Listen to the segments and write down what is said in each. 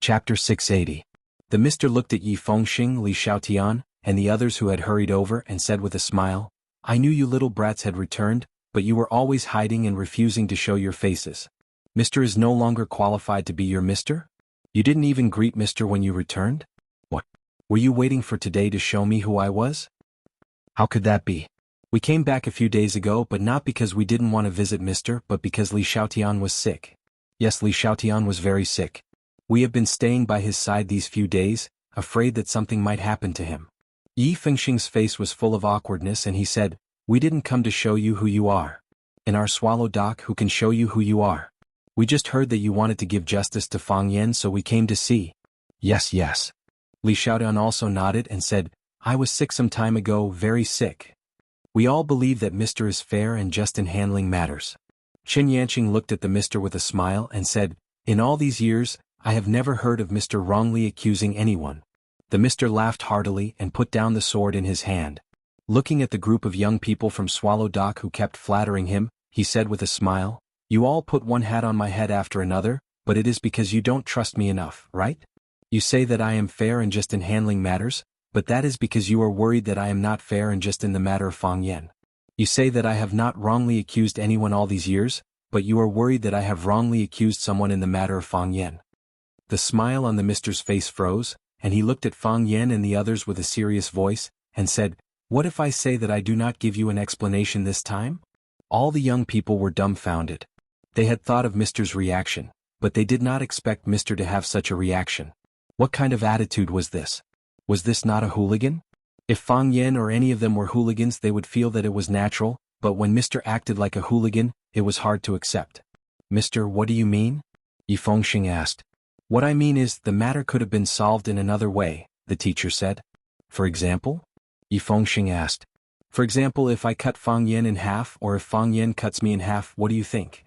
Chapter 680. The mister looked at Yi Fengxing, Li Xiaotian, and the others who had hurried over and said with a smile, "I knew you little brats had returned, but you were always hiding and refusing to show your faces. Mister is no longer qualified to be your mister? You didn't even greet mister when you returned? What? Were you waiting for today to show me who I was? How could that be? We came back a few days ago, but not because we didn't want to visit mister, but because Li Xiaotian was sick. Yes, Li Xiaotian was very sick. We have been staying by his side these few days, afraid that something might happen to him." Yi Fengxing's face was full of awkwardness and he said, "We didn't come to show you who you are. In our swallow dock who can show you who you are. We just heard that you wanted to give justice to Fang Yan, so we came to see." "Yes, yes." Li Xiaotian also nodded and said, "I was sick some time ago, very sick. We all believe that mister is fair and just in handling matters." Qin Yanqing looked at the mister with a smile and said, "In all these years, I have never heard of mister wrongly accusing anyone." The mister laughed heartily and put down the sword in his hand. Looking at the group of young people from Swallow Dock who kept flattering him, he said with a smile, "You all put one hat on my head after another, but it is because you don't trust me enough, right? You say that I am fair and just in handling matters, but that is because you are worried that I am not fair and just in the matter of Fang Yan. You say that I have not wrongly accused anyone all these years, but you are worried that I have wrongly accused someone in the matter of Fang Yan." The smile on the mister's face froze, and he looked at Fang Yan and the others with a serious voice, and said, "What if I say that I do not give you an explanation this time?" All the young people were dumbfounded. They had thought of mister's reaction, but they did not expect mister to have such a reaction. What kind of attitude was this? Was this not a hooligan? If Fang Yan or any of them were hooligans, they would feel that it was natural, but when mister acted like a hooligan, it was hard to accept. "Mister, what do you mean?" Yi Fengxing asked. "What I mean is, the matter could have been solved in another way," the teacher said. "For example?" Yi Fengxing asked. "For example, if I cut Fang Yan in half, or if Fang Yan cuts me in half, what do you think?"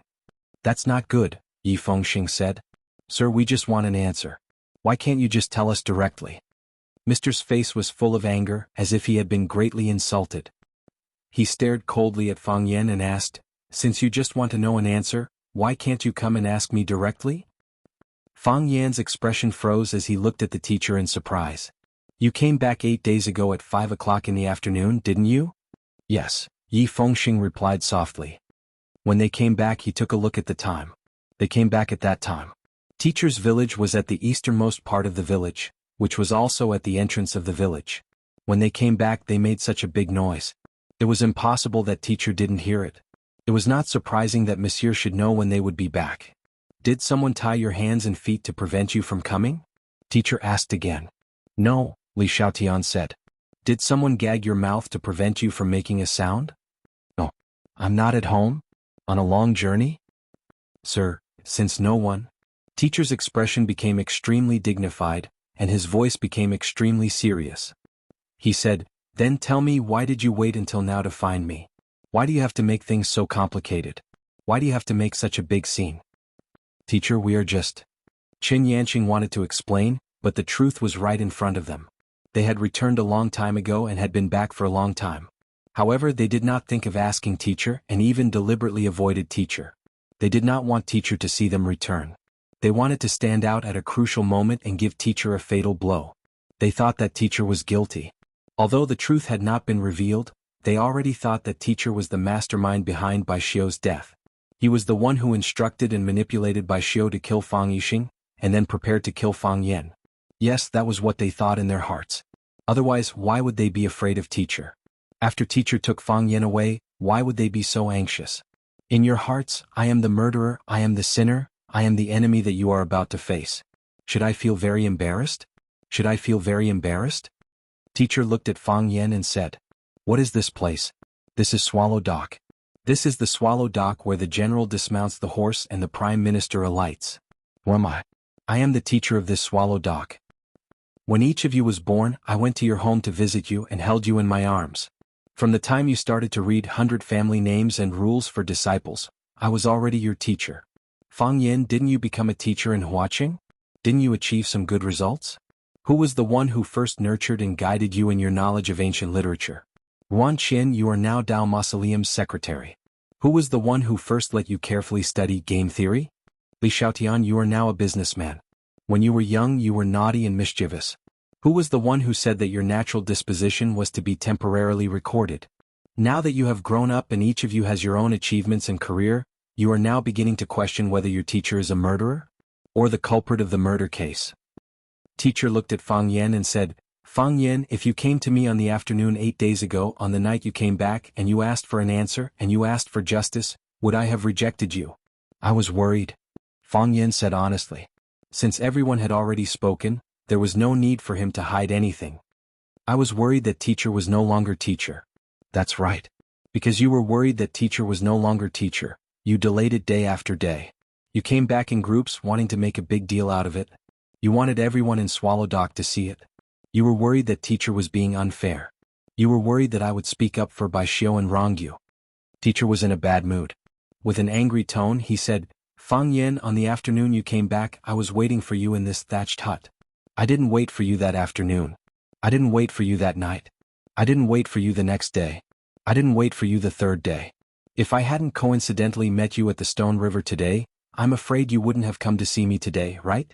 "That's not good," Yi Fengxing said. "Sir, we just want an answer. Why can't you just tell us directly?" Mister's face was full of anger, as if he had been greatly insulted. He stared coldly at Fang Yan and asked, "Since you just want to know an answer, why can't you come and ask me directly?" Fang Yan's expression froze as he looked at the teacher in surprise. "You came back 8 days ago at 5 o'clock in the afternoon, didn't you?" "Yes," Yi Fengxing replied softly. When they came back, he took a look at the time. They came back at that time. Teacher's village was at the easternmost part of the village, which was also at the entrance of the village. When they came back, they made such a big noise. It was impossible that teacher didn't hear it. It was not surprising that monsieur should know when they would be back. "Did someone tie your hands and feet to prevent you from coming?" Teacher asked again. "No," Li Xiaotian said. "Did someone gag your mouth to prevent you from making a sound?" "No. I'm not at home? On a long journey?" "Sir, since no one—" Teacher's expression became extremely dignified, and his voice became extremely serious. He said, "Then tell me, why did you wait until now to find me? Why do you have to make things so complicated? Why do you have to make such a big scene?" "Teacher, we are just—" Qin Yanqing wanted to explain, but the truth was right in front of them. They had returned a long time ago and had been back for a long time. However, they did not think of asking teacher and even deliberately avoided teacher. They did not want teacher to see them return. They wanted to stand out at a crucial moment and give teacher a fatal blow. They thought that teacher was guilty. Although the truth had not been revealed, they already thought that teacher was the mastermind behind Bai Xiu's death. He was the one who instructed and manipulated Bai Xiu to kill Fang Yixing, and then prepared to kill Fang Yan. Yes, that was what they thought in their hearts. Otherwise, why would they be afraid of teacher? After teacher took Fang Yan away, why would they be so anxious? In your hearts, I am the murderer, I am the sinner, I am the enemy that you are about to face. Should I feel very embarrassed? Should I feel very embarrassed? Teacher looked at Fang Yan and said, "What is this place?" "This is Swallow Dock. This is the Swallow Dock where the general dismounts the horse and the prime minister alights. Who am I? I am the teacher of this Swallow Dock. When each of you was born, I went to your home to visit you and held you in my arms. From the time you started to read 100 family names and rules for disciples, I was already your teacher. Fang Yan, didn't you become a teacher in Huaqing? Didn't you achieve some good results? Who was the one who first nurtured and guided you in your knowledge of ancient literature? Yuan Qian, you are now Dao Mausoleum's secretary. Who was the one who first let you carefully study game theory? Li Xiaotian, you are now a businessman. When you were young you were naughty and mischievous. Who was the one who said that your natural disposition was to be temporarily recorded? Now that you have grown up and each of you has your own achievements and career, you are now beginning to question whether your teacher is a murderer? Or the culprit of the murder case. Teacher looked at Fang Yan and said, Fang Yan, if you came to me on the afternoon 8 days ago on the night you came back and you asked for an answer and you asked for justice, would I have rejected you? I was worried. Fang Yan said honestly. Since everyone had already spoken, there was no need for him to hide anything. I was worried that teacher was no longer teacher. That's right. Because you were worried that teacher was no longer teacher, you delayed it day after day. You came back in groups wanting to make a big deal out of it. You wanted everyone in Swallow Dock to see it. You were worried that teacher was being unfair. You were worried that I would speak up for Bai Xiu and wrong you. Teacher was in a bad mood. With an angry tone he said, Fang Yan, on the afternoon you came back I was waiting for you in this thatched hut. I didn't wait for you that afternoon. I didn't wait for you that night. I didn't wait for you the next day. I didn't wait for you the third day. If I hadn't coincidentally met you at the Stone River today, I'm afraid you wouldn't have come to see me today, right?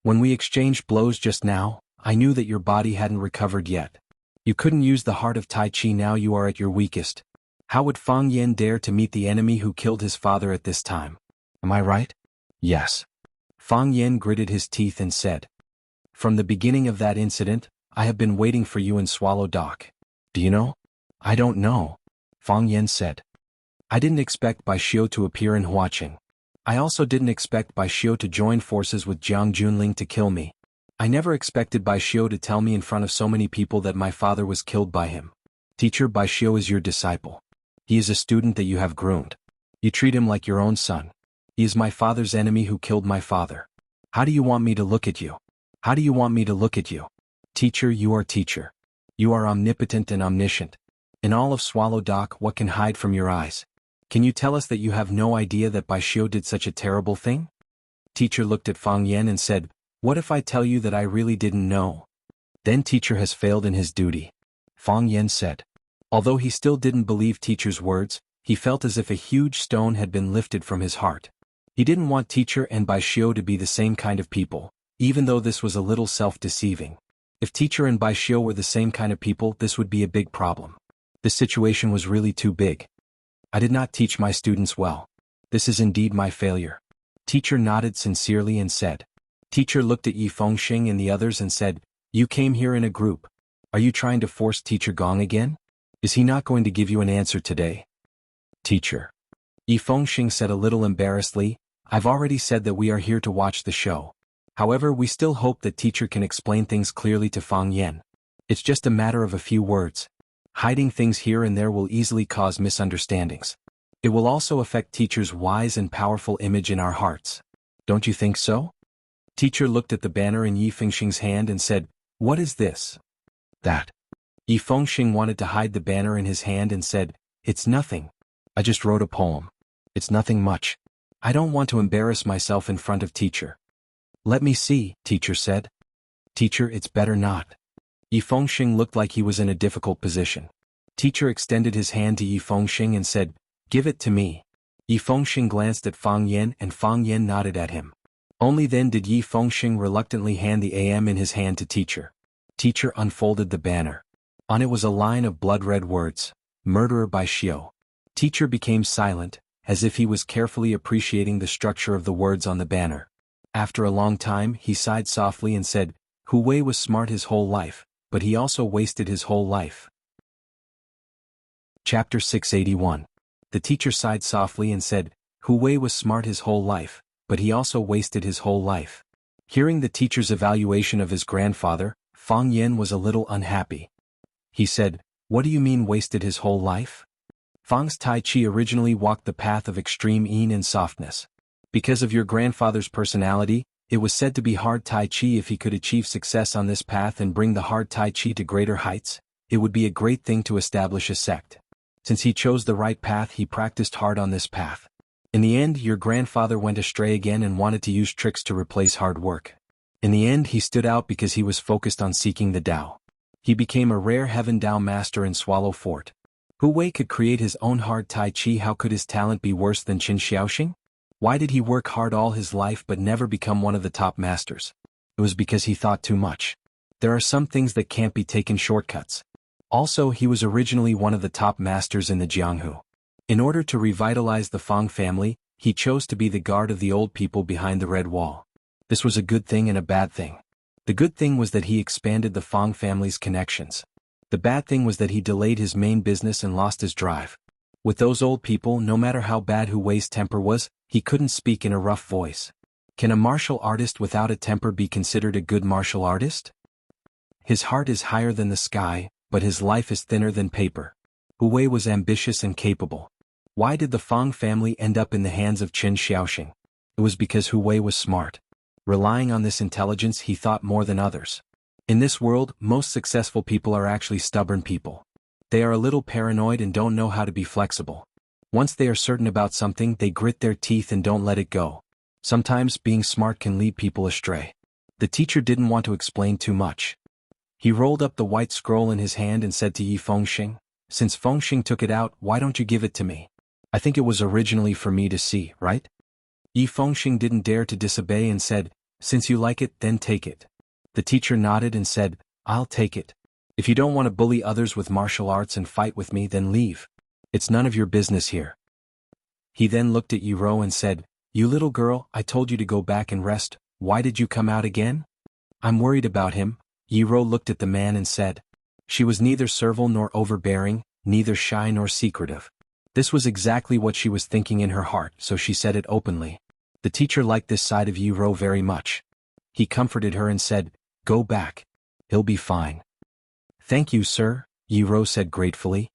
When we exchanged blows just now, I knew that your body hadn't recovered yet. You couldn't use the heart of Tai Chi now you are at your weakest. How would Fang Yan dare to meet the enemy who killed his father at this time? Am I right? Yes. Fang Yan gritted his teeth and said, From the beginning of that incident, I have been waiting for you in Swallow Dock. Do you know? I don't know. Fang Yan said. I didn't expect Bai Xiu to appear in Huaqing. I also didn't expect Bai Xiu to join forces with Jiang Junling to kill me. I never expected Bai Xiu to tell me in front of so many people that my father was killed by him. Teacher, Bai Xiu is your disciple. He is a student that you have groomed. You treat him like your own son. He is my father's enemy who killed my father. How do you want me to look at you? How do you want me to look at you? Teacher, you are teacher. You are omnipotent and omniscient. In all of Swallow Dock, what can hide from your eyes? Can you tell us that you have no idea that Bai Xiu did such a terrible thing? Teacher looked at Fang Yan and said, What if I tell you that I really didn't know? Then teacher has failed in his duty. Fang Yan said. Although he still didn't believe teacher's words, he felt as if a huge stone had been lifted from his heart. He didn't want teacher and Bai Xiu to be the same kind of people, even though this was a little self-deceiving. If teacher and Bai Xiu were the same kind of people, this would be a big problem. This situation was really too big. I did not teach my students well. This is indeed my failure. Teacher nodded sincerely and said. Teacher looked at Yi Fengxing and the others and said, You came here in a group. Are you trying to force Teacher Gong again? Is he not going to give you an answer today? Teacher. Yi Fengxing said a little embarrassedly, I've already said that we are here to watch the show. However, we still hope that teacher can explain things clearly to Fang Yan. It's just a matter of a few words. Hiding things here and there will easily cause misunderstandings. It will also affect teacher's wise and powerful image in our hearts. Don't you think so? Teacher looked at the banner in Yi Fengxing's hand and said, What is this? That. Yi Fengxing wanted to hide the banner in his hand and said, It's nothing. I just wrote a poem. It's nothing much. I don't want to embarrass myself in front of teacher. Let me see, teacher said. Teacher, it's better not. Yi Fengxing looked like he was in a difficult position. Teacher extended his hand to Yi Fengxing and said, Give it to me. Yi Fengxing glanced at Fang Yan and Fang Yan nodded at him. Only then did Yi Fengxing reluctantly hand the AM in his hand to teacher. Teacher unfolded the banner. On it was a line of blood-red words, Murderer Bai Xiu. Teacher became silent, as if he was carefully appreciating the structure of the words on the banner. After a long time he sighed softly and said, Hu Wei was smart his whole life, but he also wasted his whole life. Chapter 681. The teacher sighed softly and said, Hu Wei was smart his whole life, but he also wasted his whole life. Hearing the teacher's evaluation of his grandfather, Fang Yan was a little unhappy. He said, What do you mean wasted his whole life? Fang's Tai Chi originally walked the path of extreme yin and softness. Because of your grandfather's personality, it was said to be hard Tai Chi. If he could achieve success on this path and bring the hard Tai Chi to greater heights, it would be a great thing to establish a sect. Since he chose the right path, he practiced hard on this path. In the end, your grandfather went astray again and wanted to use tricks to replace hard work. In the end, he stood out because he was focused on seeking the Tao. He became a rare Heaven Tao master in Swallow Fort. Hu Wei could create his own hard Tai Chi. How could his talent be worse than Qin Xiaoxing? Why did he work hard all his life but never become one of the top masters? It was because he thought too much. There are some things that can't be taken shortcuts. Also, he was originally one of the top masters in the Jianghu. In order to revitalize the Fang family, he chose to be the guard of the old people behind the Red Wall. This was a good thing and a bad thing. The good thing was that he expanded the Fang family's connections. The bad thing was that he delayed his main business and lost his drive. With those old people, no matter how bad Hu Wei's temper was, he couldn't speak in a rough voice. Can a martial artist without a temper be considered a good martial artist? His heart is higher than the sky, but his life is thinner than paper. Hu Wei was ambitious and capable. Why did the Fang family end up in the hands of Qin Xiaoxing? It was because Hu Wei was smart. Relying on this intelligence, he thought more than others. In this world, most successful people are actually stubborn people. They are a little paranoid and don't know how to be flexible. Once they are certain about something, they grit their teeth and don't let it go. Sometimes being smart can lead people astray. The teacher didn't want to explain too much. He rolled up the white scroll in his hand and said to Yi Fengxing, "Since Fengxing took it out, why don't you give it to me? I think it was originally for me to see, right?" Yi Fengxing didn't dare to disobey and said, "Since you like it, then take it." The teacher nodded and said, "I'll take it. If you don't want to bully others with martial arts and fight with me, then leave. It's none of your business here." He then looked at Yi Ro and said, "You little girl, I told you to go back and rest, why did you come out again?" "I'm worried about him." Yi Ro looked at the man and said. She was neither servile nor overbearing, neither shy nor secretive. This was exactly what she was thinking in her heart, so she said it openly. The teacher liked this side of Yi Ro very much. He comforted her and said, "Go back. He'll be fine." "Thank you, sir," Yi Ro said gratefully.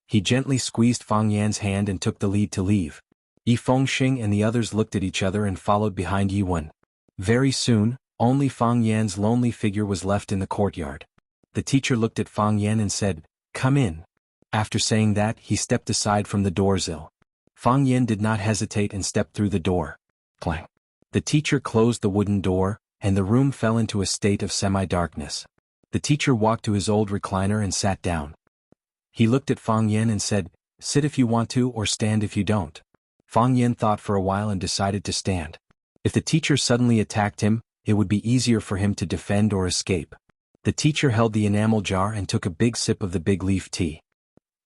He gently squeezed Fang Yan's hand and took the lead to leave. Yi Fengxing and the others looked at each other and followed behind Yi Wen. Very soon, only Fang Yan's lonely figure was left in the courtyard. The teacher looked at Fang Yan and said, "Come in." After saying that, he stepped aside from the doorsill. Fang Yan did not hesitate and stepped through the door. Clang. The teacher closed the wooden door, and the room fell into a state of semi-darkness. The teacher walked to his old recliner and sat down. He looked at Fang Yan and said, "Sit if you want to or stand if you don't." Fang Yan thought for a while and decided to stand. If the teacher suddenly attacked him, it would be easier for him to defend or escape. The teacher held the enamel jar and took a big sip of the big leaf tea.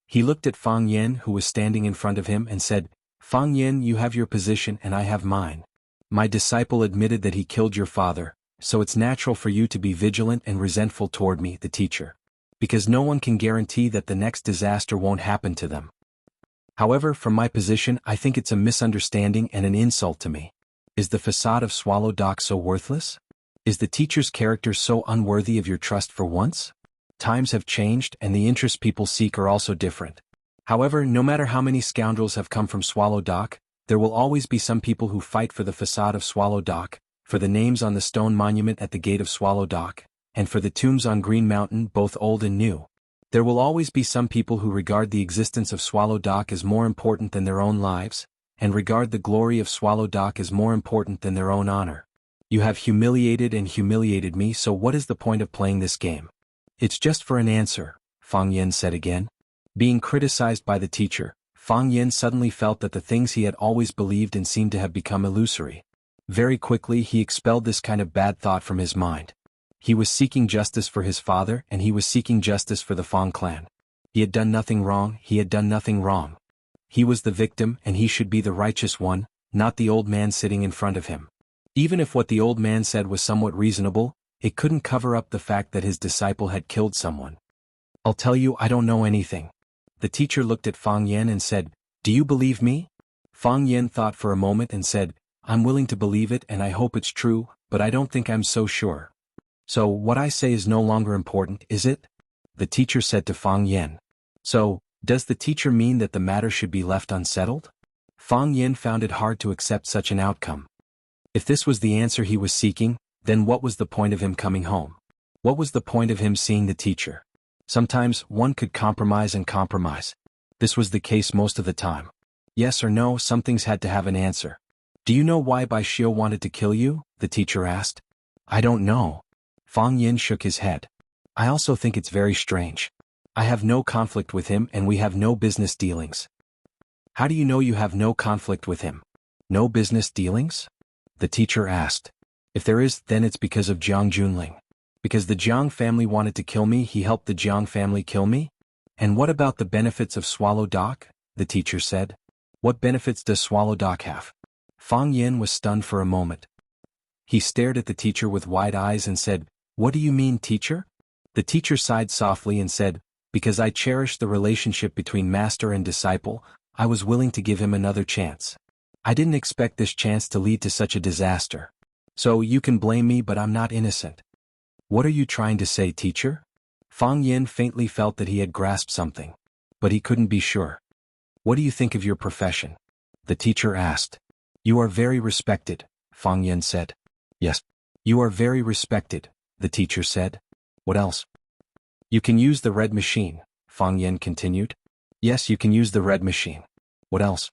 He looked at Fang Yan, who was standing in front of him, and said, "Fang Yan, you have your position and I have mine. My disciple admitted that he killed your father, so it's natural for you to be vigilant and resentful toward me, the teacher. Because no one can guarantee that the next disaster won't happen to them. However, from my position, I think it's a misunderstanding and an insult to me. Is the facade of Swallow Dock so worthless? Is the teacher's character so unworthy of your trust for once? Times have changed and the interests people seek are also different. However, no matter how many scoundrels have come from Swallow Dock, there will always be some people who fight for the facade of Swallow Dock, for the names on the stone monument at the gate of Swallow Dock, and for the tombs on Green Mountain, both old and new. There will always be some people who regard the existence of Swallow Dock as more important than their own lives, and regard the glory of Swallow Dock as more important than their own honor. You have humiliated and humiliated me, so what is the point of playing this game?" "It's just for an answer," Fang Yan said again. Being criticized by the teacher, Fang Yan suddenly felt that the things he had always believed in seemed to have become illusory. Very quickly he expelled this kind of bad thought from his mind. He was seeking justice for his father and he was seeking justice for the Fang clan. He had done nothing wrong, he had done nothing wrong. He was the victim and he should be the righteous one, not the old man sitting in front of him. Even if what the old man said was somewhat reasonable, it couldn't cover up the fact that his disciple had killed someone. "I'll tell you, I don't know anything." The teacher looked at Fang Yan and said, "Do you believe me?" Fang Yan thought for a moment and said, "I'm willing to believe it and I hope it's true, but I don't think I'm so sure." "So, what I say is no longer important, is it?" The teacher said to Fang Yan. "So, does the teacher mean that the matter should be left unsettled?" Fang Yan found it hard to accept such an outcome. If this was the answer he was seeking, then what was the point of him coming home? What was the point of him seeing the teacher? Sometimes one could compromise and compromise. This was the case most of the time. Yes or no, some things had to have an answer. "Do you know why Bai Xiu wanted to kill you?" the teacher asked. "I don't know." Fang Yan shook his head. "I also think it's very strange. I have no conflict with him and we have no business dealings." "How do you know you have no conflict with him?" No business dealings? The teacher asked. If there is, then it's because of Jiang Junling. Because the Jiang family wanted to kill me, he helped the Jiang family kill me? And what about the benefits of Swallow Dock? The teacher said. What benefits does Swallow Dock have? Fang Yin was stunned for a moment. He stared at the teacher with wide eyes and said, What do you mean, teacher? The teacher sighed softly and said, Because I cherish the relationship between master and disciple, I was willing to give him another chance. I didn't expect this chance to lead to such a disaster. So you can blame me, but I'm not innocent. What are you trying to say, teacher? Fang Yin faintly felt that he had grasped something. But he couldn't be sure. What do you think of your profession? The teacher asked. You are very respected, Fang Yin said. Yes. You are very respected, the teacher said. What else? You can use the red machine, Fang Yin continued. Yes, you can use the red machine. What else?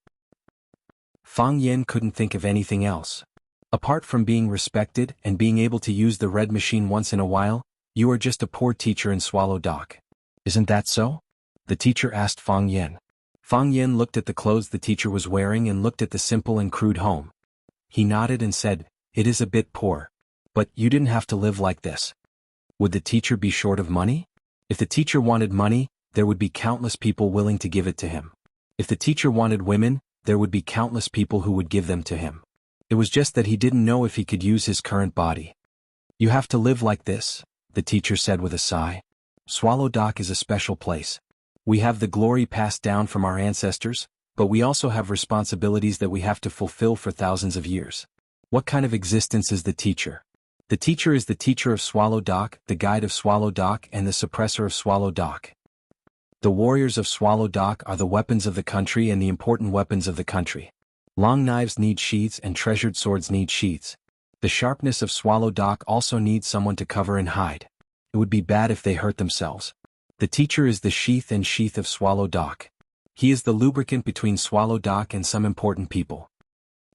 Fang Yin couldn't think of anything else. Apart from being respected and being able to use the red machine once in a while, you are just a poor teacher in Swallow Dock. Isn't that so? The teacher asked Fang Yin. Fang Yin looked at the clothes the teacher was wearing and looked at the simple and crude home. He nodded and said, It is a bit poor. But you didn't have to live like this. Would the teacher be short of money? If the teacher wanted money, there would be countless people willing to give it to him. If the teacher wanted women, there would be countless people who would give them to him. It was just that he didn't know if he could use his current body. You have to live like this, the teacher said with a sigh. Swallow Dock is a special place. We have the glory passed down from our ancestors, but we also have responsibilities that we have to fulfill for thousands of years. What kind of existence is the teacher? The teacher is the teacher of Swallow Dock, the guide of Swallow Dock, and the suppressor of Swallow Dock. The warriors of Swallow Dock are the weapons of the country and the important weapons of the country. Long knives need sheaths and treasured swords need sheaths. The sharpness of Swallow Dock also needs someone to cover and hide. It would be bad if they hurt themselves. The teacher is the sheath and sheath of Swallow Dock. He is the lubricant between Swallow Dock and some important people.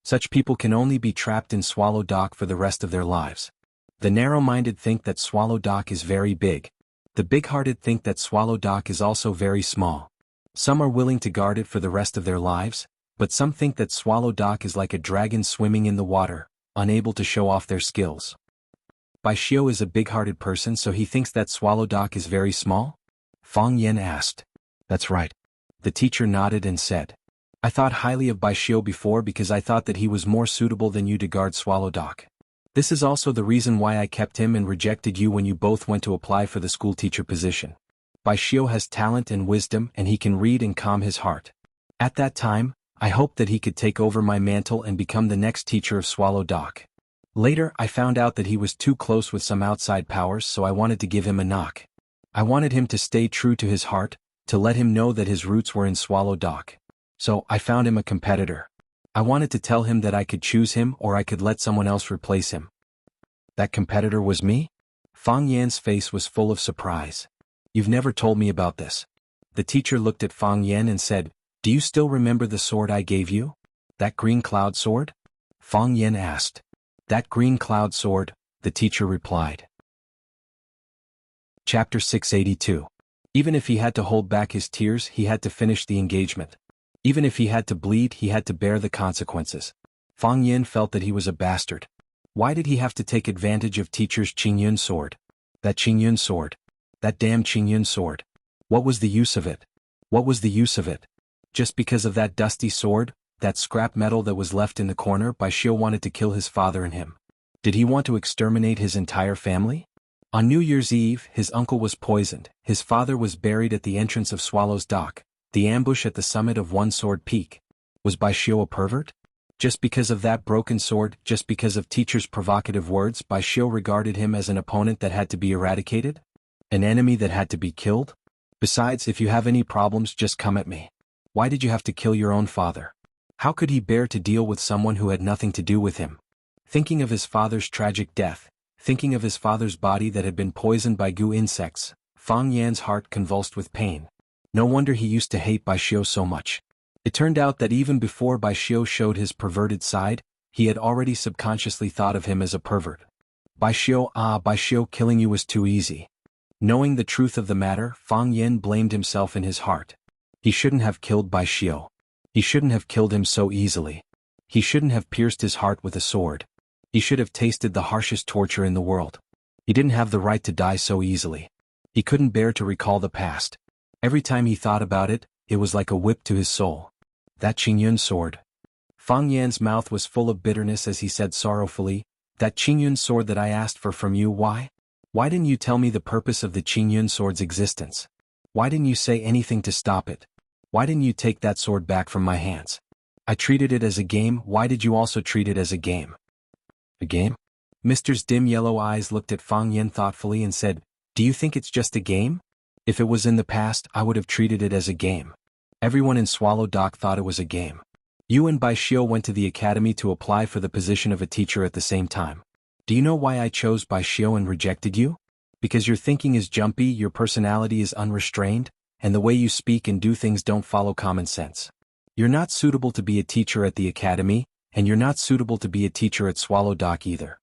Such people can only be trapped in Swallow Dock for the rest of their lives. The narrow-minded think that Swallow Dock is very big. The big-hearted think that Swallow Dock is also very small. Some are willing to guard it for the rest of their lives, but some think that Swallow Dock is like a dragon swimming in the water, unable to show off their skills. Bai Xiu is a big-hearted person, so he thinks that Swallow Dock is very small? Fang Yin asked. That's right. The teacher nodded and said. I thought highly of Bai Xiu before because I thought that he was more suitable than you to guard Swallow Dock. This is also the reason why I kept him and rejected you when you both went to apply for the school teacher position. Bai Xiu has talent and wisdom and he can read and calm his heart. At that time, I hoped that he could take over my mantle and become the next teacher of Swallow Dock. Later, I found out that he was too close with some outside powers, so I wanted to give him a knock. I wanted him to stay true to his heart, to let him know that his roots were in Swallow Dock. So, I found him a competitor. I wanted to tell him that I could choose him or I could let someone else replace him. That competitor was me? Fang Yan's face was full of surprise. You've never told me about this. The teacher looked at Fang Yan and said, Do you still remember the sword I gave you? That green cloud sword? Fang Yan asked. That green cloud sword, the teacher replied. Chapter 682. Even if he had to hold back his tears, he had to finish the engagement. Even if he had to bleed, he had to bear the consequences. Fang Yin felt that he was a bastard. Why did he have to take advantage of teacher's Qingyun sword? That Qingyun sword. That damn Qingyun sword. What was the use of it? What was the use of it? Just because of that dusty sword, that scrap metal that was left in the corner, Bai Xiu wanted to kill his father and him. Did he want to exterminate his entire family? On New Year's Eve, his uncle was poisoned, his father was buried at the entrance of Swallow's Dock, the ambush at the summit of One Sword Peak. Was Bai Xiu a pervert? Just because of that broken sword, just because of teacher's provocative words, Bai Xiu regarded him as an opponent that had to be eradicated? An enemy that had to be killed? Besides, if you have any problems, just come at me. Why did you have to kill your own father? How could he bear to deal with someone who had nothing to do with him? Thinking of his father's tragic death, thinking of his father's body that had been poisoned by goo insects, Fang Yan's heart convulsed with pain. No wonder he used to hate Bai Xiu so much. It turned out that even before Bai Xiu showed his perverted side, he had already subconsciously thought of him as a pervert. Bai Xiu, killing you was too easy. Knowing the truth of the matter, Fang Yan blamed himself in his heart. He shouldn't have killed Bai Xiu. He shouldn't have killed him so easily. He shouldn't have pierced his heart with a sword. He should have tasted the harshest torture in the world. He didn't have the right to die so easily. He couldn't bear to recall the past. Every time he thought about it, it was like a whip to his soul. That Qingyun sword. Fang Yan's mouth was full of bitterness as he said sorrowfully, that Qingyun sword that I asked for from you, why? Why didn't you tell me the purpose of the Qingyun sword's existence? Why didn't you say anything to stop it? Why didn't you take that sword back from my hands? I treated it as a game, why did you also treat it as a game? A game? Mister's dim yellow eyes looked at Fang Yan thoughtfully and said, do you think it's just a game? If it was in the past, I would have treated it as a game. Everyone in Swallow Dock thought it was a game. You and Bai Xiu went to the academy to apply for the position of a teacher at the same time. Do you know why I chose Bai Xiu and rejected you? Because your thinking is jumpy, your personality is unrestrained, and the way you speak and do things don't follow common sense. You're not suitable to be a teacher at the academy, and you're not suitable to be a teacher at Swallow Dock either.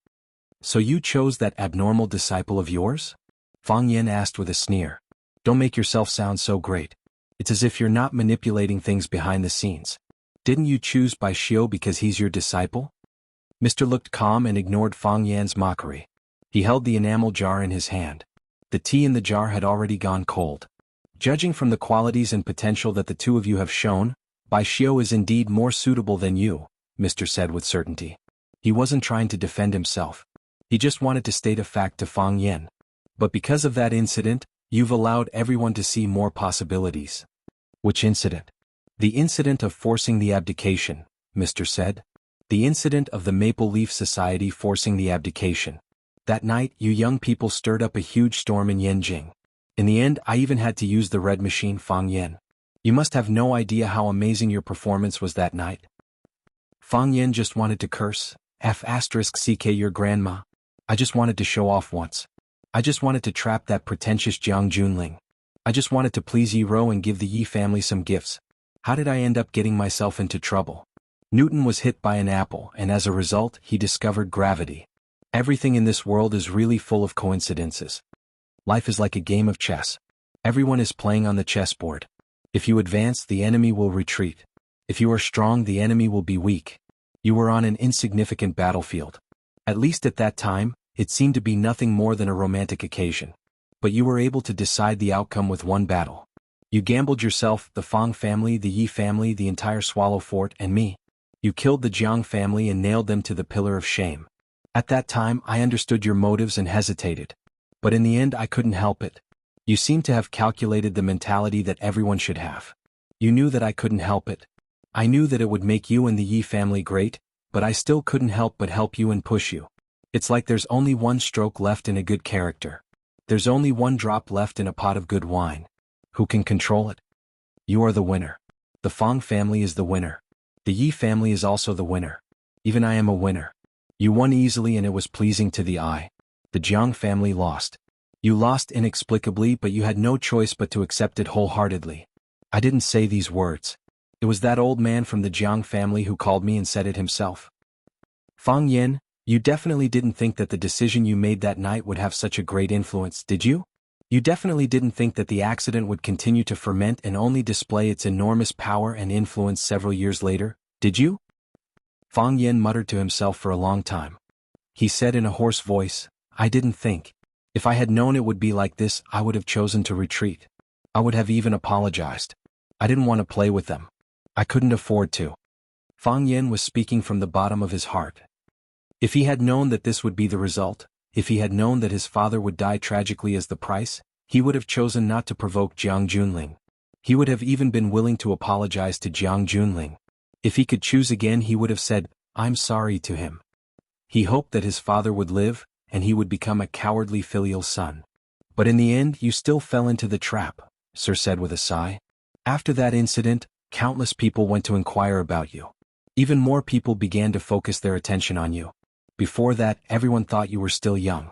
So you chose that abnormal disciple of yours? Fang Yan asked with a sneer. Don't make yourself sound so great. It's as if you're not manipulating things behind the scenes. Didn't you choose Bai Xiu because he's your disciple? Mister looked calm and ignored Fang Yan's mockery. He held the enamel jar in his hand. The tea in the jar had already gone cold. Judging from the qualities and potential that the two of you have shown, Bai Xiu is indeed more suitable than you, Mister said with certainty. He wasn't trying to defend himself. He just wanted to state a fact to Fang Yan. But because of that incident, you've allowed everyone to see more possibilities. Which incident? The incident of forcing the abdication, Mister said. The incident of the Maple Leaf Society forcing the abdication. That night, you young people stirred up a huge storm in Yanjing. In the end, I even had to use the red machine, Fang Yan. You must have no idea how amazing your performance was that night. Fang Yan just wanted to curse, *CK your grandma. I just wanted to show off once. I just wanted to trap that pretentious Jiang Junling. I just wanted to please Yi Ro and give the Yi family some gifts. How did I end up getting myself into trouble? Newton was hit by an apple, and as a result, he discovered gravity. Everything in this world is really full of coincidences. Life is like a game of chess. Everyone is playing on the chessboard. If you advance, the enemy will retreat. If you are strong, the enemy will be weak. You were on an insignificant battlefield. At least at that time, it seemed to be nothing more than a romantic occasion. But you were able to decide the outcome with one battle. You gambled yourself, the Fang family, the Yi family, the entire Swallow Fort, and me. You killed the Jiang family and nailed them to the pillar of shame. At that time, I understood your motives and hesitated. But in the end, I couldn't help it. You seemed to have calculated the mentality that everyone should have. You knew that I couldn't help it. I knew that it would make you and the Yi family great, but I still couldn't help but help you and push you. It's like there's only one stroke left in a good character. There's only one drop left in a pot of good wine. Who can control it? You are the winner. The Fang family is the winner. The Yi family is also the winner. Even I am a winner. You won easily and it was pleasing to the eye. The Jiang family lost. You lost inexplicably, but you had no choice but to accept it wholeheartedly. I didn't say these words. It was that old man from the Jiang family who called me and said it himself. Fang Yan, you definitely didn't think that the decision you made that night would have such a great influence, did you? You definitely didn't think that the accident would continue to ferment and only display its enormous power and influence several years later, did you? Fang Yan muttered to himself for a long time. He said in a hoarse voice, I didn't think. If I had known it would be like this, I would have chosen to retreat. I would have even apologized. I didn't want to play with them. I couldn't afford to. Fang Yan was speaking from the bottom of his heart. If he had known that this would be the result, if he had known that his father would die tragically as the price, he would have chosen not to provoke Jiang Junling. He would have even been willing to apologize to Jiang Junling. If he could choose again, he would have said, I'm sorry to him. He hoped that his father would live, and he would become a cowardly filial son. But in the end, you still fell into the trap, Sir said with a sigh. After that incident, countless people went to inquire about you. Even more people began to focus their attention on you. Before that, everyone thought you were still young.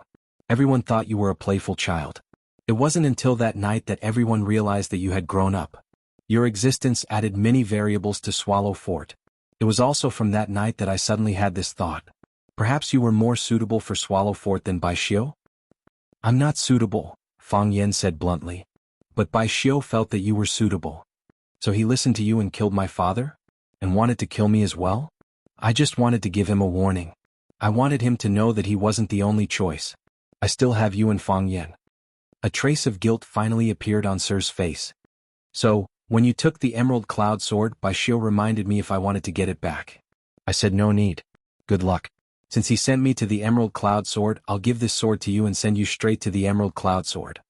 Everyone thought you were a playful child. It wasn't until that night that everyone realized that you had grown up. Your existence added many variables to Swallow Fort. It was also from that night that I suddenly had this thought. Perhaps you were more suitable for Swallow Fort than Bai Xiu? I'm not suitable, Fang Yan said bluntly. But Bai Xiu felt that you were suitable. So he listened to you and killed my father? And wanted to kill me as well? I just wanted to give him a warning. I wanted him to know that he wasn't the only choice. I still have you and Fang Yan. A trace of guilt finally appeared on Sir's face. So, when you took the Emerald Cloud Sword, Bai Xiu reminded me if I wanted to get it back. I said no need. Good luck. Since he sent me to the Emerald Cloud Sword, I'll give this sword to you and send you straight to the Emerald Cloud Sword.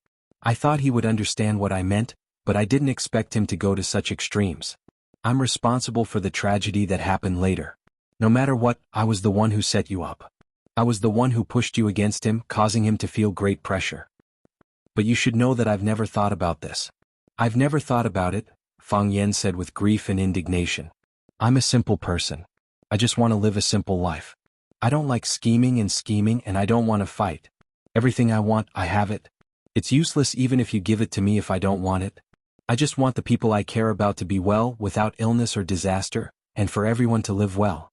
I thought he would understand what I meant, but I didn't expect him to go to such extremes. I'm responsible for the tragedy that happened later. No matter what, I was the one who set you up. I was the one who pushed you against him, causing him to feel great pressure. But you should know that I've never thought about this. I've never thought about it, Fang Yan said with grief and indignation. I'm a simple person. I just want to live a simple life. I don't like scheming and I don't want to fight. Everything I want, I have it. It's useless even if you give it to me if I don't want it. I just want the people I care about to be well without illness or disaster, and for everyone to live well.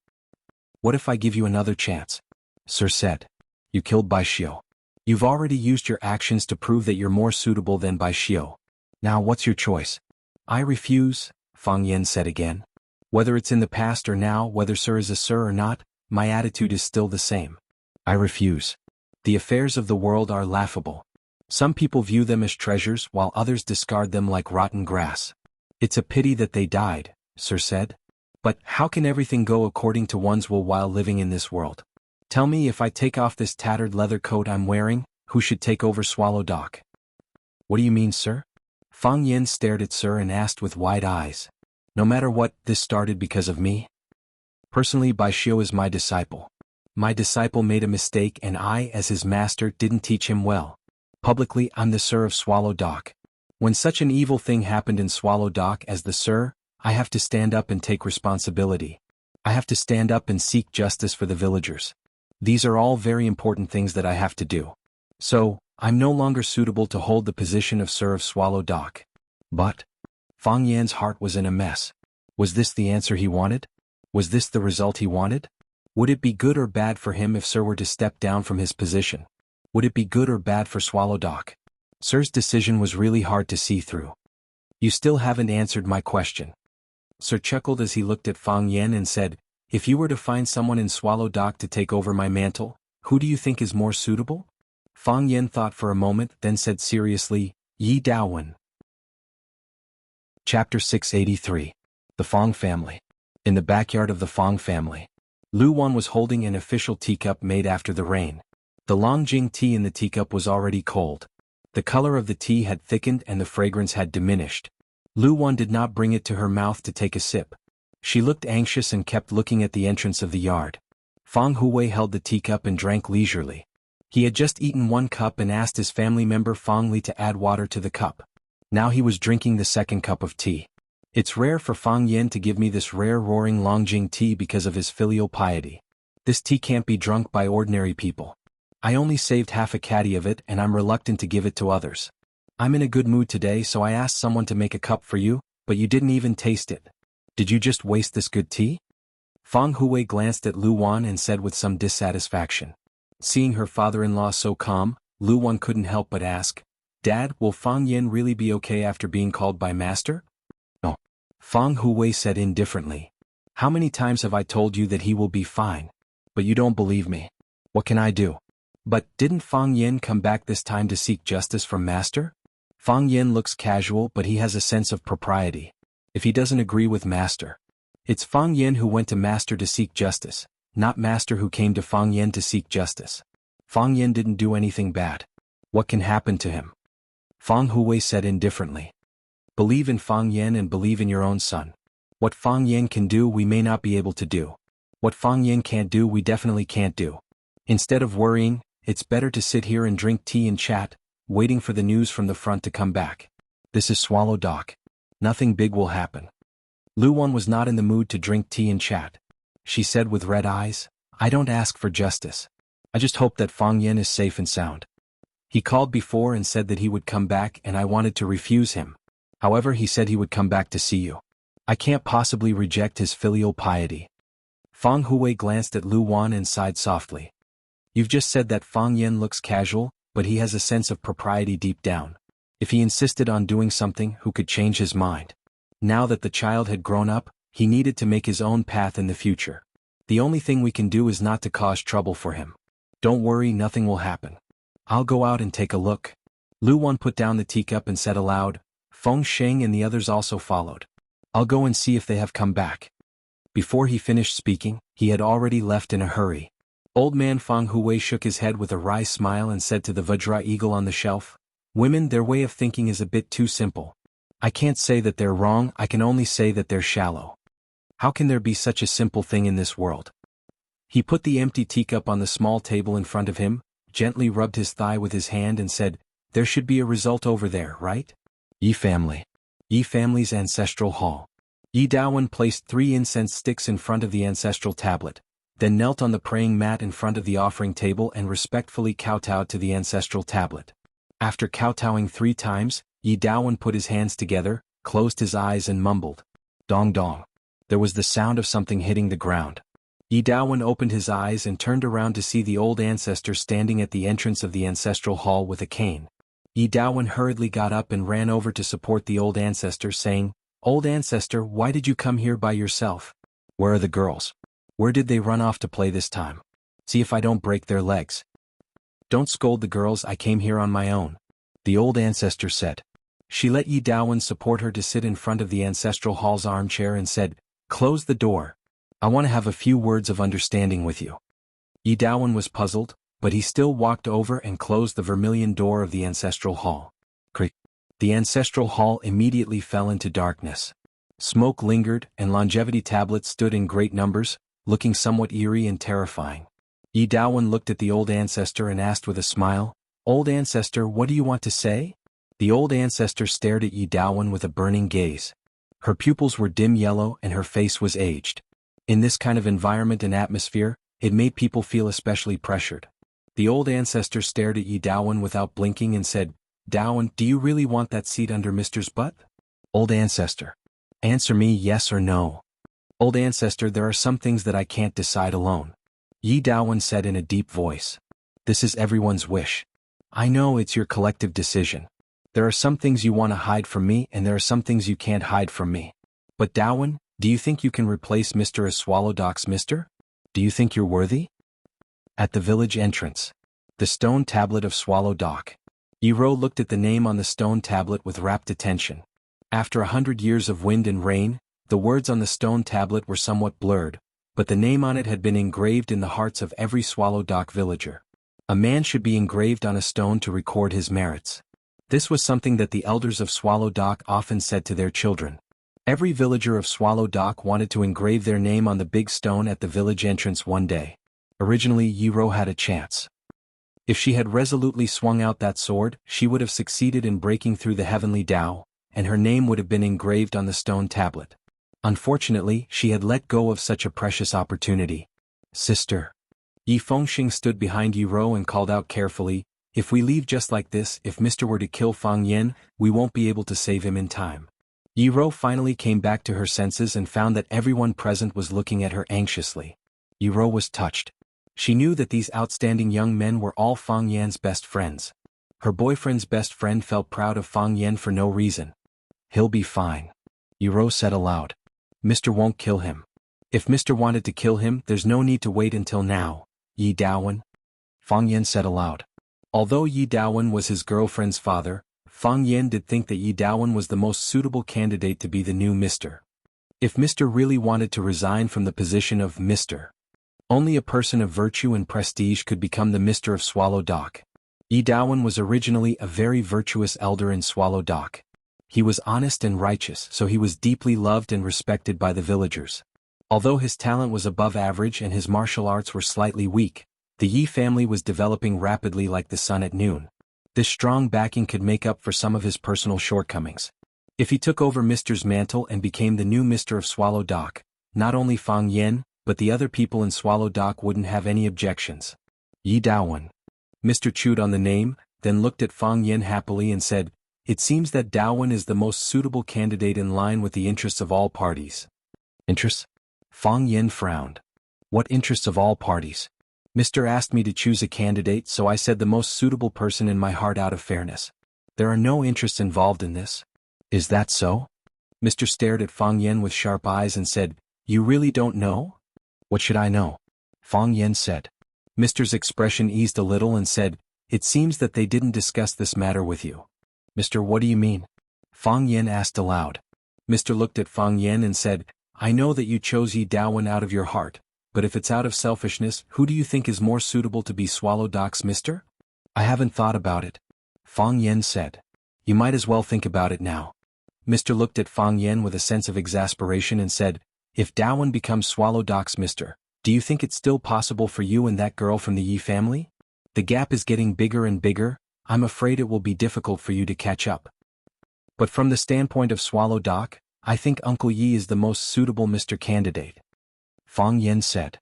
What if I give you another chance? Sir said. You killed Bai Xiu. You've already used your actions to prove that you're more suitable than Bai Xiu. Now what's your choice? I refuse, Fang Yan said again. Whether it's in the past or now, whether Sir is a Sir or not, my attitude is still the same. I refuse. The affairs of the world are laughable. Some people view them as treasures while others discard them like rotten grass. It's a pity that they died, Sir said. But how can everything go according to one's will while living in this world? Tell me, if I take off this tattered leather coat I'm wearing, who should take over Swallow Dock? What do you mean, sir? Fang Yan stared at Sir and asked with wide eyes. No matter what, this started because of me? Personally, Bai Xiu is my disciple. My disciple made a mistake and I, as his master, didn't teach him well. Publicly, I'm the Sir of Swallow Dock. When such an evil thing happened in Swallow Dock as the Sir, I have to stand up and take responsibility. I have to stand up and seek justice for the villagers. These are all very important things that I have to do. So, I'm no longer suitable to hold the position of Sir of Swallow Dock. But Fang Yan's heart was in a mess. Was this the answer he wanted? Was this the result he wanted? Would it be good or bad for him if Sir were to step down from his position? Would it be good or bad for Swallow Dock? Sir's decision was really hard to see through. You still haven't answered my question. Sir chuckled as he looked at Fang Yan and said, if you were to find someone in Swallow Dock to take over my mantle, who do you think is more suitable? Fang Yan thought for a moment, then said seriously, Yi Daowen. Chapter 683. The Fang Family. In the backyard of the Fang family, Lu Wan was holding an official teacup made after the rain. The Longjing tea in the teacup was already cold. The color of the tea had thickened and the fragrance had diminished. Lu Wan did not bring it to her mouth to take a sip. She looked anxious and kept looking at the entrance of the yard. Fang Huwei held the teacup and drank leisurely. He had just eaten one cup and asked his family member Fang Li to add water to the cup. Now he was drinking the second cup of tea. It's rare for Fang Yan to give me this rare roaring Longjing tea because of his filial piety. This tea can't be drunk by ordinary people. I only saved half a caddy of it and I'm reluctant to give it to others. I'm in a good mood today, so I asked someone to make a cup for you, but you didn't even taste it. Did you just waste this good tea? Fang Huwei glanced at Lu Wan and said with some dissatisfaction. Seeing her father-in-law so calm, Lu Wan couldn't help but ask, Dad, will Fang Yan really be okay after being called by Master? No. Fang Huwei said indifferently. How many times have I told you that he will be fine? But you don't believe me. What can I do? But didn't Fang Yan come back this time to seek justice from Master? Fang Yan looks casual, but he has a sense of propriety. If he doesn't agree with Master, it's Fang Yan who went to Master to seek justice, not Master who came to Fang Yan to seek justice. Fang Yan didn't do anything bad. What can happen to him? Fang Huwei said indifferently. Believe in Fang Yan and believe in your own son. What Fang Yan can do we may not be able to do. What Fang Yan can't do we definitely can't do. Instead of worrying, it's better to sit here and drink tea and chat, waiting for the news from the front to come back. This is Swallow Dock. Nothing big will happen. Lu Wan was not in the mood to drink tea and chat. She said with red eyes, I don't ask for justice. I just hope that Fang Yan is safe and sound. He called before and said that he would come back and I wanted to refuse him. However, he said he would come back to see you. I can't possibly reject his filial piety. Fang Huwei glanced at Lu Wan and sighed softly. You've just said that Fang Yan looks casual, but he has a sense of propriety deep down. If he insisted on doing something, who could change his mind? Now that the child had grown up, he needed to make his own path in the future. The only thing we can do is not to cause trouble for him. Don't worry, nothing will happen. I'll go out and take a look. Lu Wan put down the teacup and said aloud. Feng Sheng and the others also followed. I'll go and see if they have come back. Before he finished speaking, he had already left in a hurry. Old man Feng Hui shook his head with a wry smile and said to the Vajra eagle on the shelf, Women, their way of thinking is a bit too simple. I can't say that they're wrong, I can only say that they're shallow. How can there be such a simple thing in this world? He put the empty teacup on the small table in front of him, gently rubbed his thigh with his hand and said, There should be a result over there, right? Yi family. Yi family's ancestral hall. Yi Daowen placed 3 incense sticks in front of the ancestral tablet, then knelt on the praying mat in front of the offering table and respectfully kowtowed to the ancestral tablet. After kowtowing 3 times, Yi Daowen put his hands together, closed his eyes and mumbled. Dong dong. There was the sound of something hitting the ground. Yi Daowen opened his eyes and turned around to see the old ancestor standing at the entrance of the ancestral hall with a cane. Yi Daowen hurriedly got up and ran over to support the old ancestor, saying, Old ancestor, why did you come here by yourself? Where are the girls? Where did they run off to play this time? See if I don't break their legs. Don't scold the girls, I came here on my own. The old ancestor said. She let Yi Daowen support her to sit in front of the ancestral hall's armchair and said, Close the door. I want to have a few words of understanding with you. Yi Daowen was puzzled, but he still walked over and closed the vermilion door of the ancestral hall. Creak. The ancestral hall immediately fell into darkness. Smoke lingered, and longevity tablets stood in great numbers, looking somewhat eerie and terrifying. Yi Daowen looked at the old ancestor and asked with a smile, Old ancestor, what do you want to say? The old ancestor stared at Yi Daowen with a burning gaze. Her pupils were dim yellow and her face was aged. In this kind of environment and atmosphere, it made people feel especially pressured. The old ancestor stared at Yi Daowen without blinking and said, Daowen, do you really want that seat under Mister's butt? Old ancestor. Answer me yes or no. Old ancestor, there are some things that I can't decide alone. Yi Daowen said in a deep voice. This is everyone's wish. I know it's your collective decision. There are some things you want to hide from me and there are some things you can't hide from me. But Daowen, do you think you can replace Mr. as Swallow Doc's Mister? Do you think you're worthy? At the village entrance. The stone tablet of Swallow Doc. Yi Ro looked at the name on the stone tablet with rapt attention. After 100 years of wind and rain, the words on the stone tablet were somewhat blurred, but the name on it had been engraved in the hearts of every Swallow Doc villager. A man should be engraved on a stone to record his merits. This was something that the elders of Swallow Doc often said to their children. Every villager of Swallow Doc wanted to engrave their name on the big stone at the village entrance one day. Originally, Yi Ro had a chance. If she had resolutely swung out that sword, she would have succeeded in breaking through the heavenly Tao, and her name would have been engraved on the stone tablet. Unfortunately, she had let go of such a precious opportunity. Sister. Yi Fengxing stood behind Yi Ro and called out carefully, If we leave just like this, if Mr. were to kill Fang Yen, we won't be able to save him in time. Yi Ro finally came back to her senses and found that everyone present was looking at her anxiously. Yi Ro was touched. She knew that these outstanding young men were all Fang Yan's best friends. Her boyfriend's best friend felt proud of Fang Yan for no reason. He'll be fine. Yi Ro said aloud. Mr. won't kill him. If Mr. wanted to kill him, there's no need to wait until now. Yi Daowen. Fang Yan said aloud. Although Yi Daowen was his girlfriend's father, Fang Yan did think that Yi Daowen was the most suitable candidate to be the new Mr. If Mr. really wanted to resign from the position of Mr. Only a person of virtue and prestige could become the Mr. of Swallow Doc. Yi Daowen was originally a very virtuous elder in Swallow Doc. He was honest and righteous, so he was deeply loved and respected by the villagers. Although his talent was above average and his martial arts were slightly weak, the Yi family was developing rapidly like the sun at noon. This strong backing could make up for some of his personal shortcomings. If he took over Mr.'s mantle and became the new Mr. of Swallow Doc, not only Fang Yen, but the other people in Swallow Doc wouldn't have any objections. Yi Daowen. Mr. chewed on the name, then looked at Fang Yen happily and said, It seems that Daowen is the most suitable candidate in line with the interests of all parties. Interests? Fang Yen frowned. What interests of all parties? Mr. asked me to choose a candidate, so I said the most suitable person in my heart out of fairness. There are no interests involved in this. Is that so? Mr. stared at Fang Yen with sharp eyes and said, You really don't know? What should I know? Fang Yen said. Mister's expression eased a little and said, it seems that they didn't discuss this matter with you. Mister, what do you mean? Fang Yen asked aloud. Mister looked at Fang Yen and said, I know that you chose Yi Dawen out of your heart, but if it's out of selfishness, who do you think is more suitable to be Swallow Doc's mister? I haven't thought about it. Fang Yen said. You might as well think about it now. Mister looked at Fang Yen with a sense of exasperation and said, if Dawen becomes Swallow Doc's mister, do you think it's still possible for you and that girl from the Yi family? The gap is getting bigger and bigger, I'm afraid it will be difficult for you to catch up. But from the standpoint of Swallow Doc, I think Uncle Yi is the most suitable Mr. candidate. Fang Yen said.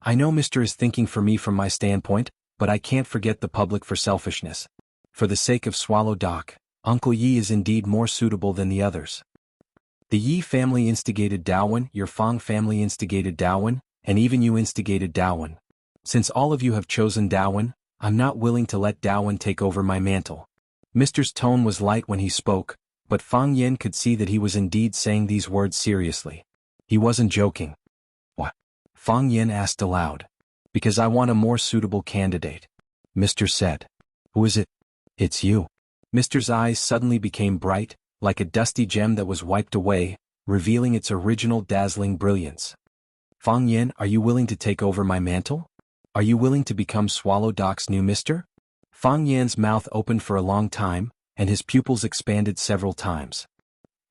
I know Mr. is thinking for me from my standpoint, but I can't forget the public for selfishness. For the sake of Swallow Doc, Uncle Yi is indeed more suitable than the others. The Yi family instigated Dawen, your Fang family instigated Dawen, and even you instigated Dawen. Since all of you have chosen Dawen, I'm not willing to let Dawen take over my mantle. Mister's tone was light when he spoke, but Fang Yen could see that he was indeed saying these words seriously. He wasn't joking. What? Fang Yen asked aloud. Because I want a more suitable candidate. Mister said. Who is it? It's you. Mister's eyes suddenly became bright, like a dusty gem that was wiped away, revealing its original dazzling brilliance. Fang Yen, are you willing to take over my mantle? Are you willing to become Swallow Doc's new mister? Fang Yan's mouth opened for a long time, and his pupils expanded several times.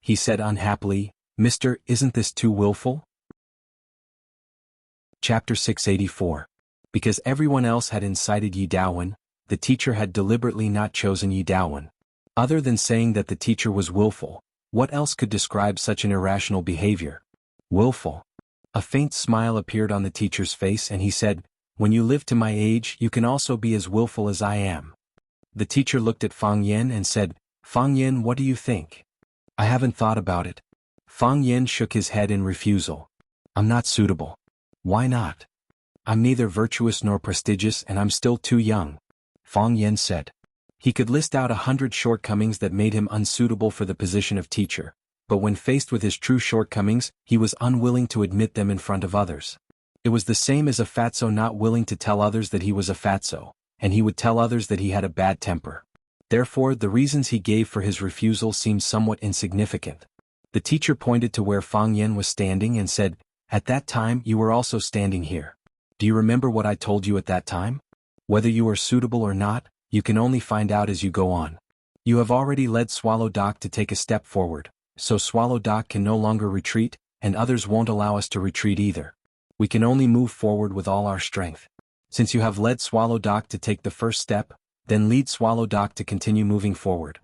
He said unhappily, Mister, isn't this too willful? Chapter 684. Because everyone else had incited Yi Dawen, the teacher had deliberately not chosen Yi Dawen. Other than saying that the teacher was willful, what else could describe such an irrational behavior? Willful. A faint smile appeared on the teacher's face and he said, when you live to my age, you can also be as willful as I am. The teacher looked at Fang Yen and said, Fang Yen, what do you think? I haven't thought about it. Fang Yen shook his head in refusal. I'm not suitable. Why not? I'm neither virtuous nor prestigious and I'm still too young. Fang Yen said. He could list out 100 shortcomings that made him unsuitable for the position of teacher, but when faced with his true shortcomings, he was unwilling to admit them in front of others. It was the same as a fatso not willing to tell others that he was a fatso, and he would tell others that he had a bad temper. Therefore, the reasons he gave for his refusal seemed somewhat insignificant. The teacher pointed to where Fang Yen was standing and said, at that time you were also standing here. Do you remember what I told you at that time? Whether you are suitable or not, you can only find out as you go on. You have already led Swallow Doc to take a step forward, so Swallow Doc can no longer retreat, and others won't allow us to retreat either. We can only move forward with all our strength. Since you have led Swallow Doc to take the first step, then lead Swallow Doc to continue moving forward.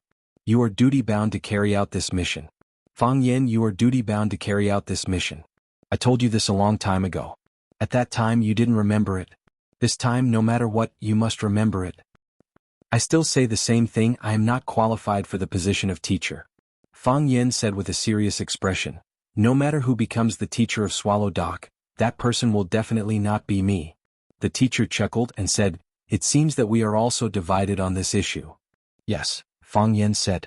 You are duty-bound to carry out this mission. Fang Yen, you are duty-bound to carry out this mission. I told you this a long time ago. At that time you didn't remember it. This time, no matter what, you must remember it. I still say the same thing, I am not qualified for the position of teacher. Fang Yen said with a serious expression. No matter who becomes the teacher of Swallow Doc, that person will definitely not be me. The teacher chuckled and said, it seems that we are also divided on this issue. Yes, Fang Yen said.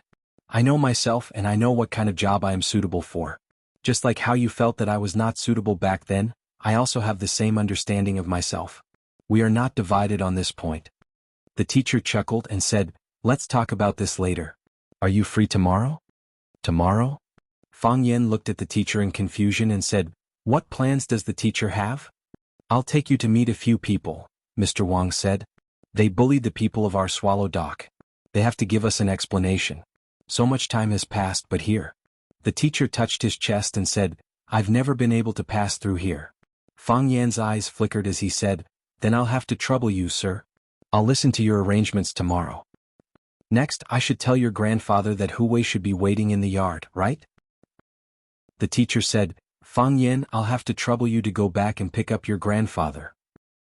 I know myself and I know what kind of job I am suitable for. Just like how you felt that I was not suitable back then, I also have the same understanding of myself. We are not divided on this point. The teacher chuckled and said, let's talk about this later. Are you free tomorrow? Tomorrow? Fang Yen looked at the teacher in confusion and said, what plans does the teacher have? I'll take you to meet a few people, Mr. Wang said. They bullied the people of our Swallow Doc. They have to give us an explanation. So much time has passed, but here. The teacher touched his chest and said, I've never been able to pass through here. Fang Yan's eyes flickered as he said, then I'll have to trouble you, sir. I'll listen to your arrangements tomorrow. Next, I should tell your grandfather that Hu Wei should be waiting in the yard, right? The teacher said, Fang Yen, I'll have to trouble you to go back and pick up your grandfather.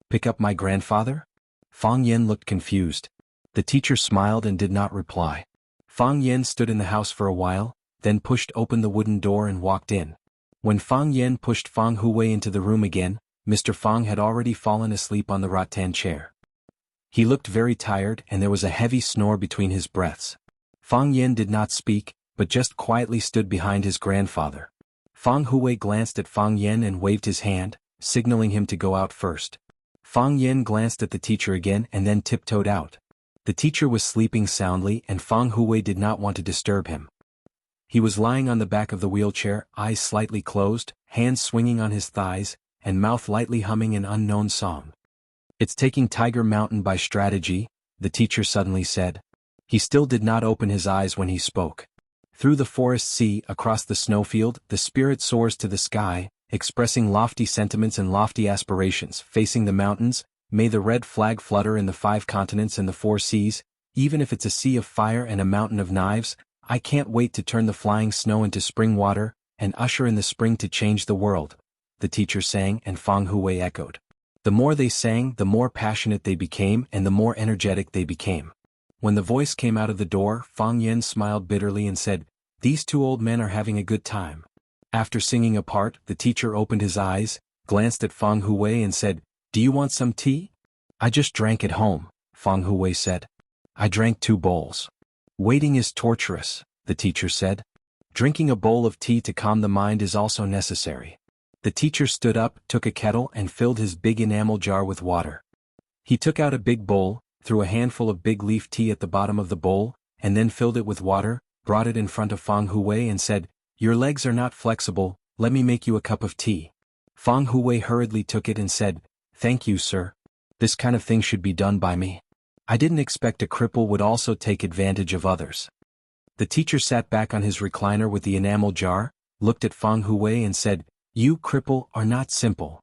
Pick up my grandfather? Fang Yen looked confused. The teacher smiled and did not reply. Fang Yen stood in the house for a while, then pushed open the wooden door and walked in. When Fang Yen pushed Fang Huwei into the room again, Mr. Fang had already fallen asleep on the rattan chair. He looked very tired and there was a heavy snore between his breaths. Fang Yen did not speak, but just quietly stood behind his grandfather. Fang Huwei glanced at Fang Yen and waved his hand, signaling him to go out first. Fang Yen glanced at the teacher again and then tiptoed out. The teacher was sleeping soundly and Fang Huwei did not want to disturb him. He was lying on the back of the wheelchair, eyes slightly closed, hands swinging on his thighs, and mouth lightly humming an unknown song. "It's taking Tiger Mountain by strategy," the teacher suddenly said. He still did not open his eyes when he spoke. Through the forest sea, across the snowfield, the spirit soars to the sky, expressing lofty sentiments and lofty aspirations. Facing the mountains, may the red flag flutter in the 5 continents and the 4 seas, even if it's a sea of fire and a mountain of knives. I can't wait to turn the flying snow into spring water, and usher in the spring to change the world, the teacher sang and Fang Huwei echoed. The more they sang, the more passionate they became and the more energetic they became. When the voice came out of the door, Fang Yen smiled bitterly and said, "These 2 old men are having a good time." After singing a part, the teacher opened his eyes, glanced at Fang Huwei and said, "Do you want some tea?" "I just drank at home," Fang Huwei said. "I drank 2 bowls. Waiting is torturous," the teacher said. "Drinking a bowl of tea to calm the mind is also necessary." The teacher stood up, took a kettle and filled his big enamel jar with water. He took out a big bowl, threw a handful of big leaf tea at the bottom of the bowl, and then filled it with water, brought it in front of Fang Huwei and said, "Your legs are not flexible, let me make you a cup of tea." Fang Huwei hurriedly took it and said, "Thank you, sir. This kind of thing should be done by me. I didn't expect a cripple would also take advantage of others." The teacher sat back on his recliner with the enamel jar, looked at Fang Huwei and said, "You, cripple, are not simple."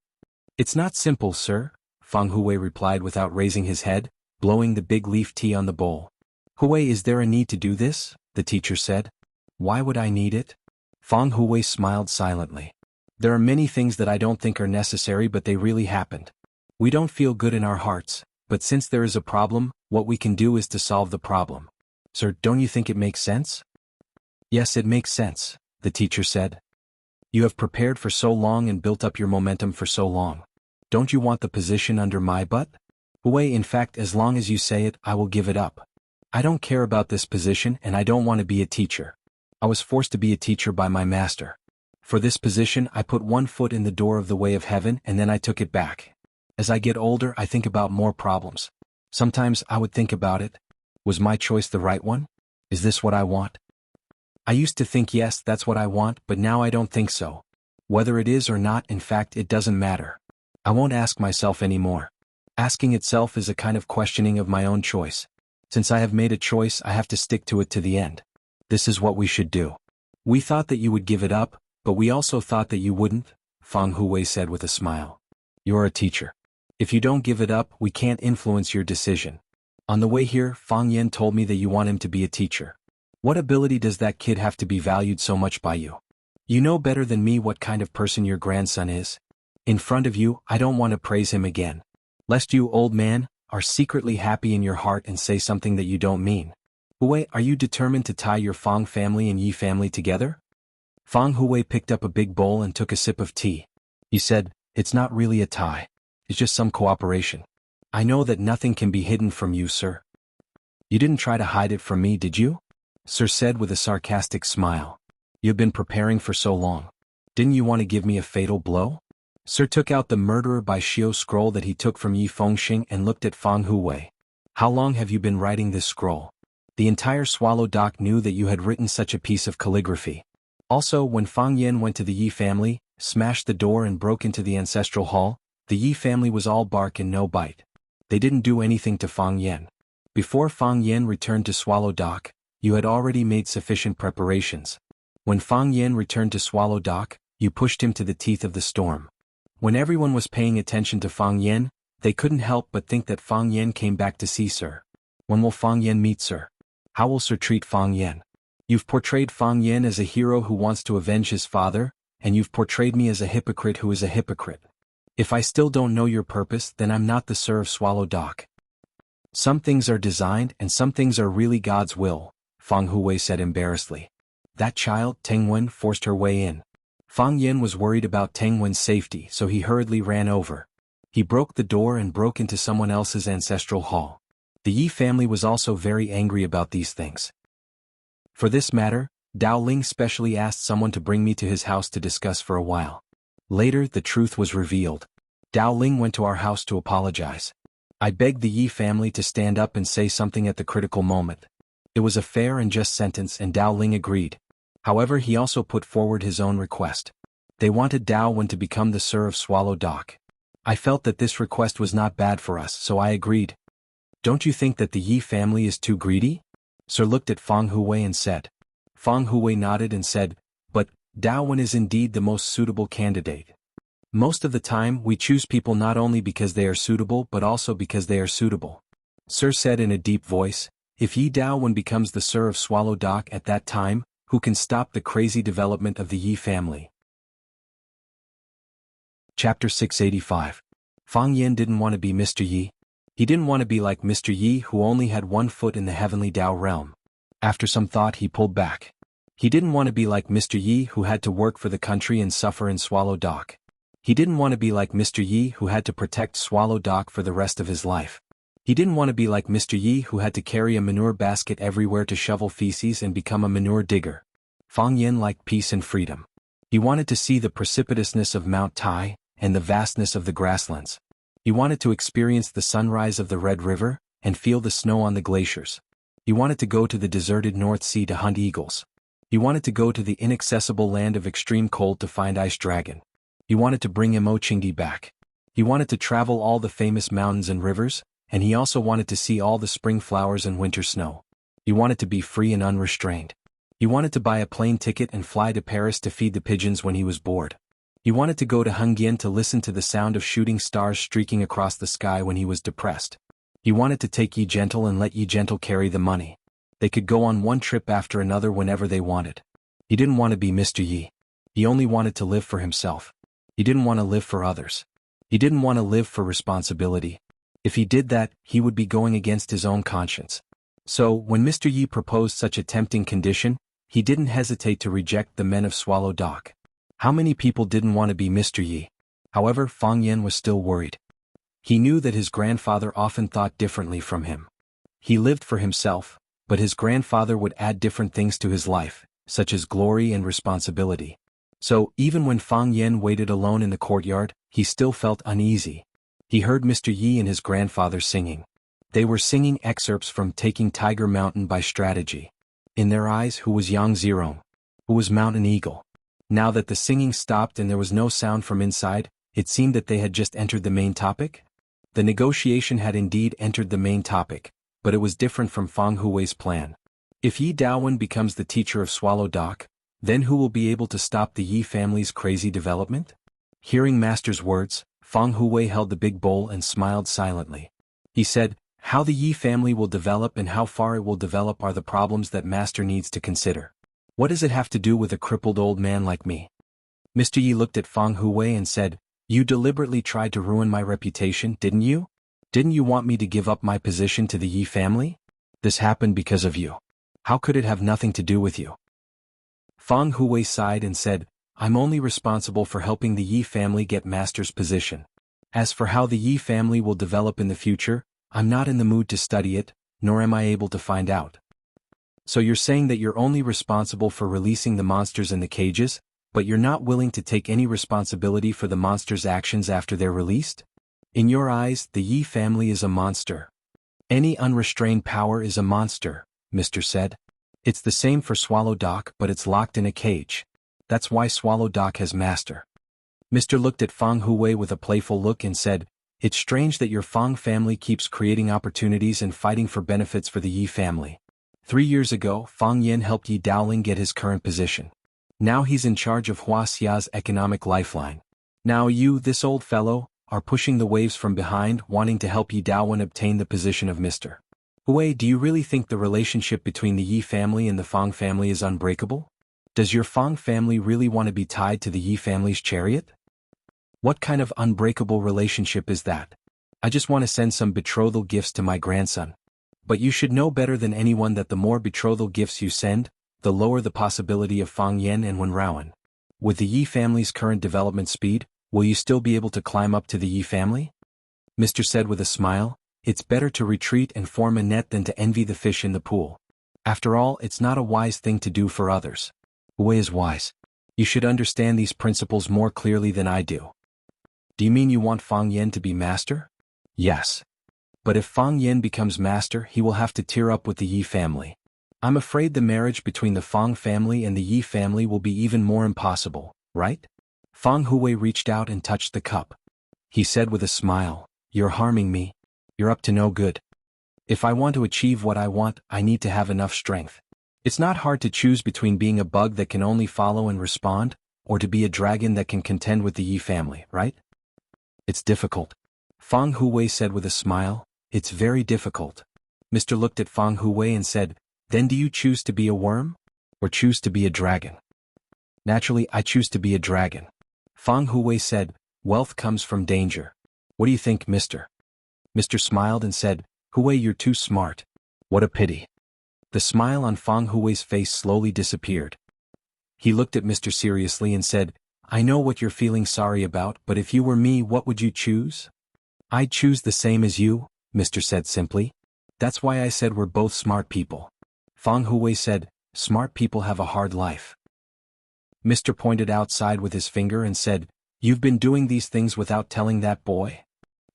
"It's not simple, sir," Fang Huwei replied without raising his head, blowing the big leaf tea on the bowl. "Huwei, is there a need to do this?" the teacher said. "Why would I need it?" Fang Huwei smiled silently. "There are many things that I don't think are necessary but they really happened. We don't feel good in our hearts, but since there is a problem, what we can do is to solve the problem. Sir, don't you think it makes sense?" "Yes, it makes sense," the teacher said. "You have prepared for so long and built up your momentum for so long. Don't you want the position under my butt?" "Huwei, in fact, as long as you say it, I will give it up. I don't care about this position and I don't want to be a teacher. I was forced to be a teacher by my master. For this position I put 1 foot in the door of the way of heaven and then I took it back. As I get older I think about more problems. Sometimes I would think about it. Was my choice the right one? Is this what I want? I used to think yes, that's what I want, but now I don't think so. Whether it is or not, in fact, it doesn't matter. I won't ask myself anymore. Asking itself is a kind of questioning of my own choice. Since I have made a choice, I have to stick to it to the end. This is what we should do." "We thought that you would give it up, but we also thought that you wouldn't," Fang Huwei said with a smile. "You're a teacher. If you don't give it up, we can't influence your decision. On the way here, Fang Yen told me that you want him to be a teacher. What ability does that kid have to be valued so much by you? You know better than me what kind of person your grandson is. In front of you, I don't want to praise him again. Lest you, old man, are secretly happy in your heart and say something that you don't mean. Huwei, are you determined to tie your Fang family and Yi family together?" Fang Huwei picked up a big bowl and took a sip of tea. He said, "It's not really a tie. It's just some cooperation. I know that nothing can be hidden from you, sir." "You didn't try to hide it from me, did you?" Sir said with a sarcastic smile. "You've been preparing for so long. Didn't you want to give me a fatal blow?" Sir took out the Murderer by Xiao scroll that he took from Yi Fengxing and looked at Fang Huwei. "How long have you been writing this scroll?" The entire Swallow Dock knew that you had written such a piece of calligraphy. Also, when Fang Yen went to the Yi family, smashed the door and broke into the ancestral hall, the Yi family was all bark and no bite. They didn't do anything to Fang Yen. Before Fang Yen returned to Swallow Dock, you had already made sufficient preparations. When Fang Yen returned to Swallow Dock, you pushed him to the teeth of the storm. When everyone was paying attention to Fang Yen, they couldn't help but think that Fang Yen came back to see Sir. When will Fang Yen meet Sir? How will Sir treat Fang Yen? You've portrayed Fang Yen as a hero who wants to avenge his father, and you've portrayed me as a hypocrite who is a hypocrite. If I still don't know your purpose, then I'm not the Sir of Swallow Dock. Some things are designed and some things are really God's will, Fang Huwei said embarrassedly. That child, Teng Wen, forced her way in. Fang Yen was worried about Teng Wen's safety, so he hurriedly ran over. He broke the door and broke into someone else's ancestral hall. The Yi family was also very angry about these things. For this matter, Dao Ling specially asked someone to bring me to his house to discuss for a while. Later, the truth was revealed. Dao Ling went to our house to apologize. I begged the Yi family to stand up and say something at the critical moment. It was a fair and just sentence, and Dao Ling agreed. However, he also put forward his own request. They wanted Dao Wen to become the Sir of Swallow Dock. I felt that this request was not bad for us, so I agreed. Don't you think that the Yi family is too greedy? Sir looked at Fang Huwei and said. Fang Huwei nodded and said, but Dao Wen is indeed the most suitable candidate. Most of the time, we choose people not only because they are suitable but also because they are suitable. Sir said in a deep voice, if Yi Dao Wen becomes the Sir of Swallow Dock at that time, who can stop the crazy development of the Yi family? Chapter 685. Fang Yin didn't want to be Mr. Yi. He didn't want to be like Mr. Yi, who only had one foot in the heavenly Dao realm. After some thought, he pulled back. He didn't want to be like Mr. Yi, who had to work for the country and suffer in Swallow Dock. He didn't want to be like Mr. Yi, who had to protect Swallow Dock for the rest of his life. He didn't want to be like Mr. Yi, who had to carry a manure basket everywhere to shovel feces and become a manure digger. Fang Yin liked peace and freedom. He wanted to see the precipitousness of Mount Tai and the vastness of the grasslands. He wanted to experience the sunrise of the Red River and feel the snow on the glaciers. He wanted to go to the deserted North Sea to hunt eagles. He wanted to go to the inaccessible land of extreme cold to find Ice Dragon. He wanted to bring Mo Chingi back. He wanted to travel all the famous mountains and rivers, and he also wanted to see all the spring flowers and winter snow. He wanted to be free and unrestrained. He wanted to buy a plane ticket and fly to Paris to feed the pigeons when he was bored. He wanted to go to Hengyan to listen to the sound of shooting stars streaking across the sky when he was depressed. He wanted to take Yi Gentle and let Yi Gentle carry the money. They could go on one trip after another whenever they wanted. He didn't want to be Mr. Yi. He only wanted to live for himself. He didn't want to live for others. He didn't want to live for responsibility. If he did that, he would be going against his own conscience. So, when Mr. Yi proposed such a tempting condition, he didn't hesitate to reject the men of Swallow Dock. How many people didn't want to be Mr. Yi? However, Fang Yin was still worried. He knew that his grandfather often thought differently from him. He lived for himself, but his grandfather would add different things to his life, such as glory and responsibility. So, even when Fang Yin waited alone in the courtyard, he still felt uneasy. He heard Mr. Yi and his grandfather singing. They were singing excerpts from Taking Tiger Mountain by Strategy. In their eyes, who was Yang Zirong? Who was Mountain Eagle? Now that the singing stopped and there was no sound from inside, it seemed that they had just entered the main topic. The negotiation had indeed entered the main topic, but it was different from Fang Huwei's plan. If Yi Daowen becomes the teacher of Swallow Dock, then who will be able to stop the Yi family's crazy development? Hearing Master's words, Fang Huwei held the big bowl and smiled silently. He said, how the Yi family will develop and how far it will develop are the problems that Master needs to consider. What does it have to do with a crippled old man like me? Mr. Yi looked at Fang Huwei and said, you deliberately tried to ruin my reputation, didn't you? Didn't you want me to give up my position to the Yi family? This happened because of you. How could it have nothing to do with you? Fang Huwei sighed and said, I'm only responsible for helping the Yi family get Master's position. As for how the Yi family will develop in the future, I'm not in the mood to study it, nor am I able to find out. So you're saying that you're only responsible for releasing the monsters in the cages, but you're not willing to take any responsibility for the monsters' actions after they're released? In your eyes, the Yi family is a monster. Any unrestrained power is a monster, Mr. said. It's the same for Swallow Dock, but it's locked in a cage. That's why Swallow Dock has Master. Mr. looked at Fang Huwei with a playful look and said, it's strange that your Fang family keeps creating opportunities and fighting for benefits for the Yi family. 3 years ago, Fang Yin helped Yi Daoling get his current position. Now he's in charge of Huaxia's economic lifeline. Now you, this old fellow, are pushing the waves from behind, wanting to help Yi Daowen obtain the position of Mr. Huwei. Do you really think the relationship between the Yi family and the Fang family is unbreakable? Does your Fang family really want to be tied to the Yi family's chariot? What kind of unbreakable relationship is that? I just want to send some betrothal gifts to my grandson. But you should know better than anyone that the more betrothal gifts you send, the lower the possibility of Fang Yen and Wen Raowen. With the Yi family's current development speed, will you still be able to climb up to the Yi family? Mr. said with a smile, it's better to retreat and form a net than to envy the fish in the pool. After all, it's not a wise thing to do for others. Huwei is wise. You should understand these principles more clearly than I do. Do you mean you want Fang Yen to be master? Yes. But if Fang Yen becomes master, he will have to tear up with the Yi family. I'm afraid the marriage between the Fang family and the Yi family will be even more impossible, right? Fang Huwei reached out and touched the cup. He said with a smile, "You're harming me. You're up to no good. If I want to achieve what I want, I need to have enough strength. It's not hard to choose between being a bug that can only follow and respond, or to be a dragon that can contend with the Yi family, right? It's difficult." Fang Huwei said with a smile, "It's very difficult." Mr. looked at Fang Huwei and said, "Then do you choose to be a worm? Or choose to be a dragon?" "Naturally, I choose to be a dragon." Fang Huwei said, "Wealth comes from danger. What do you think, Mr.?" Mr. smiled and said, "Huwei, you're too smart. What a pity." The smile on Fang Huwei's face slowly disappeared. He looked at Mr. seriously and said, "I know what you're feeling sorry about, but if you were me, what would you choose?" "I'd choose the same as you," Mr. said simply. "That's why I said we're both smart people." Fang Huwei said, "Smart people have a hard life." Mr. pointed outside with his finger and said, "You've been doing these things without telling that boy?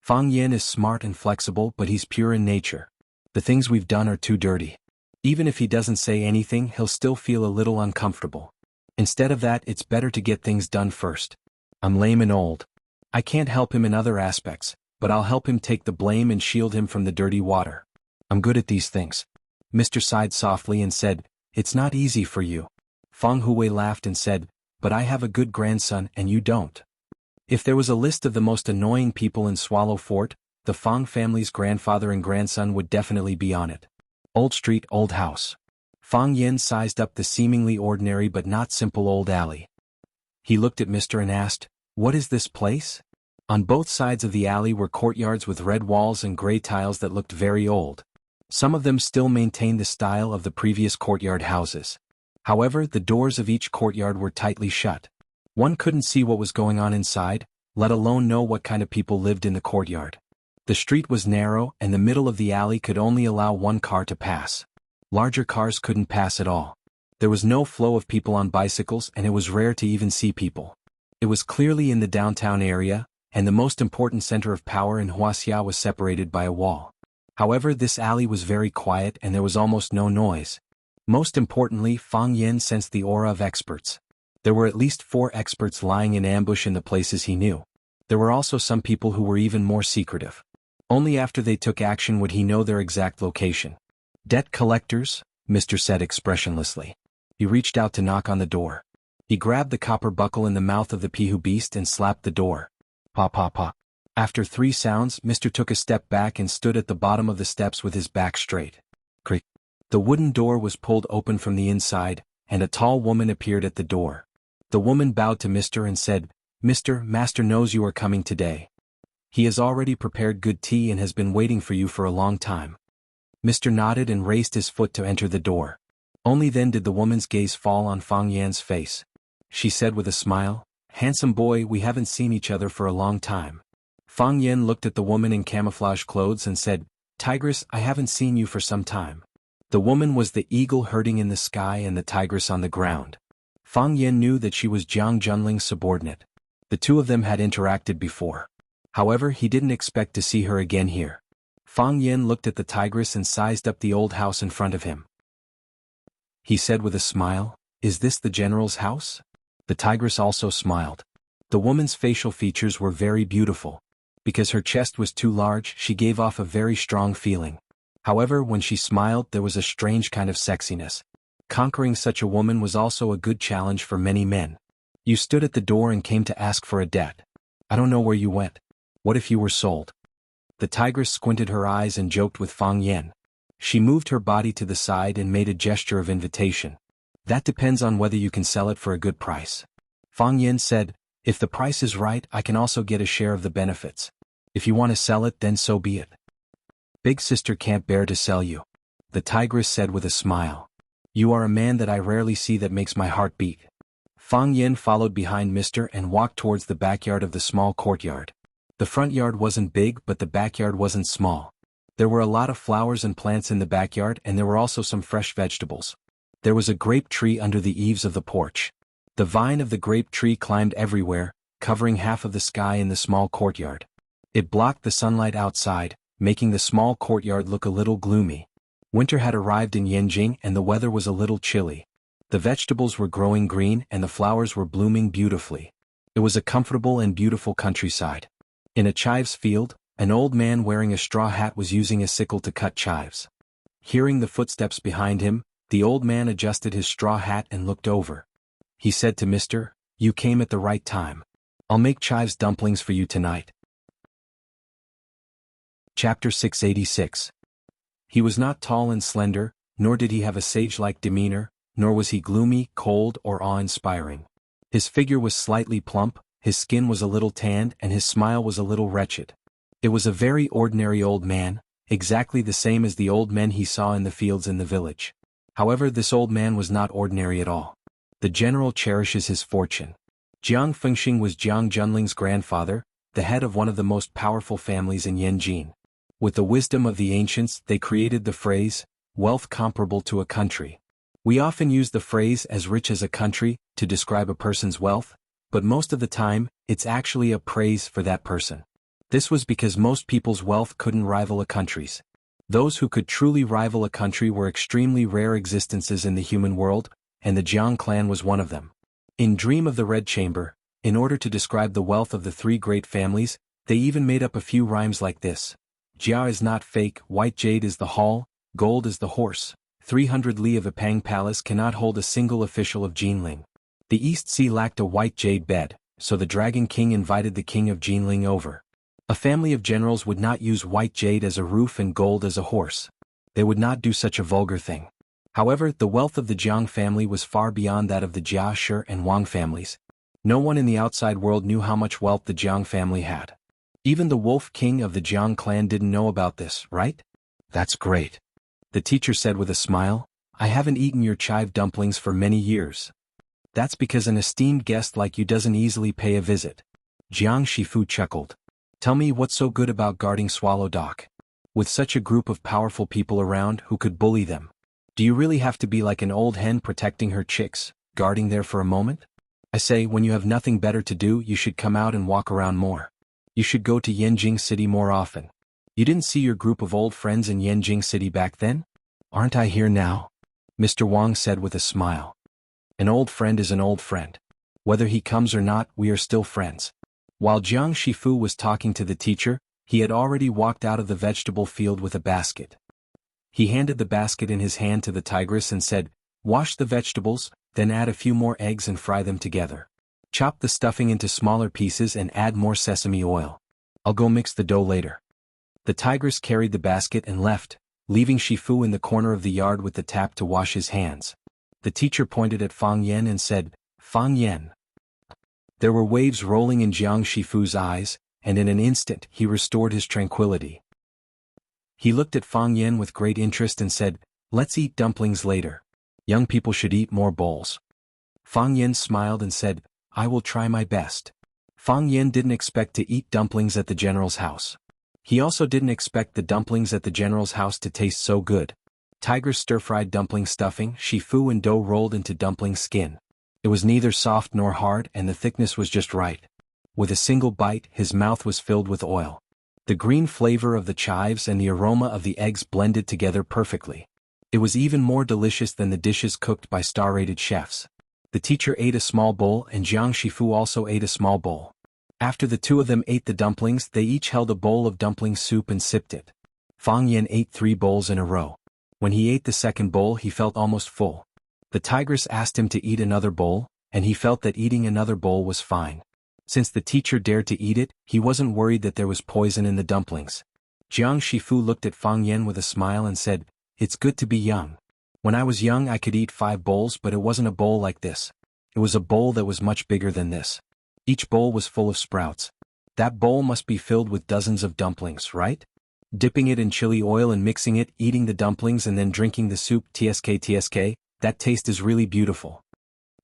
Fang Yen is smart and flexible, but he's pure in nature. The things we've done are too dirty. Even if he doesn't say anything, he'll still feel a little uncomfortable. Instead of that, it's better to get things done first. I'm lame and old. I can't help him in other aspects, but I'll help him take the blame and shield him from the dirty water. I'm good at these things." Mr. sighed softly and said, "It's not easy for you." Fang Huwei laughed and said, "But I have a good grandson and you don't." If there was a list of the most annoying people in Swallow Fort, the Fang family's grandfather and grandson would definitely be on it. Old street, old house. Fang Yen sized up the seemingly ordinary but not simple old alley. He looked at Mr. and asked, "What is this place?" On both sides of the alley were courtyards with red walls and gray tiles that looked very old. Some of them still maintained the style of the previous courtyard houses. However, the doors of each courtyard were tightly shut. One couldn't see what was going on inside, let alone know what kind of people lived in the courtyard. The street was narrow and the middle of the alley could only allow one car to pass. Larger cars couldn't pass at all. There was no flow of people on bicycles and it was rare to even see people. It was clearly in the downtown area, and the most important center of power in Wuxia was separated by a wall. However, this alley was very quiet and there was almost no noise. Most importantly, Fang Yen sensed the aura of experts. There were at least 4 experts lying in ambush in the places he knew. There were also some people who were even more secretive. Only after they took action would he know their exact location. "Debt collectors?" Mr. said expressionlessly. He reached out to knock on the door. He grabbed the copper buckle in the mouth of the Pihu beast and slapped the door. Pa pa pa. After 3 sounds, Mr. took a step back and stood at the bottom of the steps with his back straight. Creak. The wooden door was pulled open from the inside, and a tall woman appeared at the door. The woman bowed to Mr. and said, "Mr. Master knows you are coming today. He has already prepared good tea and has been waiting for you for a long time." Mr. nodded and raised his foot to enter the door. Only then did the woman's gaze fall on Fang Yan's face. She said with a smile, "Handsome boy, we haven't seen each other for a long time." Fang Yan looked at the woman in camouflage clothes and said, "Tigress, I haven't seen you for some time." The woman was the eagle herding in the sky and the tigress on the ground. Fang Yan knew that she was Jiang Junling's subordinate. The two of them had interacted before. However, he didn't expect to see her again here. Fang Yan looked at the tigress and sized up the old house in front of him. He said with a smile, "Is this the general's house?" The tigress also smiled. The woman's facial features were very beautiful. Because her chest was too large, she gave off a very strong feeling. However, when she smiled, there was a strange kind of sexiness. Conquering such a woman was also a good challenge for many men. "You stood at the door and came to ask for a debt. I don't know where you went. What if you were sold?" The tigress squinted her eyes and joked with Fang Yan. She moved her body to the side and made a gesture of invitation. "That depends on whether you can sell it for a good price." Fang Yan said, "If the price is right, I can also get a share of the benefits. If you want to sell it, then so be it." "Big sister can't bear to sell you," the tigress said with a smile. "You are a man that I rarely see that makes my heart beat." Fang Yan followed behind Mr. and walked towards the backyard of the small courtyard. The front yard wasn't big, but the backyard wasn't small. There were a lot of flowers and plants in the backyard, and there were also some fresh vegetables. There was a grape tree under the eaves of the porch. The vine of the grape tree climbed everywhere, covering half of the sky in the small courtyard. It blocked the sunlight outside, making the small courtyard look a little gloomy. Winter had arrived in Yanjing and the weather was a little chilly. The vegetables were growing green and the flowers were blooming beautifully. It was a comfortable and beautiful countryside. In a chives field, an old man wearing a straw hat was using a sickle to cut chives. Hearing the footsteps behind him, the old man adjusted his straw hat and looked over. He said to Mr. You came at the right time. I'll make chives dumplings for you tonight. Chapter 686. He was not tall and slender, nor did he have a sage-like demeanor, nor was he gloomy, cold, or awe-inspiring. His figure was slightly plump, his skin was a little tanned, and his smile was a little wretched. It was a very ordinary old man, exactly the same as the old men he saw in the fields in the village. However, this old man was not ordinary at all. The general cherishes his fortune. Jiang Fengxing was Jiang Junling's grandfather, the head of one of the most powerful families in Yanjing. With the wisdom of the ancients, they created the phrase, wealth comparable to a country. We often use the phrase as rich as a country to describe a person's wealth, but most of the time, it's actually a praise for that person. This was because most people's wealth couldn't rival a country's. Those who could truly rival a country were extremely rare existences in the human world, and the Jiang clan was one of them. In Dream of the Red Chamber, in order to describe the wealth of the three great families, they even made up a few rhymes like this. Jia is not fake, white jade is the hall, gold is the horse, 300 li of Ipang Palace cannot hold a single official of Jinling. The East Sea lacked a white jade bed, so the Dragon King invited the king of Jinling over. A family of generals would not use white jade as a roof and gold as a horse. They would not do such a vulgar thing. However, the wealth of the Jiang family was far beyond that of the Jia, Shi, and Wang families. No one in the outside world knew how much wealth the Jiang family had. Even the Wolf King of the Jiang clan didn't know about this, right? That's great. The teacher said with a smile, I haven't eaten your chive dumplings for many years. That's because an esteemed guest like you doesn't easily pay a visit. Jiang Shifu chuckled. Tell me what's so good about guarding Swallow Dock? With such a group of powerful people around who could bully them. Do you really have to be like an old hen protecting her chicks, guarding there for a moment? I say, when you have nothing better to do, you should come out and walk around more. You should go to Yanjing City more often. You didn't see your group of old friends in Yanjing City back then? Aren't I here now? Mr. Wang said with a smile. An old friend is an old friend. Whether he comes or not, we are still friends. While Jiang Shifu was talking to the teacher, he had already walked out of the vegetable field with a basket. He handed the basket in his hand to the tigress and said, wash the vegetables, then add a few more eggs and fry them together. Chop the stuffing into smaller pieces and add more sesame oil. I'll go mix the dough later. The tigress carried the basket and left, leaving Shifu in the corner of the yard with the tap to wash his hands. The teacher pointed at Fang Yan and said, Fang Yan. There were waves rolling in Jiang Shifu's eyes, and in an instant he restored his tranquility. He looked at Fang Yan with great interest and said, let's eat dumplings later. Young people should eat more bowls. Fang Yan smiled and said, I will try my best. Fang Yan didn't expect to eat dumplings at the general's house. He also didn't expect the dumplings at the general's house to taste so good. Tiger stir-fried dumpling stuffing, Shifu and dough rolled into dumpling skin. It was neither soft nor hard and the thickness was just right. With a single bite, his mouth was filled with oil. The green flavor of the chives and the aroma of the eggs blended together perfectly. It was even more delicious than the dishes cooked by star-rated chefs. The teacher ate a small bowl and Jiang Shifu also ate a small bowl. After the two of them ate the dumplings, they each held a bowl of dumpling soup and sipped it. Fang Yan ate 3 bowls in a row. When he ate the second bowl, he felt almost full. The tigress asked him to eat another bowl, and he felt that eating another bowl was fine. Since the teacher dared to eat it, he wasn't worried that there was poison in the dumplings. Jiang Shifu looked at Fang Yan with a smile and said, it's good to be young. When I was young I could eat 5 bowls, but it wasn't a bowl like this. It was a bowl that was much bigger than this. Each bowl was full of sprouts. That bowl must be filled with dozens of dumplings, right? Dipping it in chili oil and mixing it, eating the dumplings and then drinking the soup, tsk, that taste is really beautiful.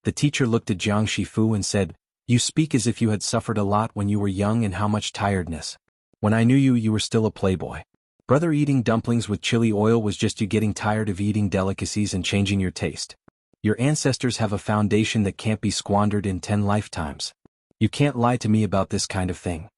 The teacher looked at Jiang Shifu and said, you speak as if you had suffered a lot when you were young and how much tiredness. When I knew you, you were still a playboy. Brother, eating dumplings with chili oil was just you getting tired of eating delicacies and changing your taste. Your ancestors have a foundation that can't be squandered in 10 lifetimes. You can't lie to me about this kind of thing.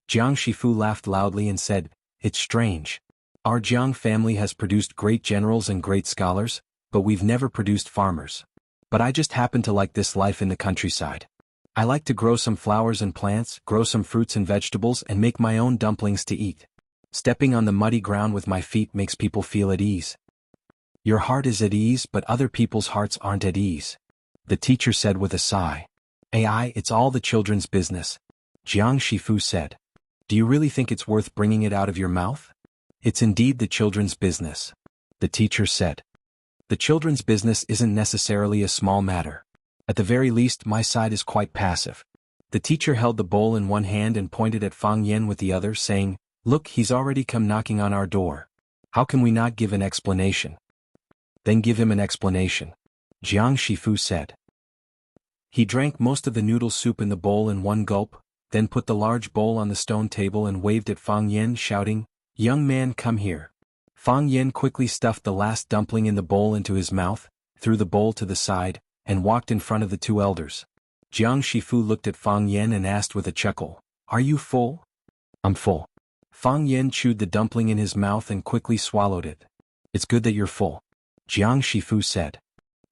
Jiang Shifu laughed loudly and said, "It's strange. Our Jiang family has produced great generals and great scholars, but we've never produced farmers. But I just happen to like this life in the countryside. I like to grow some flowers and plants, grow some fruits and vegetables, and make my own dumplings to eat. Stepping on the muddy ground with my feet makes people feel at ease." "Your heart is at ease, but other people's hearts aren't at ease," the teacher said with a sigh. "AI, it's all the children's business," Jiang Shifu said. "Do you really think it's worth bringing it out of your mouth?" "It's indeed the children's business," the teacher said. "The children's business isn't necessarily a small matter. At the very least, my side is quite passive." The teacher held the bowl in one hand and pointed at Fang Yen with the other, saying, "Look, he's already come knocking on our door. How can we not give an explanation?" "Then give him an explanation," Jiang Shifu said. He drank most of the noodle soup in the bowl in one gulp, then put the large bowl on the stone table and waved at Fang Yen, shouting, "Young man, come here." Fang Yen quickly stuffed the last dumpling in the bowl into his mouth, threw the bowl to the side, and walked in front of the two elders. Jiang Shifu looked at Fang Yen and asked with a chuckle, "Are you full?" "I'm full." Fang Yen chewed the dumpling in his mouth and quickly swallowed it. "It's good that you're full," Jiang Shifu said.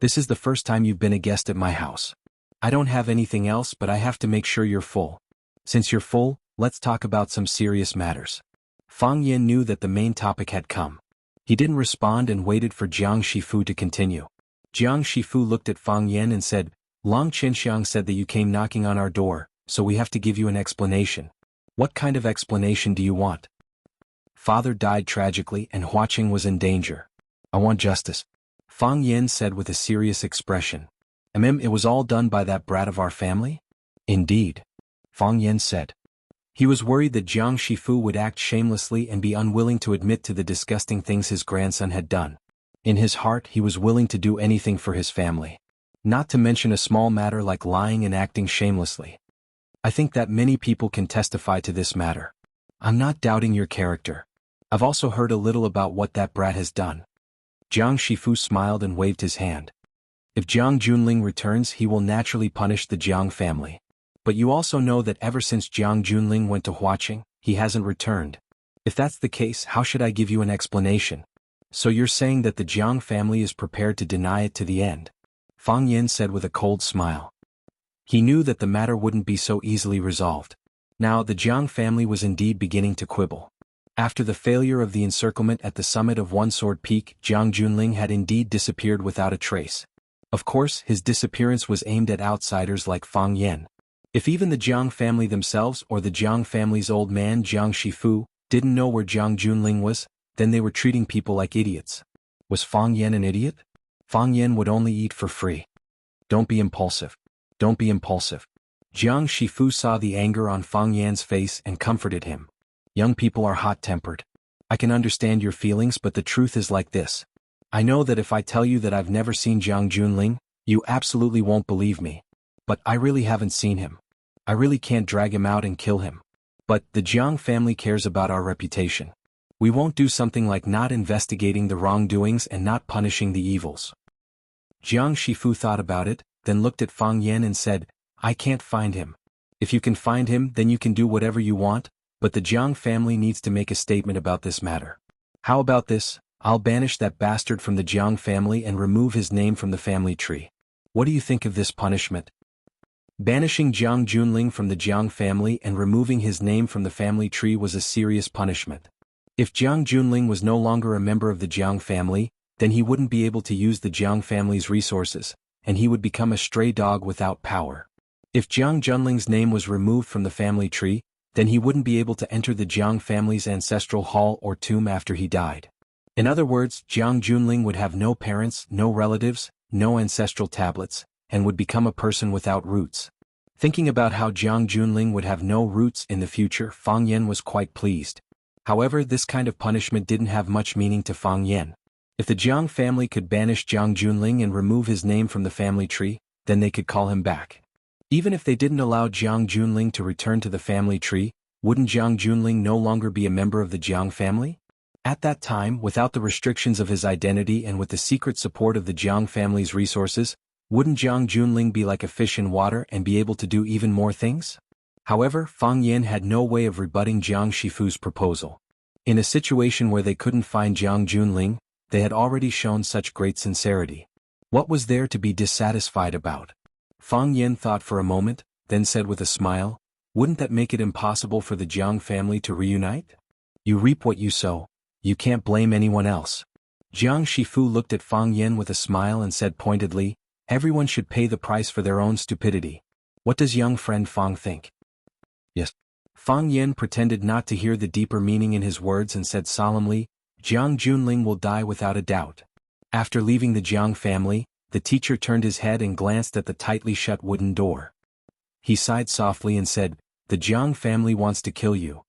"This is the first time you've been a guest at my house. I don't have anything else, but I have to make sure you're full. Since you're full, let's talk about some serious matters." Fang Yen knew that the main topic had come. He didn't respond and waited for Jiang Shifu to continue. Jiang Shifu looked at Fang Yen and said, "Long Chenxiang said that you came knocking on our door, so we have to give you an explanation. What kind of explanation do you want?" "Father died tragically and Huaqing was in danger. I want justice," Fang Yen said with a serious expression. It was all done by that brat of our family?" "Indeed," Fang Yen said. He was worried that Jiang Shifu would act shamelessly and be unwilling to admit to the disgusting things his grandson had done. In his heart he was willing to do anything for his family. Not to mention a small matter like lying and acting shamelessly. "I think that many people can testify to this matter. I'm not doubting your character. I've also heard a little about what that brat has done." Jiang Shifu smiled and waved his hand. "If Jiang Junling returns, he will naturally punish the Jiang family. But you also know that ever since Jiang Junling went to Huaqing, he hasn't returned. If that's the case, how should I give you an explanation?" "So you're saying that the Jiang family is prepared to deny it to the end?" Fang Yen said with a cold smile. He knew that the matter wouldn't be so easily resolved. Now the Jiang family was indeed beginning to quibble. After the failure of the encirclement at the summit of One Sword Peak, Jiang Junling had indeed disappeared without a trace. Of course, his disappearance was aimed at outsiders like Fang Yen. If even the Jiang family themselves or the Jiang family's old man Jiang Shifu didn't know where Jiang Junling was, then they were treating people like idiots. Was Fang Yen an idiot? Fang Yen would only eat for free. "Don't be impulsive. Don't be impulsive." Jiang Shifu saw the anger on Fang Yan's face and comforted him. "Young people are hot-tempered. I can understand your feelings, but the truth is like this. I know that if I tell you that I've never seen Jiang Junling, you absolutely won't believe me. But I really haven't seen him. I really can't drag him out and kill him. But the Jiang family cares about our reputation. We won't do something like not investigating the wrongdoings and not punishing the evils." Jiang Shifu thought about it, then looked at Fang Yen and said, "I can't find him. If you can find him, then you can do whatever you want, but the Jiang family needs to make a statement about this matter. How about this? I'll banish that bastard from the Jiang family and remove his name from the family tree. What do you think of this punishment?" Banishing Jiang Junling from the Jiang family and removing his name from the family tree was a serious punishment. If Jiang Junling was no longer a member of the Jiang family, then he wouldn't be able to use the Jiang family's resources, and he would become a stray dog without power. If Jiang Junling's name was removed from the family tree, then he wouldn't be able to enter the Jiang family's ancestral hall or tomb after he died. In other words, Jiang Junling would have no parents, no relatives, no ancestral tablets, and would become a person without roots. Thinking about how Jiang Junling would have no roots in the future, Fang Yen was quite pleased. However, this kind of punishment didn't have much meaning to Fang Yen. If the Jiang family could banish Jiang Junling and remove his name from the family tree, then they could call him back. Even if they didn't allow Jiang Junling to return to the family tree, wouldn't Jiang Junling no longer be a member of the Jiang family? At that time, without the restrictions of his identity and with the secret support of the Jiang family's resources, wouldn't Jiang Junling be like a fish in water and be able to do even more things? However, Fang Yin had no way of rebutting Jiang Shifu's proposal. In a situation where they couldn't find Jiang Junling, they had already shown such great sincerity. What was there to be dissatisfied about? Fang Yin thought for a moment, then said with a smile, "Wouldn't that make it impossible for the Jiang family to reunite? You reap what you sow. You can't blame anyone else." Jiang Shifu looked at Fang Yin with a smile and said pointedly, "Everyone should pay the price for their own stupidity. What does young friend Fang think?" "Yes." Fang Yin pretended not to hear the deeper meaning in his words and said solemnly, "Jiang Junling will die without a doubt." After leaving the Jiang family, the teacher turned his head and glanced at the tightly shut wooden door. He sighed softly and said, "The Jiang family wants to kill you."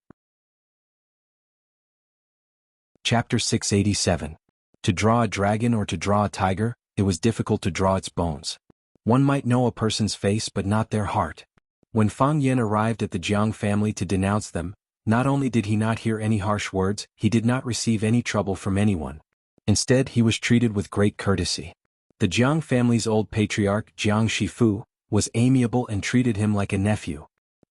Chapter 687. To draw a dragon or to draw a tiger, it was difficult to draw its bones. One might know a person's face but not their heart. When Fang Yin arrived at the Jiang family to denounce them, not only did he not hear any harsh words, he did not receive any trouble from anyone. Instead, he was treated with great courtesy. The Jiang family's old patriarch, Jiang Shifu, was amiable and treated him like a nephew.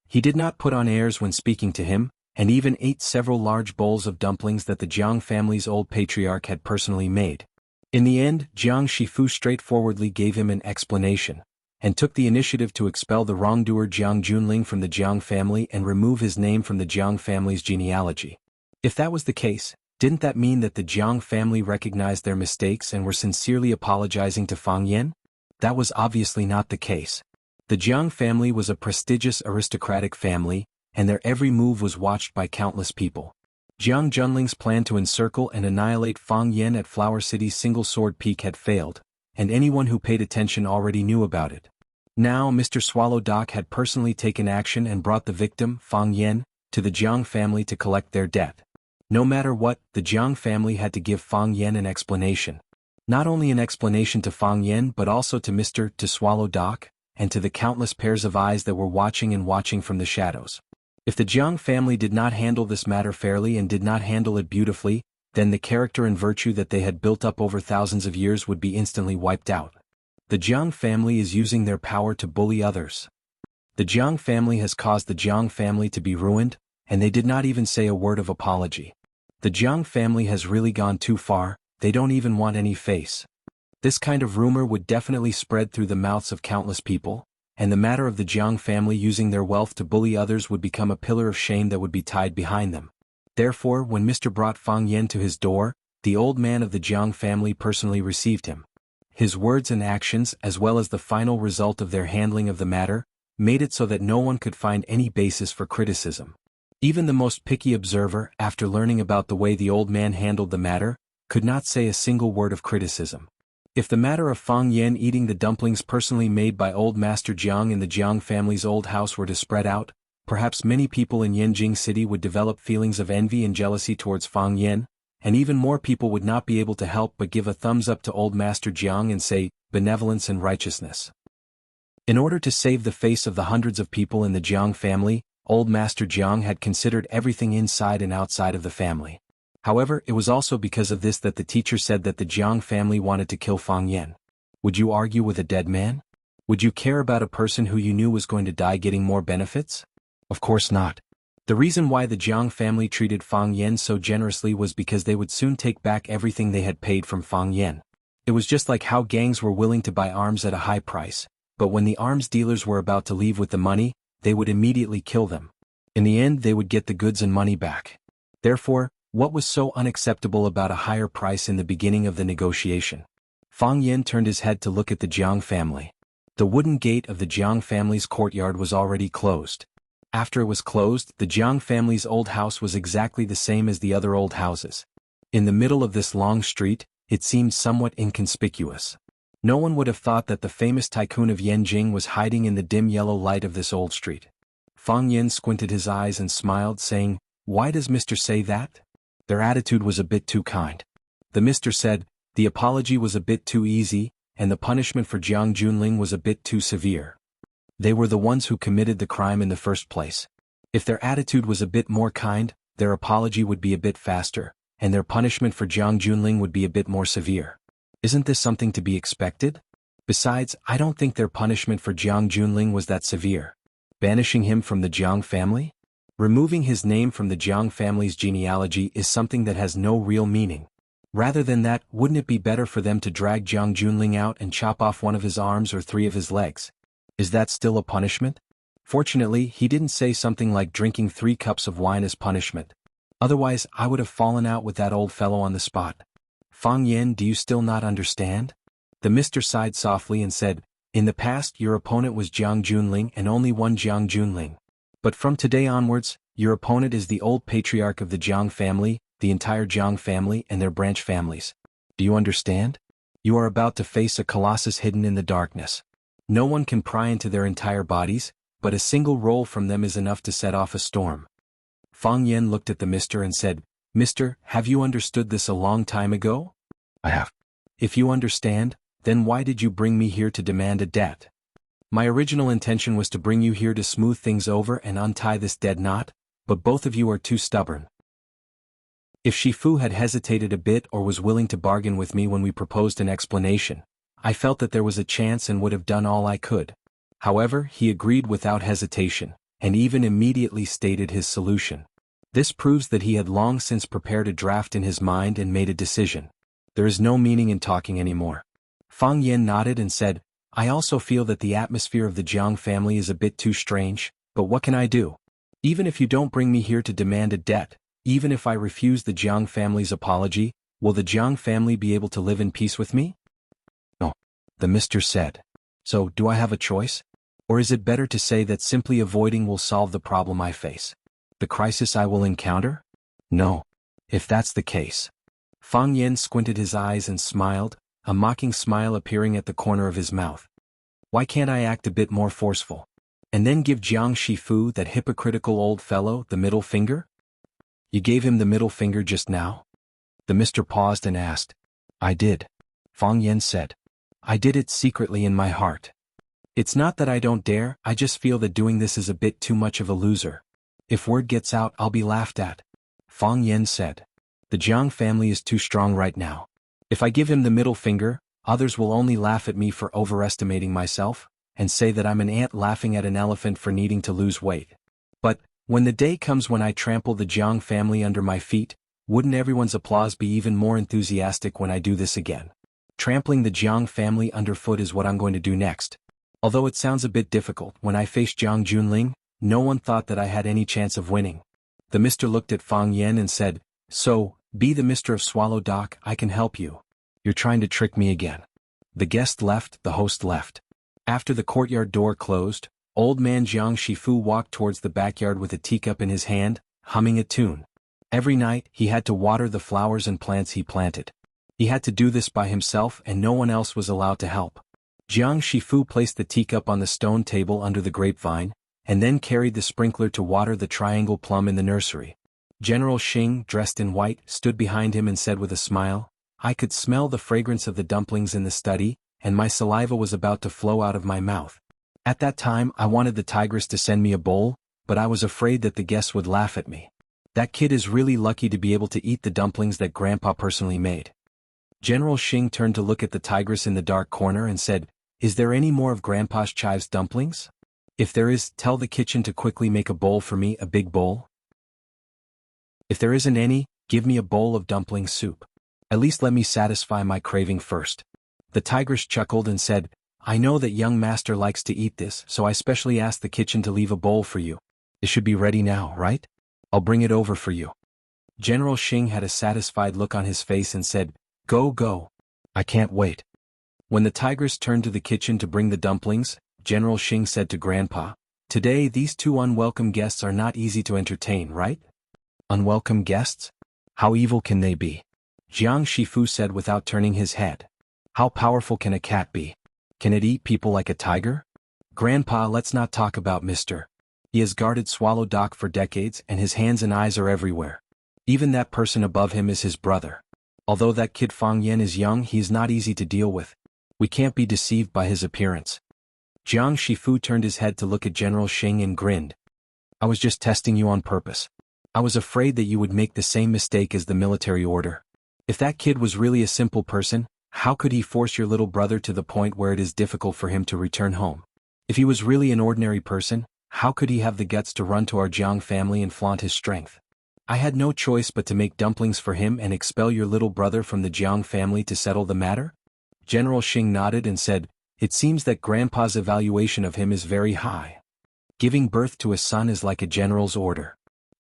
He did not put on airs when speaking to him, and even ate several large bowls of dumplings that the Jiang family's old patriarch had personally made. In the end, Jiang Shifu straightforwardly gave him an explanation, and took the initiative to expel the wrongdoer Jiang Junling from the Jiang family and remove his name from the Jiang family's genealogy. If that was the case, didn't that mean that the Jiang family recognized their mistakes and were sincerely apologizing to Fang Yin? That was obviously not the case. The Jiang family was a prestigious aristocratic family, and their every move was watched by countless people. Jiang Junling's plan to encircle and annihilate Fang Yin at Flower City's Single Sword Peak had failed, and anyone who paid attention already knew about it. Now Mr. Swallow Dock had personally taken action and brought the victim, Fang Yin, to the Jiang family to collect their debt. No matter what, the Jiang family had to give Fang Yin an explanation. Not only an explanation to Fang Yin but also to Mr. Swallow Dock, and to the countless pairs of eyes that were watching and watching from the shadows. If the Jiang family did not handle this matter fairly and did not handle it beautifully, then the character and virtue that they had built up over thousands of years would be instantly wiped out. The Jiang family is using their power to bully others. The Jiang family has caused the Jiang family to be ruined, and they did not even say a word of apology. The Jiang family has really gone too far, they don't even want any face. This kind of rumor would definitely spread through the mouths of countless people, and the matter of the Jiang family using their wealth to bully others would become a pillar of shame that would be tied behind them. Therefore, when Mr. brought Fang Yin to his door, the old man of the Jiang family personally received him. His words and actions, as well as the final result of their handling of the matter, made it so that no one could find any basis for criticism. Even the most picky observer, after learning about the way the old man handled the matter, could not say a single word of criticism. If the matter of Fang Yin eating the dumplings personally made by old Master Jiang in the Jiang family's old house were to spread out, perhaps many people in Yanjing City would develop feelings of envy and jealousy towards Fang Yin, and even more people would not be able to help but give a thumbs up to old Master Jiang and say, benevolence and righteousness. In order to save the face of the hundreds of people in the Jiang family, old Master Jiang had considered everything inside and outside of the family. However, it was also because of this that the teacher said that the Jiang family wanted to kill Fang Yin. Would you argue with a dead man? Would you care about a person who you knew was going to die getting more benefits? Of course not. The reason why the Jiang family treated Fang Yin so generously was because they would soon take back everything they had paid from Fang Yin. It was just like how gangs were willing to buy arms at a high price, but when the arms dealers were about to leave with the money, they would immediately kill them. In the end, they would get the goods and money back. Therefore, what was so unacceptable about a higher price in the beginning of the negotiation? Fang Yin turned his head to look at the Jiang family. The wooden gate of the Jiang family's courtyard was already closed. After it was closed, the Jiang family's old house was exactly the same as the other old houses. In the middle of this long street, it seemed somewhat inconspicuous. No one would have thought that the famous tycoon of Yanjing was hiding in the dim yellow light of this old street. Fang Yin squinted his eyes and smiled, saying, "Why does Mr. say that?" Their attitude was a bit too kind. The Mr. said, the apology was a bit too easy, and the punishment for Jiang Junling was a bit too severe. They were the ones who committed the crime in the first place. If their attitude was a bit more kind, their apology would be a bit faster, and their punishment for Jiang Junling would be a bit more severe. Isn't this something to be expected? Besides, I don't think their punishment for Jiang Junling was that severe. Banishing him from the Jiang family? Removing his name from the Jiang family's genealogy is something that has no real meaning. Rather than that, wouldn't it be better for them to drag Jiang Junling out and chop off one of his arms or 3 of his legs? Is that still a punishment? Fortunately, he didn't say something like drinking 3 cups of wine as punishment. Otherwise, I would have fallen out with that old fellow on the spot. Fang Yan, do you still not understand? The mister sighed softly and said, in the past your opponent was Jiang Junling and only one Jiang Junling. But from today onwards, your opponent is the old patriarch of the Jiang family, the entire Jiang family and their branch families. Do you understand? You are about to face a colossus hidden in the darkness. No one can pry into their entire bodies, but a single roll from them is enough to set off a storm. Fang Yan looked at the mister and said, Mister, have you understood this a long time ago? I have. If you understand, then why did you bring me here to demand a debt? My original intention was to bring you here to smooth things over and untie this dead knot, but both of you are too stubborn. If Shifu had hesitated a bit or was willing to bargain with me when we proposed an explanation, I felt that there was a chance and would have done all I could. However, he agreed without hesitation, and even immediately stated his solution. This proves that he had long since prepared a draft in his mind and made a decision. There is no meaning in talking anymore. Fang Yan nodded and said, I also feel that the atmosphere of the Jiang family is a bit too strange, but what can I do? Even if you don't bring me here to demand a debt, even if I refuse the Jiang family's apology, will the Jiang family be able to live in peace with me? No, the mister said. So, do I have a choice? Or is it better to say that simply avoiding will solve the problem I face? The crisis I will encounter? No. If that's the case. Fang Yan squinted his eyes and smiled, a mocking smile appearing at the corner of his mouth. Why can't I act a bit more forceful? And then give Jiang Shifu, that hypocritical old fellow, the middle finger? You gave him the middle finger just now? The mister paused and asked. I did. Fang Yan said. I did it secretly in my heart. It's not that I don't dare, I just feel that doing this is a bit too much of a loser. If word gets out, I'll be laughed at. Fang Yan said. The Jiang family is too strong right now. If I give him the middle finger, others will only laugh at me for overestimating myself, and say that I'm an ant laughing at an elephant for needing to lose weight. But, when the day comes when I trample the Jiang family under my feet, wouldn't everyone's applause be even more enthusiastic when I do this again? Trampling the Jiang family underfoot is what I'm going to do next. Although it sounds a bit difficult, when I faced Jiang Junling, no one thought that I had any chance of winning. The mister looked at Fang Yan and said, So, be the mister of Swallow Dock, I can help you. You're trying to trick me again. The guest left, the host left. After the courtyard door closed, old man Jiang Shifu walked towards the backyard with a teacup in his hand, humming a tune. Every night, he had to water the flowers and plants he planted. He had to do this by himself and no one else was allowed to help. Jiang Shifu placed the teacup on the stone table under the grapevine, and then carried the sprinkler to water the triangle plum in the nursery. General Xing, dressed in white, stood behind him and said with a smile, I could smell the fragrance of the dumplings in the study, and my saliva was about to flow out of my mouth. At that time I wanted the tigress to send me a bowl, but I was afraid that the guests would laugh at me. That kid is really lucky to be able to eat the dumplings that Grandpa personally made. General Xing turned to look at the tigress in the dark corner and said, Is there any more of Grandpa's chives dumplings? If there is, tell the kitchen to quickly make a bowl for me, a big bowl. If there isn't any, give me a bowl of dumpling soup. At least let me satisfy my craving first. The tigress chuckled and said, I know that young master likes to eat this, so I specially asked the kitchen to leave a bowl for you. It should be ready now, right? I'll bring it over for you. General Xing had a satisfied look on his face and said, Go, go. I can't wait. When the tigress turned to the kitchen to bring the dumplings, General Xing said to Grandpa, Today these 2 unwelcome guests are not easy to entertain, right? Unwelcome guests? How evil can they be? Jiang Shifu said without turning his head. How powerful can a cat be? Can it eat people like a tiger? Grandpa, let's not talk about Mr. He has guarded Swallow Dock for decades and his hands and eyes are everywhere. Even that person above him is his brother. Although that kid Fang Yan is young, he is not easy to deal with. We can't be deceived by his appearance. Jiang Shifu turned his head to look at General Xing and grinned. I was just testing you on purpose. I was afraid that you would make the same mistake as the military order. If that kid was really a simple person, how could he force your little brother to the point where it is difficult for him to return home? If he was really an ordinary person, how could he have the guts to run to our Jiang family and flaunt his strength? I had no choice but to make dumplings for him and expel your little brother from the Jiang family to settle the matter? General Xing nodded and said, "It seems that Grandpa's evaluation of him is very high. Giving birth to a son is like a general's order.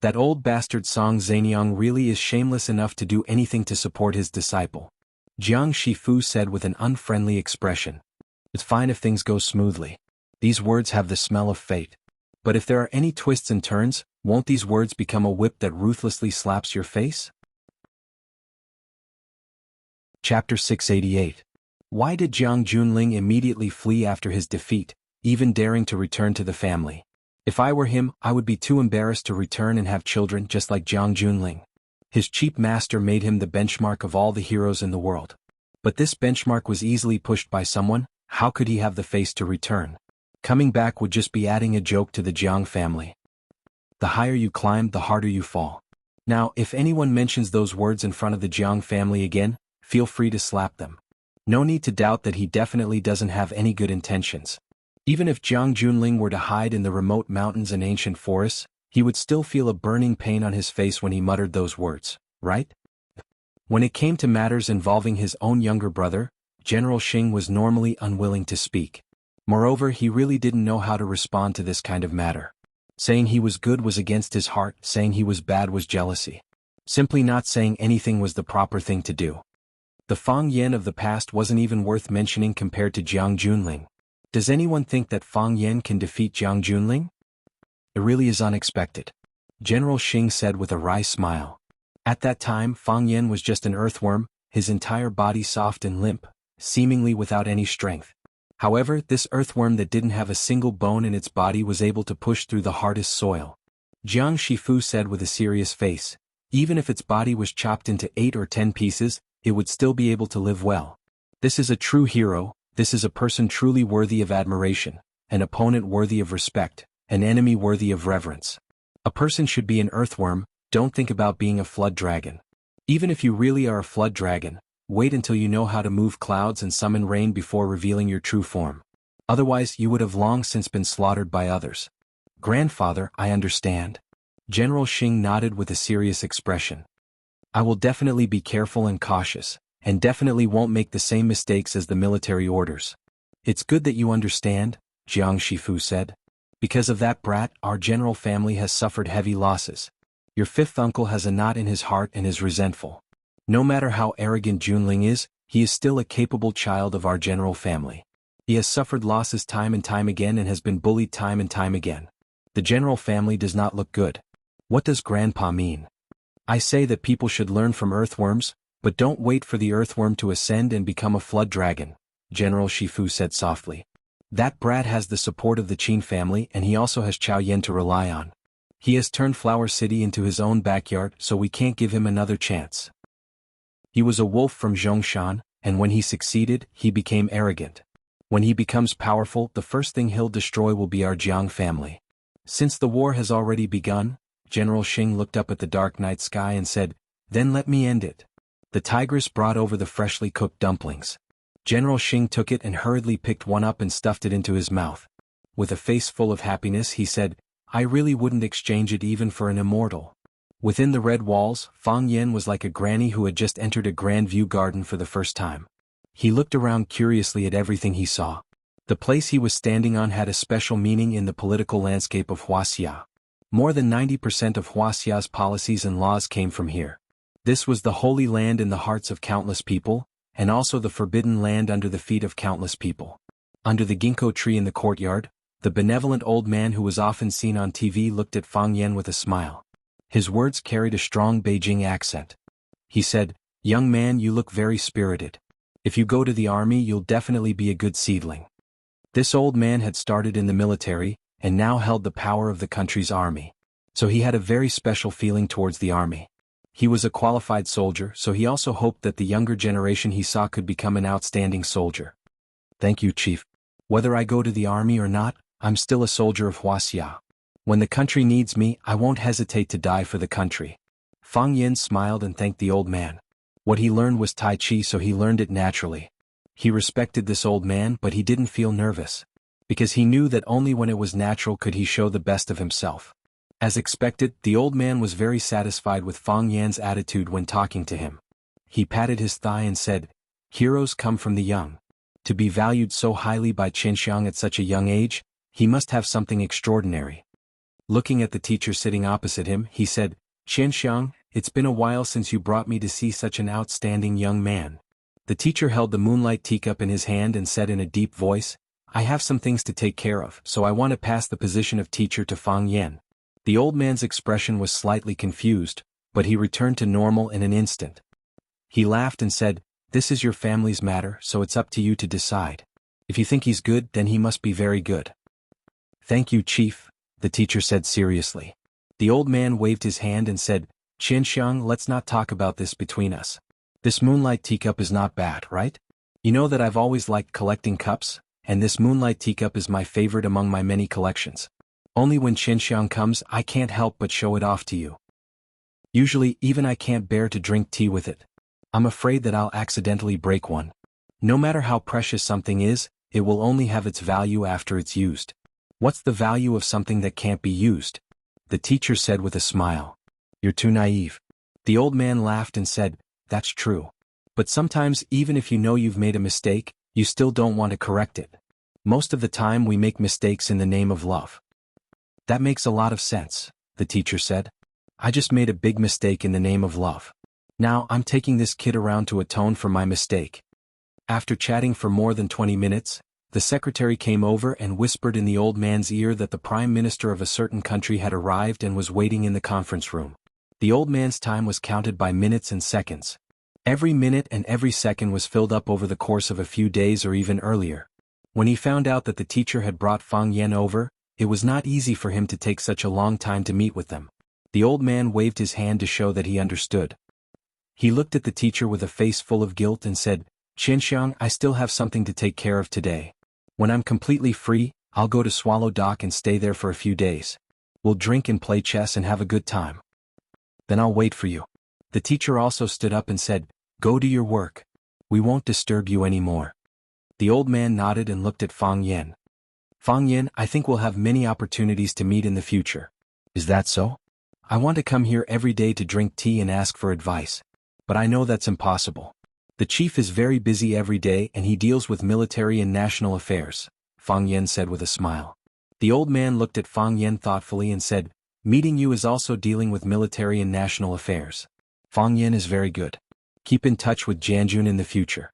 That old bastard Song Zhanyang really is shameless enough to do anything to support his disciple." Jiang Shifu said with an unfriendly expression. "It's fine if things go smoothly. These words have the smell of fate. But if there are any twists and turns, won't these words become a whip that ruthlessly slaps your face?" Chapter 688. Why did Jiang Junling immediately flee after his defeat, even daring to return to the family? If I were him, I would be too embarrassed to return and have children just like Jiang Junling. His cheap master made him the benchmark of all the heroes in the world. But this benchmark was easily pushed by someone. How could he have the face to return? Coming back would just be adding a joke to the Jiang family. The higher you climb, the harder you fall. Now, if anyone mentions those words in front of the Jiang family again, feel free to slap them. No need to doubt that he definitely doesn't have any good intentions. Even if Jiang Junling were to hide in the remote mountains and ancient forests, he would still feel a burning pain on his face when he muttered those words, right? When it came to matters involving his own younger brother, General Xing was normally unwilling to speak. Moreover, he really didn't know how to respond to this kind of matter. Saying he was good was against his heart, saying he was bad was jealousy. Simply not saying anything was the proper thing to do. The Fang Yan of the past wasn't even worth mentioning compared to Jiang Junling. Does anyone think that Fang Yan can defeat Jiang Junling? It really is unexpected. General Xing said with a wry smile. At that time, Fang Yan was just an earthworm, his entire body soft and limp, seemingly without any strength. However, this earthworm that didn't have a single bone in its body was able to push through the hardest soil. Jiang Shifu said with a serious face, even if its body was chopped into 8 or 10 pieces, it would still be able to live well. This is a true hero, this is a person truly worthy of admiration, an opponent worthy of respect, an enemy worthy of reverence. A person should be an earthworm, don't think about being a flood dragon. Even if you really are a flood dragon, wait until you know how to move clouds and summon rain before revealing your true form. Otherwise, you would have long since been slaughtered by others. Grandfather, I understand. General Xing nodded with a serious expression. I will definitely be careful and cautious, and definitely won't make the same mistakes as the military orders. It's good that you understand, Jiang Shifu said. Because of that brat, our general family has suffered heavy losses. Your fifth uncle has a knot in his heart and is resentful. No matter how arrogant Junling is, he is still a capable child of our general family. He has suffered losses time and time again and has been bullied time and time again. The general family does not look good. What does Grandpa mean? I say that people should learn from earthworms, but don't wait for the earthworm to ascend and become a flood dragon, General Shifu said softly. That brat has the support of the Qin family and he also has Chao Yan to rely on. He has turned Flower City into his own backyard, so we can't give him another chance. He was a wolf from Zhongshan, and when he succeeded, he became arrogant. When he becomes powerful, the first thing he'll destroy will be our Jiang family. Since the war has already begun, General Xing looked up at the dark night sky and said, then let me end it. The tigress brought over the freshly cooked dumplings. General Xing took it and hurriedly picked one up and stuffed it into his mouth. With a face full of happiness he said, I really wouldn't exchange it even for an immortal. Within the red walls, Fang Yan was like a granny who had just entered a grand view garden for the first time. He looked around curiously at everything he saw. The place he was standing on had a special meaning in the political landscape of Wuxia. More than 90% of Wuxia's policies and laws came from here. This was the holy land in the hearts of countless people, and also the forbidden land under the feet of countless people. Under the ginkgo tree in the courtyard, the benevolent old man who was often seen on TV looked at Fang Yan with a smile. His words carried a strong Beijing accent. He said, young man, you look very spirited. If you go to the army, you'll definitely be a good seedling. This old man had started in the military, and now held the power of the country's army. So he had a very special feeling towards the army. He was a qualified soldier, so he also hoped that the younger generation he saw could become an outstanding soldier. Thank you, Chief. Whether I go to the army or not, I'm still a soldier of Wuxia. When the country needs me, I won't hesitate to die for the country. Fang Yin smiled and thanked the old man. What he learned was Tai Chi, so he learned it naturally. He respected this old man, but he didn't feel nervous, because he knew that only when it was natural could he show the best of himself. As expected, the old man was very satisfied with Fang Yan's attitude when talking to him. He patted his thigh and said, "Heroes come from the young. To be valued so highly by Qianxiang at such a young age, he must have something extraordinary." Looking at the teacher sitting opposite him, he said, "Qianxiang, it's been a while since you brought me to see such an outstanding young man." The teacher held the moonlight teacup in his hand and said in a deep voice, "I have some things to take care of, so I want to pass the position of teacher to Fang Yan." The old man's expression was slightly confused, but he returned to normal in an instant. He laughed and said, "This is your family's matter, so it's up to you to decide. If you think he's good, then he must be very good." "Thank you, Chief," the teacher said seriously. The old man waved his hand and said, "Qianxiang, let's not talk about this between us. This moonlight teacup is not bad, right? You know that I've always liked collecting cups, and this moonlight teacup is my favorite among my many collections. Only when Qianxiang comes, I can't help but show it off to you. Usually, even I can't bear to drink tea with it. I'm afraid that I'll accidentally break one. No matter how precious something is, it will only have its value after it's used. What's the value of something that can't be used?" The teacher said with a smile. "You're too naive." The old man laughed and said, "That's true. But sometimes, even if you know you've made a mistake, you still don't want to correct it. Most of the time we make mistakes in the name of love." "That makes a lot of sense," the teacher said. "I just made a big mistake in the name of love. Now I'm taking this kid around to atone for my mistake." After chatting for more than 20 minutes, the secretary came over and whispered in the old man's ear that the prime minister of a certain country had arrived and was waiting in the conference room. The old man's time was counted by minutes and seconds. Every minute and every second was filled up over the course of a few days or even earlier. When he found out that the teacher had brought Fang Yan over, it was not easy for him to take such a long time to meet with them. The old man waved his hand to show that he understood. He looked at the teacher with a face full of guilt and said, "Qianxiang, I still have something to take care of today. When I'm completely free, I'll go to Swallow Dock and stay there for a few days. We'll drink and play chess and have a good time. Then I'll wait for you." The teacher also stood up and said, "Go do your work. We won't disturb you anymore." The old man nodded and looked at Fang Yan. "Fang Yan, I think we'll have many opportunities to meet in the future. Is that so? I want to come here every day to drink tea and ask for advice. But I know that's impossible. The chief is very busy every day and he deals with military and national affairs," Fang Yan said with a smile. The old man looked at Fang Yan thoughtfully and said, "Meeting you is also dealing with military and national affairs. Fang Yan is very good. Keep in touch with Jianjun in the future."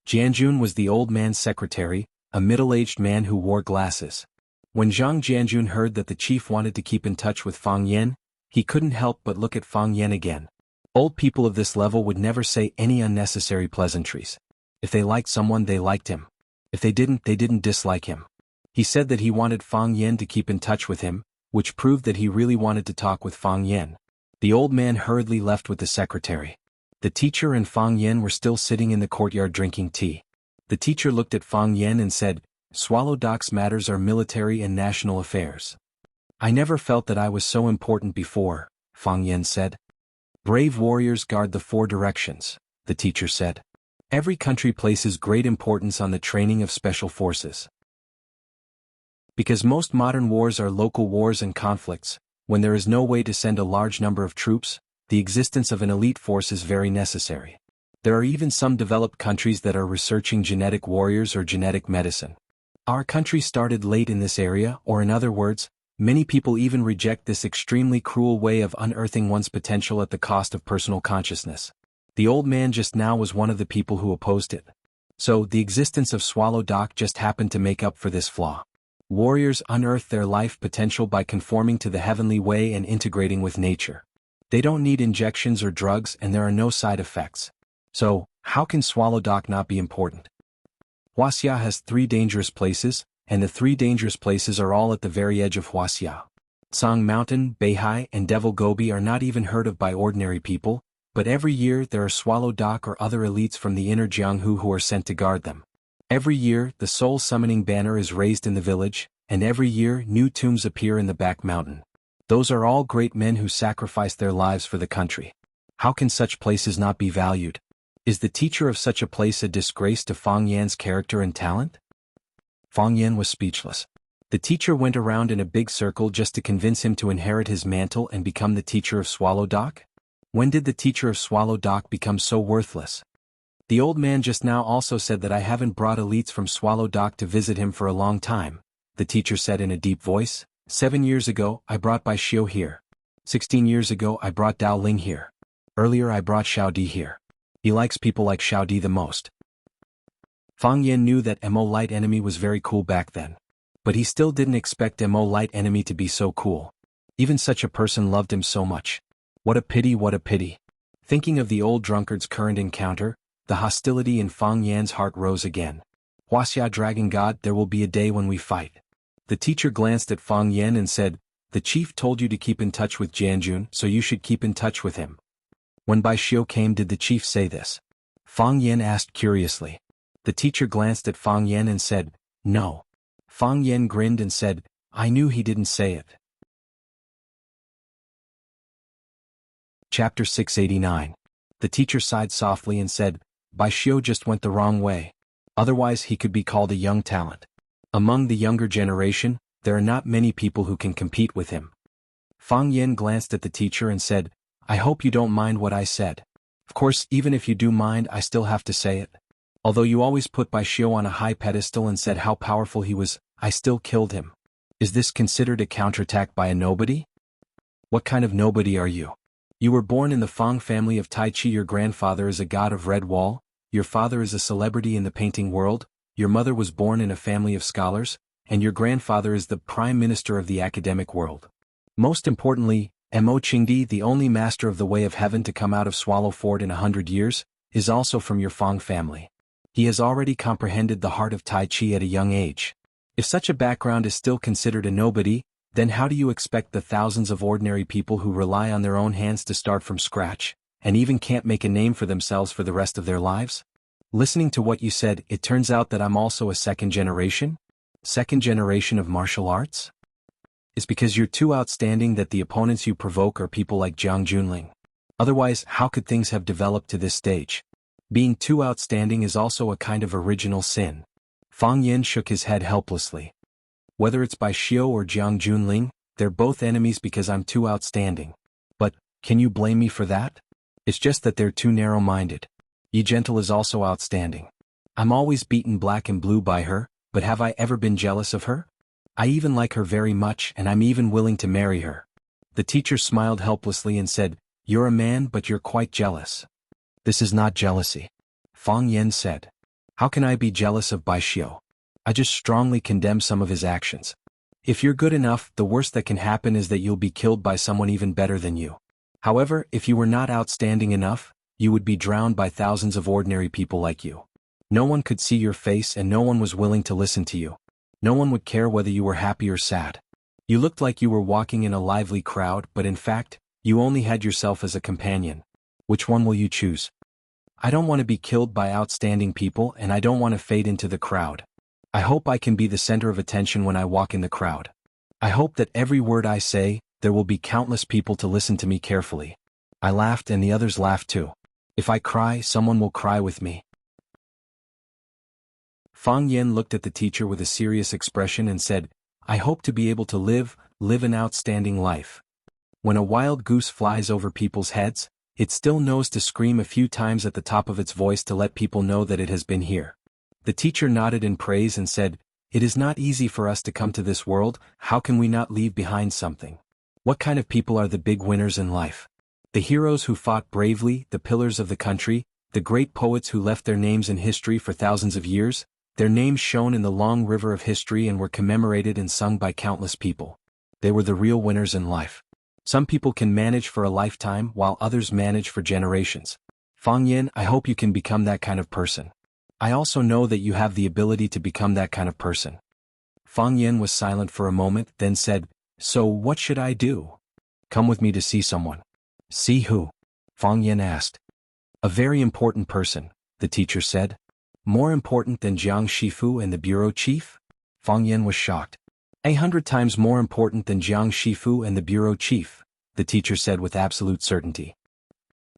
Jianjun was the old man's secretary, a middle-aged man who wore glasses. When Zhang Jianjun heard that the chief wanted to keep in touch with Fang Yan, he couldn't help but look at Fang Yan again. Old people of this level would never say any unnecessary pleasantries. If they liked someone, they liked him. If they didn't dislike him. He said that he wanted Fang Yan to keep in touch with him, which proved that he really wanted to talk with Fang Yan. The old man hurriedly left with the secretary. The teacher and Fang Yan were still sitting in the courtyard drinking tea. The teacher looked at Fang Yan and said, "Swallow Dock's matters are military and national affairs." "I never felt that I was so important before," Fang Yan said. "Brave warriors guard the 4 directions," the teacher said. "Every country places great importance on the training of special forces. Because most modern wars are local wars and conflicts, when there is no way to send a large number of troops, the existence of an elite force is very necessary. There are even some developed countries that are researching genetic warriors or genetic medicine. Our country started late in this area, or in other words, many people even reject this extremely cruel way of unearthing one's potential at the cost of personal consciousness. The old man just now was one of the people who opposed it. So, the existence of Swallow Dock just happened to make up for this flaw. Warriors unearth their life potential by conforming to the heavenly way and integrating with nature. They don't need injections or drugs and there are no side effects. So, how can Swallow Dock not be important? Wuxia has 3 dangerous places, and the 3 dangerous places are all at the very edge of Wuxia. Song Mountain, Beihai, and Devil Gobi are not even heard of by ordinary people, but every year there are Swallow Dock or other elites from the inner Jianghu who are sent to guard them. Every year, the soul summoning banner is raised in the village, and every year new tombs appear in the back mountain. Those are all great men who sacrificed their lives for the country. How can such places not be valued? Is the teacher of such a place a disgrace to Fang Yan's character and talent? Fang Yan was speechless. The teacher went around in a big circle just to convince him to inherit his mantle and become the teacher of Swallow Dock? When did the teacher of Swallow Dock become so worthless? The old man just now also said that I haven't brought elites from Swallow Dock to visit him for a long time, the teacher said in a deep voice. 7 years ago, I brought Bai Xiu here. 16 years ago, I brought Dao Ling here. Earlier I brought Xiao Di here. He likes people like Xiao Di the most. Fang Yan knew that Mo Light Enemy was very cool back then. But he still didn't expect Mo Light Enemy to be so cool. Even such a person loved him so much. What a pity, what a pity. Thinking of the old drunkard's current encounter, the hostility in Fang Yan's heart rose again. Wuxia Dragon God, there will be a day when we fight. The teacher glanced at Fang Yan and said, the chief told you to keep in touch with Jianjun, so you should keep in touch with him. When Bai Xiu came, did the chief say this? Fang Yan asked curiously. The teacher glanced at Fang Yan and said, no. Fang Yan grinned and said, I knew he didn't say it. Chapter 689. The teacher sighed softly and said, Bai Xiu just went the wrong way. Otherwise he could be called a young talent. Among the younger generation, there are not many people who can compete with him. Fang Yan glanced at the teacher and said, I hope you don't mind what I said. Of course, even if you do mind, I still have to say it. Although you always put Bai Xiu on a high pedestal and said how powerful he was, I still killed him. Is this considered a counterattack by a nobody? What kind of nobody are you? You were born in the Fang family of Tai Chi. Your grandfather is a god of Red Wall, your father is a celebrity in the painting world, your mother was born in a family of scholars, and your grandfather is the prime minister of the academic world. Most importantly, Mo Qingdi, the only master of the way of heaven to come out of Swallow Fort in 100 years, is also from your Fang family. He has already comprehended the heart of Tai Chi at a young age. If such a background is still considered a nobody, then how do you expect the thousands of ordinary people who rely on their own hands to start from scratch, and even can't make a name for themselves for the rest of their lives? Listening to what you said, it turns out that I'm also a second generation? Second generation of martial arts? It's because you're too outstanding that the opponents you provoke are people like Jiang Junling. Otherwise, how could things have developed to this stage? Being too outstanding is also a kind of original sin. Fang Yan shook his head helplessly. Whether it's Bai Xiu or Jiang Junling, they're both enemies because I'm too outstanding. But, can you blame me for that? It's just that they're too narrow-minded. Yi Gentle is also outstanding. I'm always beaten black and blue by her, but have I ever been jealous of her? I even like her very much and I'm even willing to marry her. The teacher smiled helplessly and said, you're a man but you're quite jealous. This is not jealousy. Fang Yan said. How can I be jealous of Bai Xiu? I just strongly condemn some of his actions. If you're good enough, the worst that can happen is that you'll be killed by someone even better than you. However, if you were not outstanding enough, you would be drowned by thousands of ordinary people like you. No one could see your face and no one was willing to listen to you. No one would care whether you were happy or sad. You looked like you were walking in a lively crowd, but in fact, you only had yourself as a companion. Which one will you choose? I don't want to be killed by outstanding people and I don't want to fade into the crowd. I hope I can be the center of attention when I walk in the crowd. I hope that every word I say, there will be countless people to listen to me carefully. I laughed and the others laughed too. If I cry, someone will cry with me. Fang Yan looked at the teacher with a serious expression and said, I hope to be able to live an outstanding life. When a wild goose flies over people's heads, it still knows to scream a few times at the top of its voice to let people know that it has been here. The teacher nodded in praise and said, it is not easy for us to come to this world, how can we not leave behind something? What kind of people are the big winners in life? The heroes who fought bravely, the pillars of the country, the great poets who left their names in history for thousands of years, their names shone in the long river of history and were commemorated and sung by countless people. They were the real winners in life. Some people can manage for a lifetime while others manage for generations. Fang Yan, I hope you can become that kind of person. I also know that you have the ability to become that kind of person. Fang Yan was silent for a moment, then said, so what should I do? Come with me to see someone. See who? Fang Yan asked. A very important person, the teacher said. More important than Jiang Shifu and the bureau chief? Fang Yan was shocked. 100 times more important than Jiang Shifu and the bureau chief, the teacher said with absolute certainty.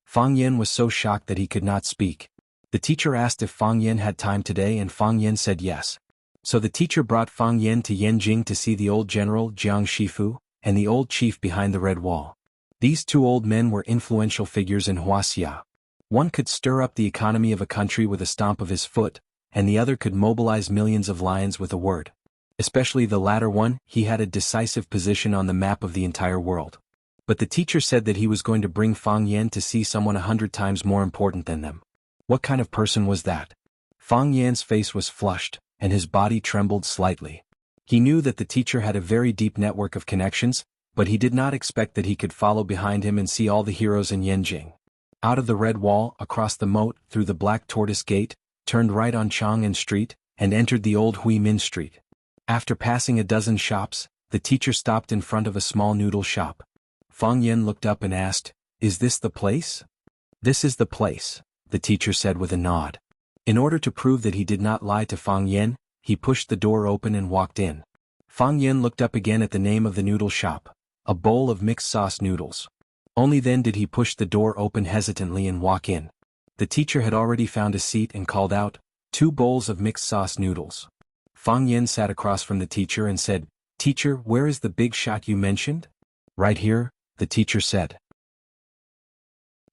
Fang Yen was so shocked that he could not speak. The teacher asked if Fang Yen had time today and Fang Yen said yes. So the teacher brought Fang Yen to Yanjing to see the old general Jiang Shifu and the old chief behind the red wall. These two old men were influential figures in Wuxia. One could stir up the economy of a country with a stomp of his foot, and the other could mobilize millions of lions with a word. Especially the latter one, he had a decisive position on the map of the entire world. But the teacher said that he was going to bring Fang Yen to see someone 100 times more important than them. What kind of person was that? Fang Yan's face was flushed, and his body trembled slightly. He knew that the teacher had a very deep network of connections, but he did not expect that he could follow behind him and see all the heroes in Yanjing. Out of the red wall, across the moat, through the black tortoise gate, turned right on Chang'an Street, and entered the old Hui Min Street. After passing a dozen shops, the teacher stopped in front of a small noodle shop. Fang Yen looked up and asked, "Is this the place?" "This is the place," the teacher said with a nod. In order to prove that he did not lie to Fang Yen, he pushed the door open and walked in. Fang Yen looked up again at the name of the noodle shop, a bowl of mixed sauce noodles. Only then did he push the door open hesitantly and walk in. The teacher had already found a seat and called out, "2 bowls of mixed sauce noodles." Fang Yen sat across from the teacher and said, "Teacher, where is the big shot you mentioned?" "Right here," the teacher said.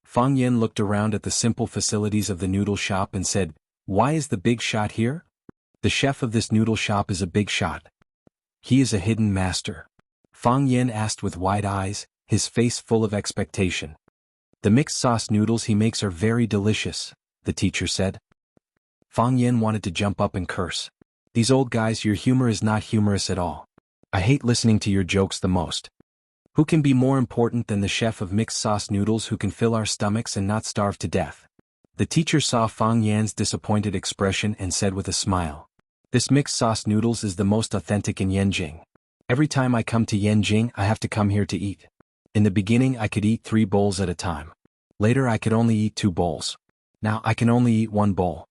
Fang Yen looked around at the simple facilities of the noodle shop and said, "Why is the big shot here?" "The chef of this noodle shop is a big shot. He is a hidden master." Fang Yen asked with wide eyes, his face full of expectation. "The mixed sauce noodles he makes are very delicious," the teacher said. Fang Yen wanted to jump up and curse. "These old guys, your humor is not humorous at all. I hate listening to your jokes the most. Who can be more important than the chef of mixed sauce noodles who can fill our stomachs and not starve to death?" The teacher saw Fang Yan's disappointed expression and said with a smile, "This mixed sauce noodles is the most authentic in Yanjing. Every time I come to Yanjing I have to come here to eat. In the beginning I could eat 3 bowls at a time. Later I could only eat 2 bowls. Now I can only eat 1 bowl."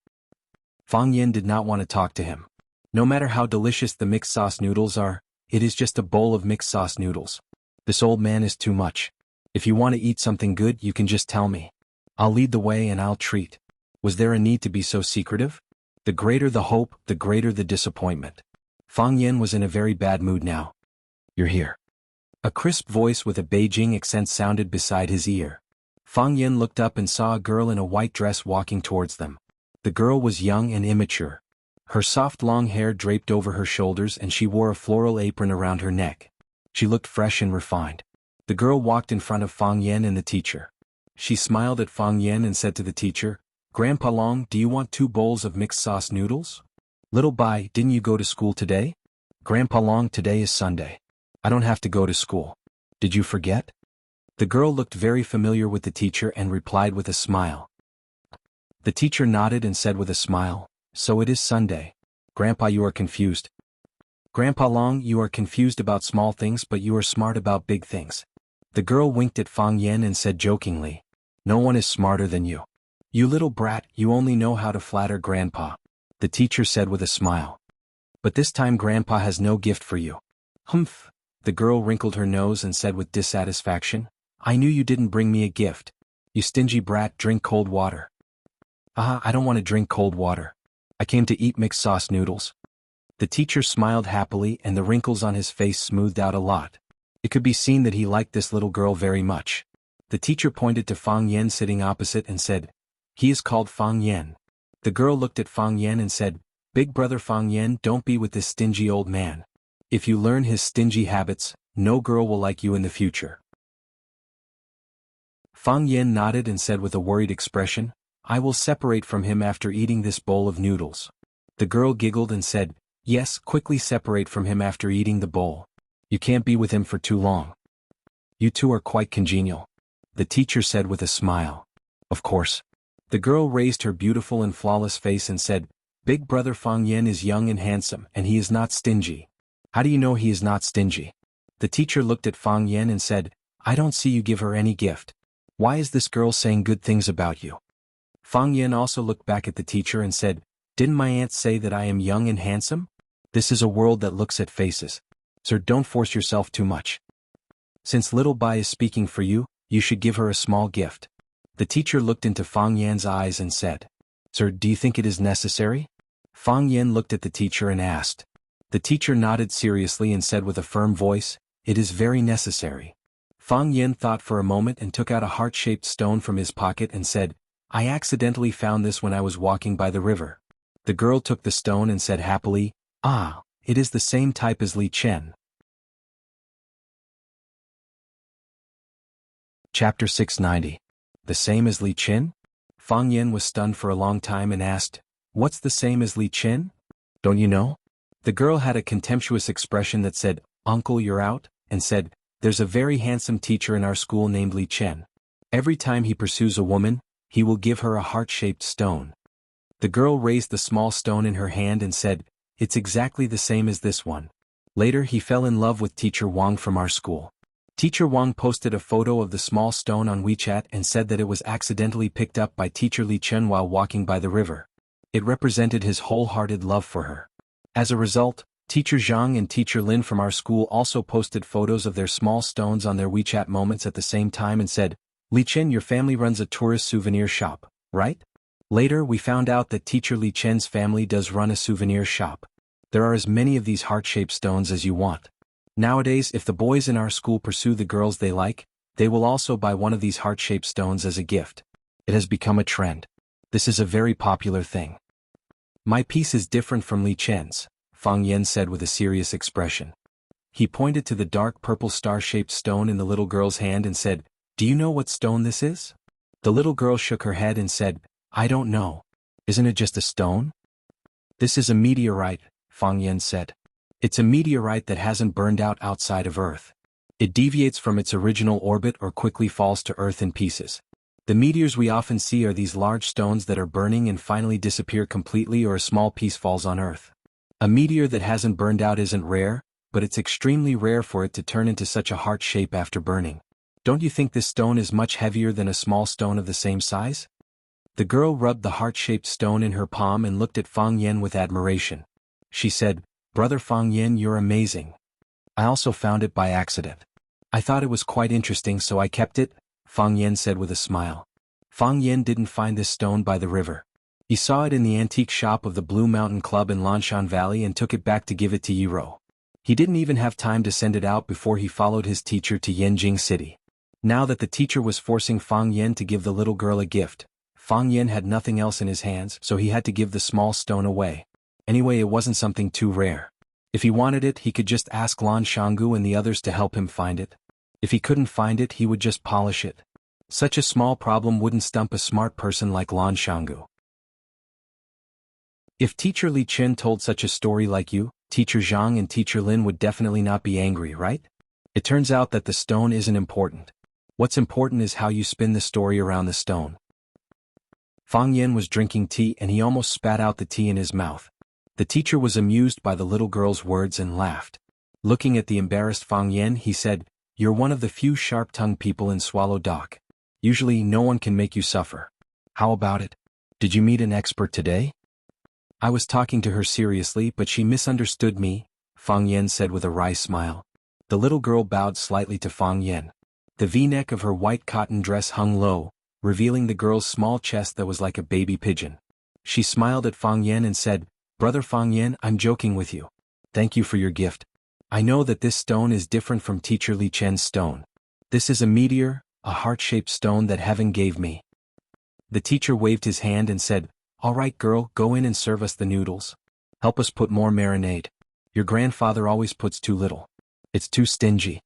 Fang Yan did not want to talk to him. No matter how delicious the mixed sauce noodles are, it is just a bowl of mixed sauce noodles. This old man is too much. If you want to eat something good, you can just tell me. I'll lead the way and I'll treat. Was there a need to be so secretive? The greater the hope, the greater the disappointment. Fang Yan was in a very bad mood now. "You're here." A crisp voice with a Beijing accent sounded beside his ear. Fang Yan looked up and saw a girl in a white dress walking towards them. The girl was young and immature. Her soft long hair draped over her shoulders and she wore a floral apron around her neck. She looked fresh and refined. The girl walked in front of Fang Yan and the teacher. She smiled at Fang Yan and said to the teacher, "Grandpa Long, do you want 2 bowls of mixed sauce noodles?" "Little Bai, didn't you go to school today?" "Grandpa Long, today is Sunday. I don't have to go to school. Did you forget?" The girl looked very familiar with the teacher and replied with a smile. The teacher nodded and said with a smile, "So it is Sunday. Grandpa, you are confused. Grandpa Long, you are confused about small things but you are smart about big things." The girl winked at Fang Yan and said jokingly, "No one is smarter than you. You little brat, you only know how to flatter Grandpa," the teacher said with a smile. "But this time Grandpa has no gift for you." "Humph," the girl wrinkled her nose and said with dissatisfaction, "I knew you didn't bring me a gift. You stingy brat, drink cold water." "Ah, I don't want to drink cold water. I came to eat mixed sauce noodles." The teacher smiled happily and the wrinkles on his face smoothed out a lot. It could be seen that he liked this little girl very much. The teacher pointed to Fang Yan sitting opposite and said, "He is called Fang Yan." The girl looked at Fang Yan and said, "Big brother Fang Yan, don't be with this stingy old man. If you learn his stingy habits, no girl will like you in the future." Fang Yan nodded and said with a worried expression, "I will separate from him after eating this bowl of noodles." The girl giggled and said, "Yes, quickly separate from him after eating the bowl. You can't be with him for too long. You two are quite congenial," the teacher said with a smile. "Of course." The girl raised her beautiful and flawless face and said, "Big brother Fang Yan is young and handsome and he is not stingy." "How do you know he is not stingy?" The teacher looked at Fang Yan and said, "I don't see you give her any gift. Why is this girl saying good things about you?" Fang Yan also looked back at the teacher and said, "Didn't my aunt say that I am young and handsome? This is a world that looks at faces. Sir, don't force yourself too much. Since little Bai is speaking for you, you should give her a small gift. The teacher looked into Fang Yan's eyes and said, Sir, do you think it is necessary? Fang Yan looked at the teacher and asked. The teacher nodded seriously and said with a firm voice, It is very necessary. Fang Yan thought for a moment and took out a heart-shaped stone from his pocket and said, I accidentally found this when I was walking by the river. The girl took the stone and said happily, Ah, it is the same type as Li Chen. Chapter 690. The same as Li Chen? Fang Yan was stunned for a long time and asked, What's the same as Li Chen? Don't you know? The girl had a contemptuous expression that said, Uncle, you're out, and said, There's a very handsome teacher in our school named Li Chen. Every time he pursues a woman, he will give her a heart-shaped stone. The girl raised the small stone in her hand and said, It's exactly the same as this one. Later he fell in love with Teacher Wang from our school. Teacher Wang posted a photo of the small stone on WeChat and said that it was accidentally picked up by Teacher Li Chen while walking by the river. It represented his wholehearted love for her. As a result, Teacher Zhang and Teacher Lin from our school also posted photos of their small stones on their WeChat moments at the same time and said, Li Chen, your family runs a tourist souvenir shop, right? Later we found out that Teacher Li Chen's family does run a souvenir shop. There are as many of these heart-shaped stones as you want. Nowadays, if the boys in our school pursue the girls they like, they will also buy one of these heart-shaped stones as a gift. It has become a trend. This is a very popular thing. My piece is different from Li Chen's, Fang Yan said with a serious expression. He pointed to the dark purple star-shaped stone in the little girl's hand and said, Do you know what stone this is? The little girl shook her head and said, I don't know. Isn't it just a stone? This is a meteorite, Fang Yan said. It's a meteorite that hasn't burned out outside of Earth. It deviates from its original orbit or quickly falls to Earth in pieces. The meteors we often see are these large stones that are burning and finally disappear completely, or a small piece falls on Earth. A meteor that hasn't burned out isn't rare, but it's extremely rare for it to turn into such a heart shape after burning. Don't you think this stone is much heavier than a small stone of the same size? The girl rubbed the heart-shaped stone in her palm and looked at Fang Yan with admiration. She said, Brother Fang Yan, you're amazing. I also found it by accident. I thought it was quite interesting, so I kept it, Fang Yan said with a smile. Fang Yan didn't find this stone by the river. He saw it in the antique shop of the Blue Mountain Club in Lanshan Valley and took it back to give it to Yiro. He didn't even have time to send it out before he followed his teacher to Yanjing City. Now that the teacher was forcing Fang Yan to give the little girl a gift, Fang Yan had nothing else in his hands, so he had to give the small stone away. Anyway, it wasn't something too rare. If he wanted it, he could just ask Lan Shanggu and the others to help him find it. If he couldn't find it, he would just polish it. Such a small problem wouldn't stump a smart person like Lan Shanggu. If Teacher Li Chen told such a story like you, Teacher Zhang and Teacher Lin would definitely not be angry, right? It turns out that the stone isn't important. What's important is how you spin the story around the stone. Fang Yan was drinking tea and he almost spat out the tea in his mouth. The teacher was amused by the little girl's words and laughed. Looking at the embarrassed Fang Yan, he said, You're one of the few sharp-tongued people in Swallow Dock. Usually no one can make you suffer. How about it? Did you meet an expert today? I was talking to her seriously, but she misunderstood me, Fang Yan said with a wry smile. The little girl bowed slightly to Fang Yan. The V-neck of her white cotton dress hung low, revealing the girl's small chest that was like a baby pigeon. She smiled at Fang Yan and said, Brother Fang Yan, I'm joking with you. Thank you for your gift. I know that this stone is different from Teacher Li Chen's stone. This is a meteor, a heart-shaped stone that heaven gave me. The teacher waved his hand and said, All right girl, go in and serve us the noodles. Help us put more marinade. Your grandfather always puts too little. It's too stingy.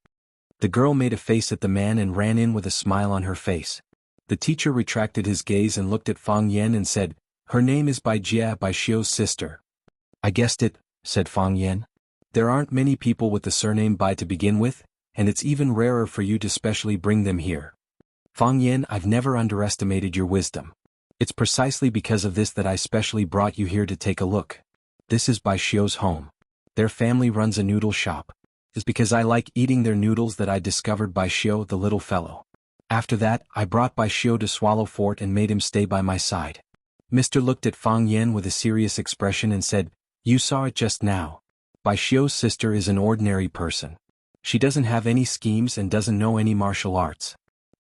The girl made a face at the man and ran in with a smile on her face. The teacher retracted his gaze and looked at Fang Yan and said, Her name is Bai Jia, Bai Xiu's sister. I guessed it, said Fang Yan. There aren't many people with the surname Bai to begin with, and it's even rarer for you to specially bring them here. Fang Yan, I've never underestimated your wisdom. It's precisely because of this that I specially brought you here to take a look. This is Bai Xiu's home. Their family runs a noodle shop. It's because I like eating their noodles that I discovered Bai Xiu, the little fellow. After that, I brought Bai Xiu to Swallow Fort and made him stay by my side. Mr. looked at Fang Yan with a serious expression and said, You saw it just now. Bai Xiu's sister is an ordinary person. She doesn't have any schemes and doesn't know any martial arts.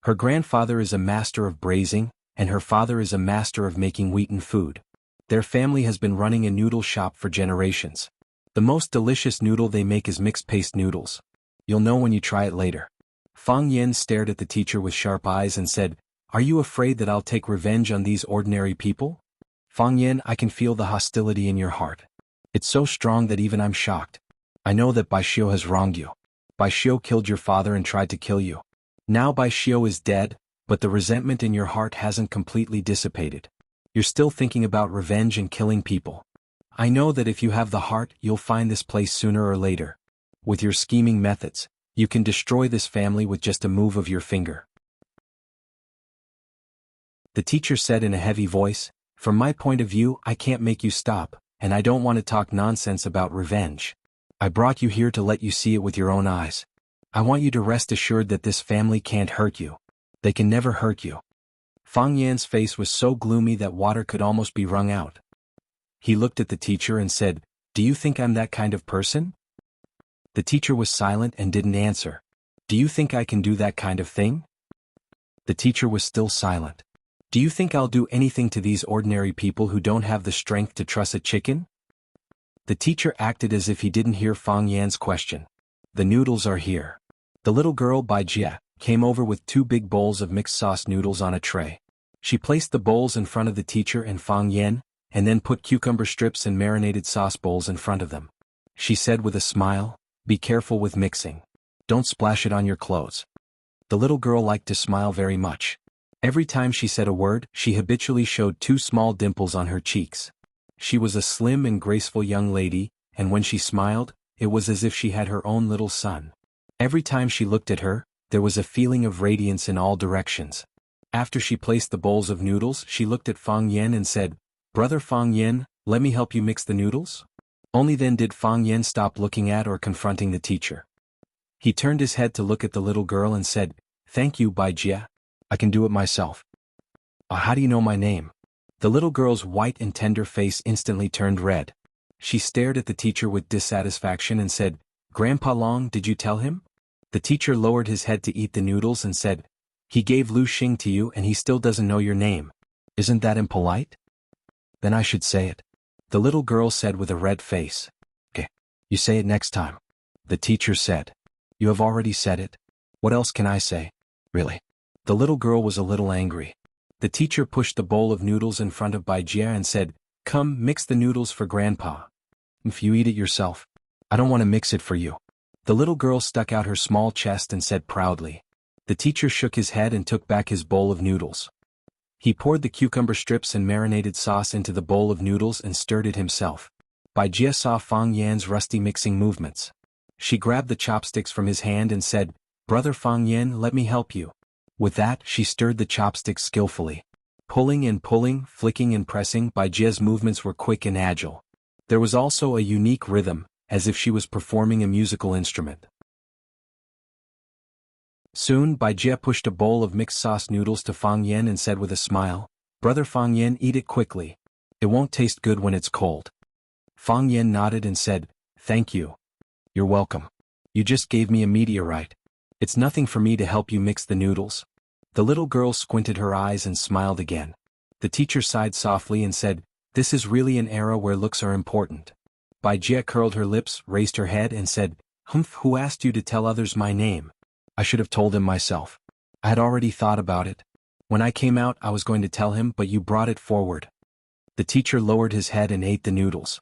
Her grandfather is a master of braising, and her father is a master of making wheaten food. Their family has been running a noodle shop for generations. The most delicious noodle they make is mixed paste noodles. You'll know when you try it later. Fang Yan stared at the teacher with sharp eyes and said, "Are you afraid that I'll take revenge on these ordinary people?" "Fang Yan, I can feel the hostility in your heart. It's so strong that even I'm shocked. I know that Bai Xiu has wronged you. Bai Xiu killed your father and tried to kill you. Now Bai Xiu is dead, but the resentment in your heart hasn't completely dissipated. You're still thinking about revenge and killing people. I know that if you have the heart, you'll find this place sooner or later. With your scheming methods, you can destroy this family with just a move of your finger." The teacher said in a heavy voice, "From my point of view, I can't make you stop, and I don't want to talk nonsense about revenge. I brought you here to let you see it with your own eyes. I want you to rest assured that this family can't hurt you. They can never hurt you." Fang Yan's face was so gloomy that water could almost be wrung out. He looked at the teacher and said, "Do you think I'm that kind of person?" The teacher was silent and didn't answer. "Do you think I can do that kind of thing?" The teacher was still silent. "Do you think I'll do anything to these ordinary people who don't have the strength to truss a chicken?" The teacher acted as if he didn't hear Fang Yan's question. "The noodles are here." The little girl Bai Jie came over with 2 big bowls of mixed sauce noodles on a tray. She placed the bowls in front of the teacher and Fang Yan, and then put cucumber strips and marinated sauce bowls in front of them. She said with a smile, "Be careful with mixing. Don't splash it on your clothes." The little girl liked to smile very much. Every time she said a word, she habitually showed 2 small dimples on her cheeks. She was a slim and graceful young lady, and when she smiled, it was as if she had her own little son. Every time she looked at her, there was a feeling of radiance in all directions. After she placed the bowls of noodles, she looked at Fang Yan and said, "Brother Fang Yan, let me help you mix the noodles?" Only then did Fang Yan stop looking at or confronting the teacher. He turned his head to look at the little girl and said, "Thank you, Bai Jie. I can do it myself." "How do you know my name?" The little girl's white and tender face instantly turned red. She stared at the teacher with dissatisfaction and said, "Grandpa Long, did you tell him?" The teacher lowered his head to eat the noodles and said, "He gave Lu Xing to you and he still doesn't know your name. Isn't that impolite?" "Then I should say it," the little girl said with a red face. "Okay, you say it next time," the teacher said. "You have already said it. What else can I say? Really?" The little girl was a little angry. The teacher pushed the bowl of noodles in front of Bai Jie and said, "Come, mix the noodles for Grandpa. If you eat it yourself, I don't want to mix it for you." The little girl stuck out her small chest and said proudly. The teacher shook his head and took back his bowl of noodles. He poured the cucumber strips and marinated sauce into the bowl of noodles and stirred it himself. Bai Jie saw Fang Yan's rusty mixing movements. She grabbed the chopsticks from his hand and said, "Brother Fang Yan, let me help you." With that, she stirred the chopsticks skillfully. Pulling and pulling, flicking and pressing, Bai Jie's movements were quick and agile. There was also a unique rhythm, as if she was performing a musical instrument. Soon, Bai Jie pushed a bowl of mixed sauce noodles to Fang Yan and said with a smile, "Brother Fang Yan, eat it quickly. It won't taste good when it's cold." Fang Yan nodded and said, "Thank you. You're welcome. You just gave me a meteorite. It's nothing for me to help you mix the noodles." The little girl squinted her eyes and smiled again. The teacher sighed softly and said, "This is really an era where looks are important." Bai Jie curled her lips, raised her head and said, "Humph, who asked you to tell others my name? I should have told him myself. I had already thought about it. When I came out I was going to tell him, but you brought it forward." The teacher lowered his head and ate the noodles.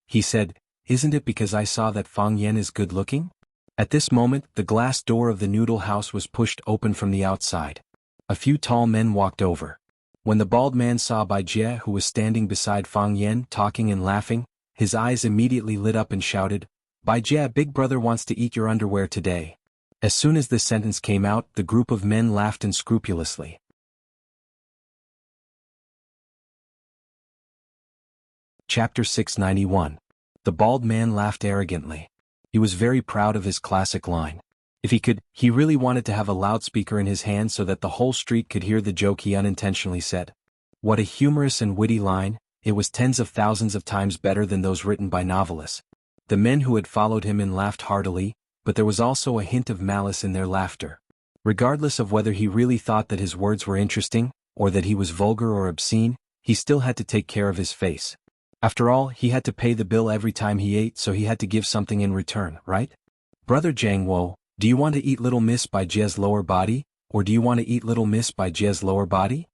He said, "Isn't it because I saw that Fang Yan is good looking?" At this moment, the glass door of the noodle house was pushed open from the outside. A few tall men walked over. When the bald man saw Bai Jie, who was standing beside Fang Yan talking and laughing, his eyes immediately lit up and shouted, "Bai Jie, Big Brother wants to eat your underwear today." As soon as this sentence came out, the group of men laughed unscrupulously. Chapter 691. The bald man laughed arrogantly. He was very proud of his classic line. If he could, he really wanted to have a loudspeaker in his hand so that the whole street could hear the joke he unintentionally said. What a humorous and witty line, it was tens of thousands of times better than those written by novelists. The men who had followed him in laughed heartily, but there was also a hint of malice in their laughter. Regardless of whether he really thought that his words were interesting, or that he was vulgar or obscene, he still had to take care of his face. After all, he had to pay the bill every time he ate, so he had to give something in return, right? Brother Jiangwo, do you want to eat Little Miss by Jie's lower body, or do you want to eat Little Miss by Jie's lower body?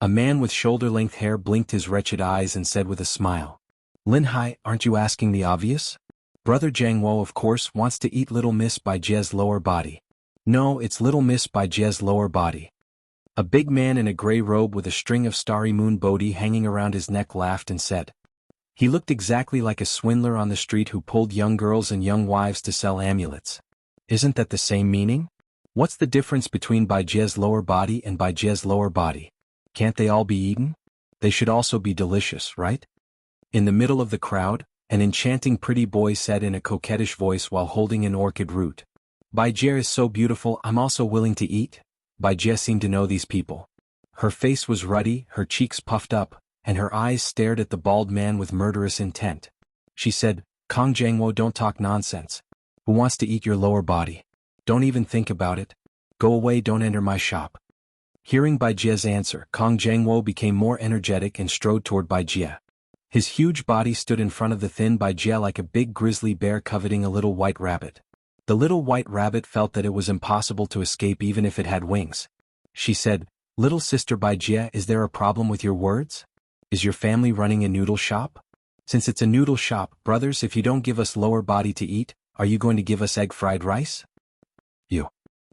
A man with shoulder-length hair blinked his wretched eyes and said with a smile. Lin Hai, aren't you asking the obvious? Brother Jiangwo of course wants to eat Little Miss by Jie's lower body. No, it's Little Miss by Jie's lower body. A big man in a gray robe with a string of starry moon bodhi hanging around his neck laughed and said. He looked exactly like a swindler on the street who pulled young girls and young wives to sell amulets. Isn't that the same meaning? What's the difference between by Jie's lower body and by Jie's lower body? Can't they all be eaten? They should also be delicious, right? In the middle of the crowd, an enchanting pretty boy said in a coquettish voice while holding an orchid root. Bai Jie is so beautiful, I'm also willing to eat. Bai Jie seemed to know these people. Her face was ruddy, her cheeks puffed up, and her eyes stared at the bald man with murderous intent. She said, Kong Jiangwo, don't talk nonsense. Who wants to eat your lower body? Don't even think about it. Go away, don't enter my shop. Hearing Bai Jie's answer, Kong Jiangwo became more energetic and strode toward Bai Jie. His huge body stood in front of the thin Bai Jie like a big grizzly bear coveting a little white rabbit. The little white rabbit felt that it was impossible to escape even if it had wings. She said, Little sister Bai Jie, is there a problem with your words? Is your family running a noodle shop? Since it's a noodle shop, brothers, if you don't give us lower body to eat, are you going to give us egg fried rice? You.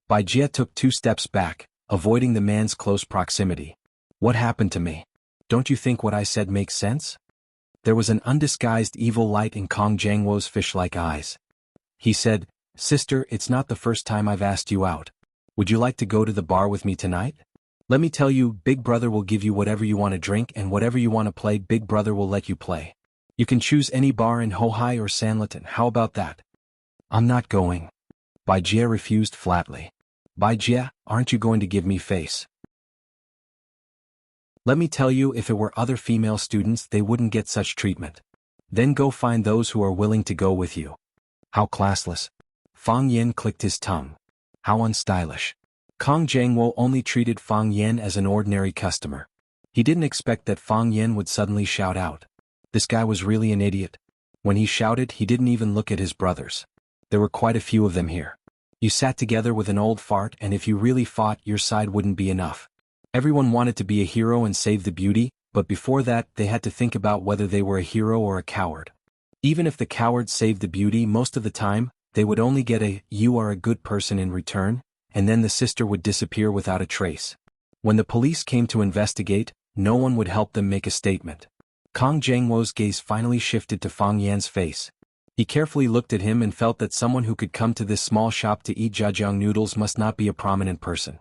Bai Jie took 2 steps back, avoiding the man's close proximity. What happened to me? Don't you think what I said makes sense? There was an undisguised evil light in Kong Jiangwo's fish-like eyes. He said, Sister, it's not the first time I've asked you out. Would you like to go to the bar with me tonight? Let me tell you, Big Brother will give you whatever you want to drink, and whatever you want to play, Big Brother will let you play. You can choose any bar in Hohai or Sanlitun. How about that? I'm not going. Bai Jie refused flatly. Bai Jie, aren't you going to give me face? Let me tell you, if it were other female students, they wouldn't get such treatment. Then go find those who are willing to go with you. How classless. Fang Yen clicked his tongue. How unstylish. Kong Jiangwo only treated Fang Yen as an ordinary customer. He didn't expect that Fang Yen would suddenly shout out. This guy was really an idiot. When he shouted, he didn't even look at his brothers. There were quite a few of them here. You sat together with an old fart, and if you really fought, your side wouldn't be enough. Everyone wanted to be a hero and save the beauty, but before that, they had to think about whether they were a hero or a coward. Even if the coward saved the beauty, most of the time, they would only get a "you are a good person" in return, and then the sister would disappear without a trace. When the police came to investigate, no one would help them make a statement. Kong Jiangwo's gaze finally shifted to Fang Yan's face. He carefully looked at him and felt that someone who could come to this small shop to eat jajang noodles must not be a prominent person.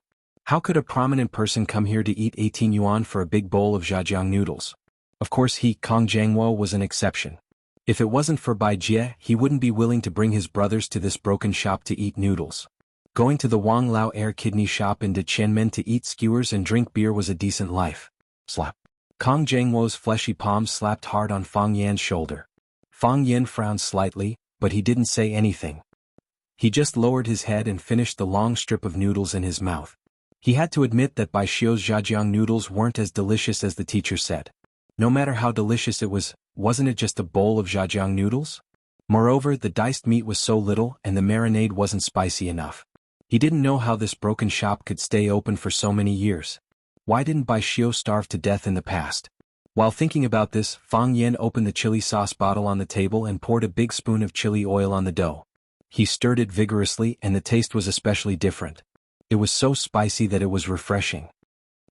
How could a prominent person come here to eat 18 yuan for a big bowl of jajang noodles? Of course Kong Jiangwo was an exception. If it wasn't for Bai Jie, he wouldn't be willing to bring his brothers to this broken shop to eat noodles. Going to the Wang Lao Air Kidney shop in Detianmen to eat skewers and drink beer was a decent life. Slap. Kong Jiangwo's fleshy palm slapped hard on Fang Yan's shoulder. Fang Yan frowned slightly, but he didn't say anything. He just lowered his head and finished the long strip of noodles in his mouth. He had to admit that Bai Xiu's jajang noodles weren't as delicious as the teacher said. No matter how delicious it was, wasn't it just a bowl of jajang noodles? Moreover, the diced meat was so little and the marinade wasn't spicy enough. He didn't know how this broken shop could stay open for so many years. Why didn't Bai Xiu starve to death in the past? While thinking about this, Fang Yan opened the chili sauce bottle on the table and poured a big spoon of chili oil on the dough. He stirred it vigorously, and the taste was especially different. It was so spicy that it was refreshing.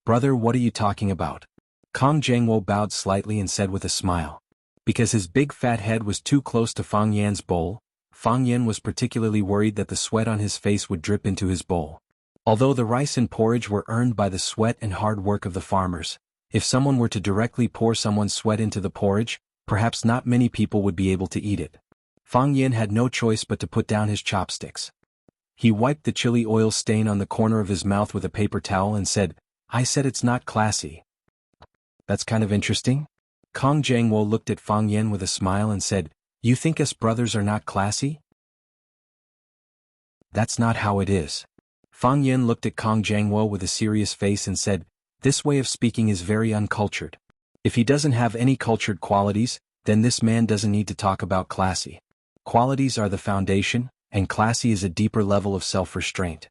Brother, what are you talking about? Kong Jiangwo bowed slightly and said with a smile. Because his big fat head was too close to Fang Yan's bowl, Fang Yan was particularly worried that the sweat on his face would drip into his bowl. Although the rice and porridge were earned by the sweat and hard work of the farmers, if someone were to directly pour someone's sweat into the porridge, perhaps not many people would be able to eat it. Fang Yan had no choice but to put down his chopsticks. He wiped the chili oil stain on the corner of his mouth with a paper towel and said, I said it's not classy. That's kind of interesting. Kong Jiangwo looked at Fang Yan with a smile and said, You think us brothers are not classy? That's not how it is. Fang Yen looked at Kong Jiangwo with a serious face and said, this way of speaking is very uncultured. If he doesn't have any cultured qualities, then this man doesn't need to talk about classy. Qualities are the foundation, and classy is a deeper level of self-restraint.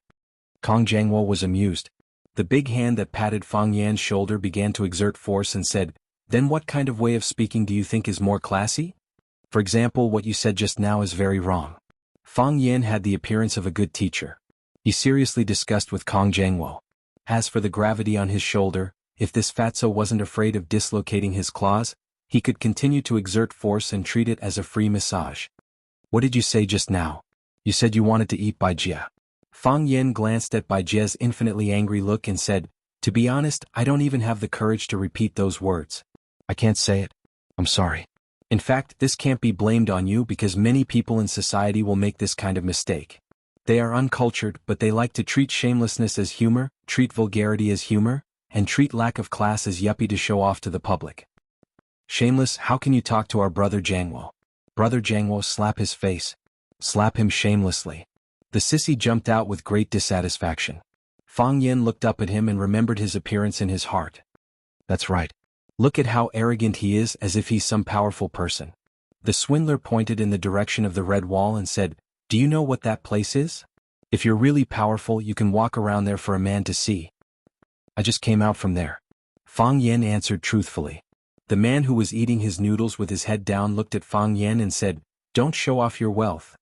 Kong Jiangwo was amused. The big hand that patted Fang Yan's shoulder began to exert force and said, then what kind of way of speaking do you think is more classy? For example, what you said just now is very wrong. Fang Yan had the appearance of a good teacher. He seriously discussed with Kong Jiangwo. As for the gravity on his shoulder, if this fatso wasn't afraid of dislocating his claws, he could continue to exert force and treat it as a free massage. What did you say just now? You said you wanted to eat Bai Jie. Fang Yan glanced at Bai Jie's infinitely angry look and said, to be honest, I don't even have the courage to repeat those words. I can't say it. I'm sorry. In fact, this can't be blamed on you because many people in society will make this kind of mistake. They are uncultured, but they like to treat shamelessness as humor, treat vulgarity as humor, and treat lack of class as yuppie to show off to the public. Shameless, how can you talk to our brother Jiangwo? Brother Jiangwo, slap his face. Slap him shamelessly. The sissy jumped out with great dissatisfaction. Fang Yan looked up at him and remembered his appearance in his heart. That's right. Look at how arrogant he is, as if he's some powerful person. The swindler pointed in the direction of the red wall and said, do you know what that place is? If you're really powerful, you can walk around there for a man to see. I just came out from there. Fang Yan answered truthfully. The man who was eating his noodles with his head down looked at Fang Yan and said, don't show off your wealth.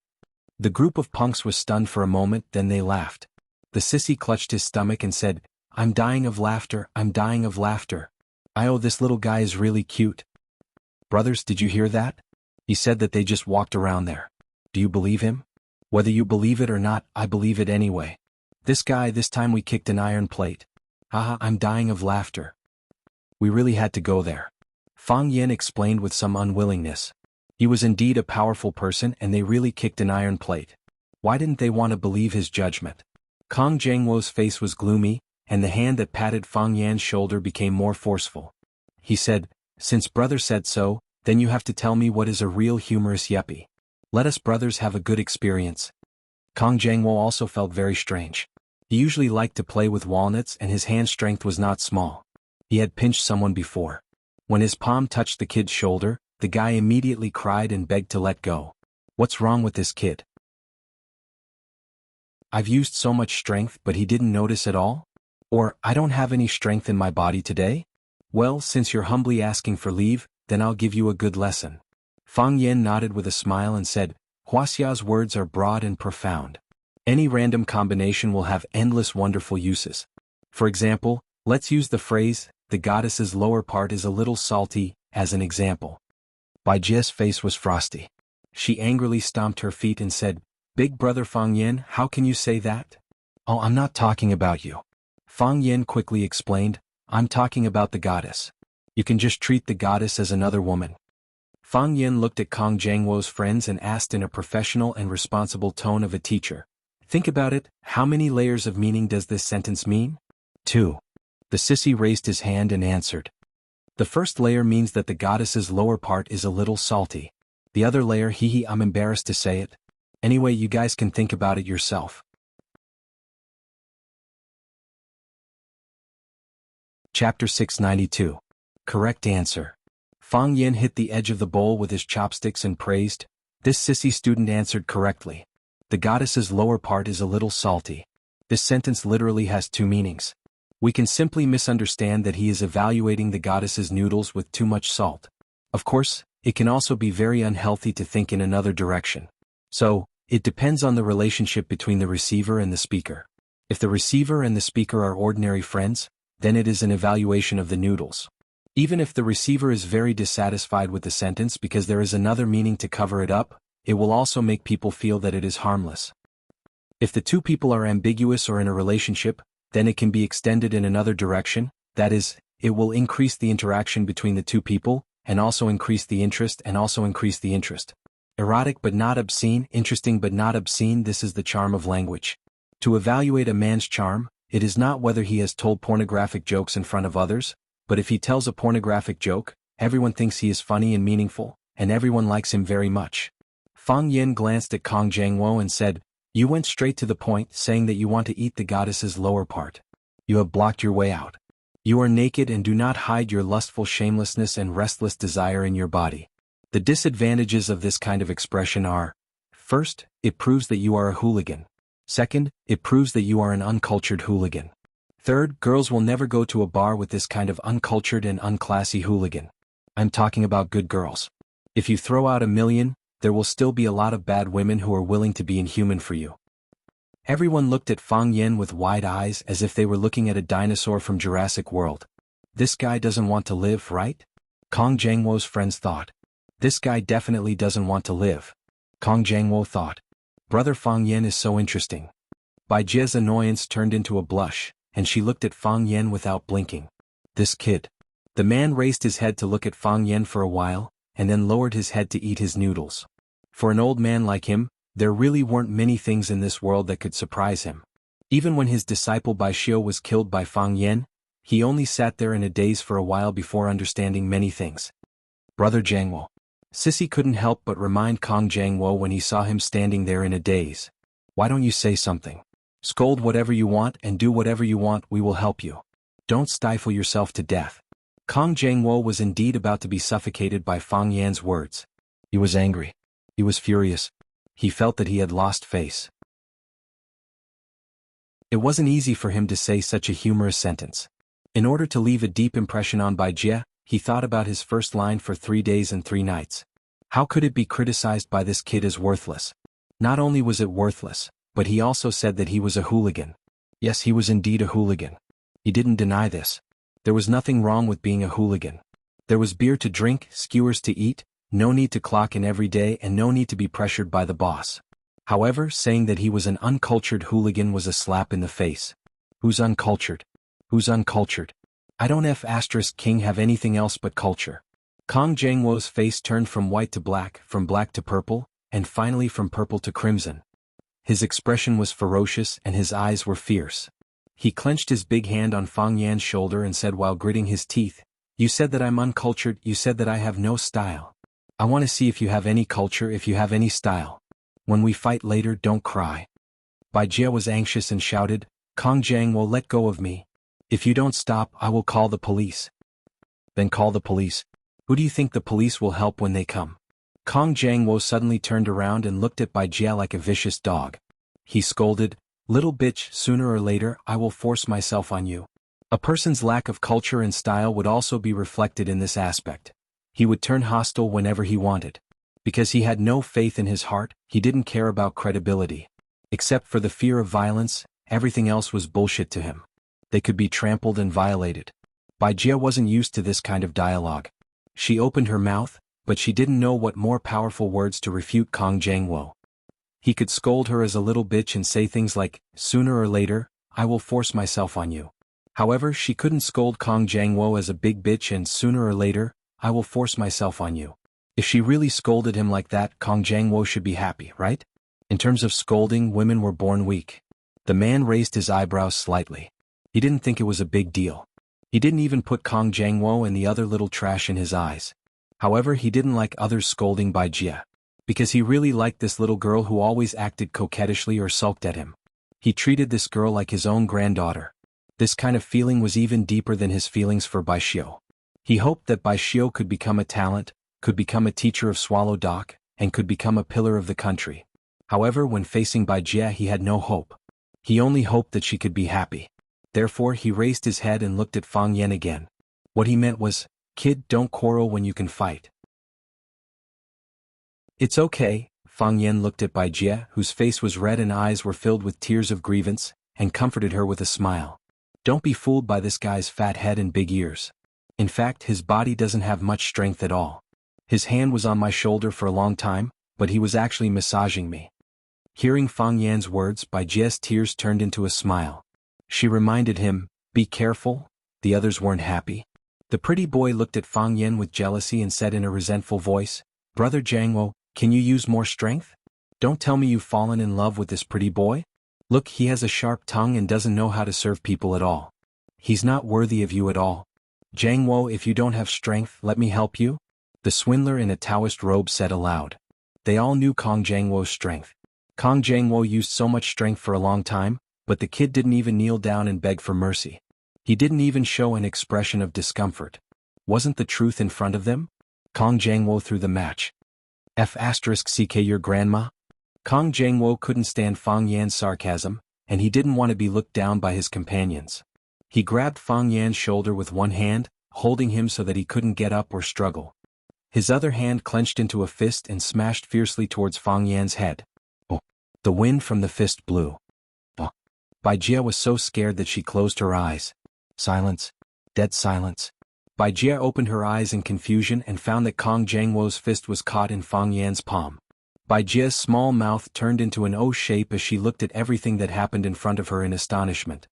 The group of punks was stunned for a moment, then they laughed. The sissy clutched his stomach and said, I'm dying of laughter, I'm dying of laughter. This little guy is really cute. Brothers, did you hear that? He said that they just walked around there. Do you believe him? Whether you believe it or not, I believe it anyway. This guy, this time we kicked an iron plate. Haha, I'm dying of laughter. We really had to go there. Fang Yan explained with some unwillingness. He was indeed a powerful person and they really kicked an iron plate. Why didn't they want to believe his judgment? Kong Jiangwo's face was gloomy, and the hand that patted Fang Yan's shoulder became more forceful. He said, since brother said so, then you have to tell me what is a real humorous yuppie. Let us brothers have a good experience. Kong Jiangwo also felt very strange. He usually liked to play with walnuts and his hand strength was not small. He had pinched someone before. When his palm touched the kid's shoulder, the guy immediately cried and begged to let go. What's wrong with this kid? I've used so much strength but he didn't notice at all? Or, I don't have any strength in my body today? Well, since you're humbly asking for leave, then I'll give you a good lesson. Fang Yan nodded with a smile and said, Wuxia's words are broad and profound. Any random combination will have endless wonderful uses. For example, let's use the phrase, the goddess's lower part is a little salty, as an example. Bai Jie's face was frosty. She angrily stomped her feet and said, Big brother Fang Yan, how can you say that? Oh, I'm not talking about you. Fang Yan quickly explained, I'm talking about the goddess. You can just treat the goddess as another woman. Fang Yan looked at Kong Jiangwo's friends and asked in a professional and responsible tone of a teacher. Think about it, how many layers of meaning does this sentence mean? 2. The sissy raised his hand and answered. The first layer means that the goddess's lower part is a little salty. The other layer, I'm embarrassed to say it. Anyway, you guys can think about it yourself. Chapter 692. Correct answer. Fang Yan hit the edge of the bowl with his chopsticks and praised. This sissy student answered correctly. The goddess's lower part is a little salty. This sentence literally has two meanings. We can simply misunderstand that he is evaluating the goddess's noodles with too much salt. Of course, it can also be very unhealthy to think in another direction. So, it depends on the relationship between the receiver and the speaker. If the receiver and the speaker are ordinary friends, then it is an evaluation of the noodles. Even if the receiver is very dissatisfied with the sentence because there is another meaning to cover it up, it will also make people feel that it is harmless. If the two people are ambiguous or in a relationship, then it can be extended in another direction, that is, it will increase the interaction between the two people, and also increase the interest. Erotic but not obscene, interesting but not obscene, this is the charm of language. To evaluate a man's charm, it is not whether he has told pornographic jokes in front of others, but if he tells a pornographic joke, everyone thinks he is funny and meaningful, and everyone likes him very much. Fang Yin glanced at Kong Jiangwo and said, "You went straight to the point, saying that you want to eat the goddess's lower part. You have blocked your way out. You are naked and do not hide your lustful shamelessness and restless desire in your body. The disadvantages of this kind of expression are: first, it proves that you are a hooligan. Second, it proves that you are an uncultured hooligan. Third, girls will never go to a bar with this kind of uncultured and unclassy hooligan. I'm talking about good girls. If you throw out 1,000,000, there will still be a lot of bad women who are willing to be inhuman for you." Everyone looked at Fang Yin with wide eyes as if they were looking at a dinosaur from Jurassic World. This guy doesn't want to live, right? Kong Jiangwo's friends thought. This guy definitely doesn't want to live. Kong Jiangwo thought. Brother Fang Yin is so interesting. Bai Jie's annoyance turned into a blush, and she looked at Fang Yin without blinking. This kid. The man raised his head to look at Fang Yin for a while, and then lowered his head to eat his noodles. For an old man like him, there really weren't many things in this world that could surprise him. Even when his disciple Bai Xiu was killed by Fang Yin, he only sat there in a daze for a while before understanding many things. Brother Jiangwo. Sissy couldn't help but remind Kong Jiangwo when he saw him standing there in a daze. Why don't you say something? Scold whatever you want and do whatever you want, we will help you. Don't stifle yourself to death. Kong Jiangwo was indeed about to be suffocated by Fang Yan's words. He was angry. He was furious. He felt that he had lost face. It wasn't easy for him to say such a humorous sentence. In order to leave a deep impression on Bai Jie, he thought about his first line for 3 days and 3 nights. How could it be criticized by this kid as worthless? Not only was it worthless, but he also said that he was a hooligan. Yes, he was indeed a hooligan. He didn't deny this. There was nothing wrong with being a hooligan. There was beer to drink, skewers to eat, no need to clock in every day and no need to be pressured by the boss. However, saying that he was an uncultured hooligan was a slap in the face. Who's uncultured? Who's uncultured? I don't King have anything else but culture. Kong Jiangwo's face turned from white to black to purple, and finally from purple to crimson. His expression was ferocious and his eyes were fierce. He clenched his big hand on Fang Yan's shoulder and said while gritting his teeth, "You said that I'm uncultured, you said that I have no style. I want to see if you have any culture, if you have any style. When we fight later, don't cry." Bai Jie was anxious and shouted, "Kong Jiangwo, let go of me. If you don't stop, I will call the police." Then call the police. Who do you think the police will help when they come? Kong Jiangwo suddenly turned around and looked at Bai Jie like a vicious dog. He scolded, "Little bitch, sooner or later I will force myself on you." A person's lack of culture and style would also be reflected in this aspect. He would turn hostile whenever he wanted. Because he had no faith in his heart, he didn't care about credibility. Except for the fear of violence, everything else was bullshit to him. They could be trampled and violated. Bai Jie wasn't used to this kind of dialogue. She opened her mouth, but she didn't know what more powerful words to refute Kong Jiangwo. He could scold her as a little bitch and say things like, "Sooner or later, I will force myself on you." However, she couldn't scold Kong Jiangwo as a big bitch and "sooner or later, I will force myself on you." If she really scolded him like that, Kong Jiangwo should be happy, right? In terms of scolding, women were born weak. The man raised his eyebrows slightly. He didn't think it was a big deal. He didn't even put Kong Jiangwo and the other little trash in his eyes. However, he didn't like others scolding Bai Jie. Because he really liked this little girl who always acted coquettishly or sulked at him. He treated this girl like his own granddaughter. This kind of feeling was even deeper than his feelings for Bai Xiu. He hoped that Bai Xiu could become a talent, could become a teacher of Swallow Dock, and could become a pillar of the country. However, when facing Bai Jie, he had no hope. He only hoped that she could be happy. Therefore, he raised his head and looked at Fang Yan again. What he meant was, "Kid, don't quarrel when you can fight." "It's okay." Fang Yan looked at Bai Jie, whose face was red and eyes were filled with tears of grievance, and comforted her with a smile. "Don't be fooled by this guy's fat head and big ears. In fact, his body doesn't have much strength at all. His hand was on my shoulder for a long time, but he was actually massaging me." Hearing Fang Yan's words, Bai Jie's tears turned into a smile. She reminded him, "Be careful." The others weren't happy. The pretty boy looked at Fang Yan with jealousy and said in a resentful voice, "Brother Jiangwo, can you use more strength? Don't tell me you've fallen in love with this pretty boy? Look, he has a sharp tongue and doesn't know how to serve people at all. He's not worthy of you at all. Jiangwo, if you don't have strength, let me help you." The swindler in a Taoist robe said aloud. They all knew Kong Jangwo's strength. Kong Jangwo used so much strength for a long time, but the kid didn't even kneel down and beg for mercy. He didn't even show an expression of discomfort. Wasn't the truth in front of them? Kong Jangwo threw the match. F***ck your grandma? Kong Jangwo couldn't stand Fang Yan's sarcasm, and he didn't want to be looked down by his companions. He grabbed Fang Yan's shoulder with one hand, holding him so that he couldn't get up or struggle. His other hand clenched into a fist and smashed fiercely towards Fang Yan's head. Oh! The wind from the fist blew. Oh! Bai Jia was so scared that she closed her eyes. Silence. Dead silence. Bai Jia opened her eyes in confusion and found that Kong Jangwo's fist was caught in Fang Yan's palm. Bai Jia's small mouth turned into an O shape as she looked at everything that happened in front of her in astonishment.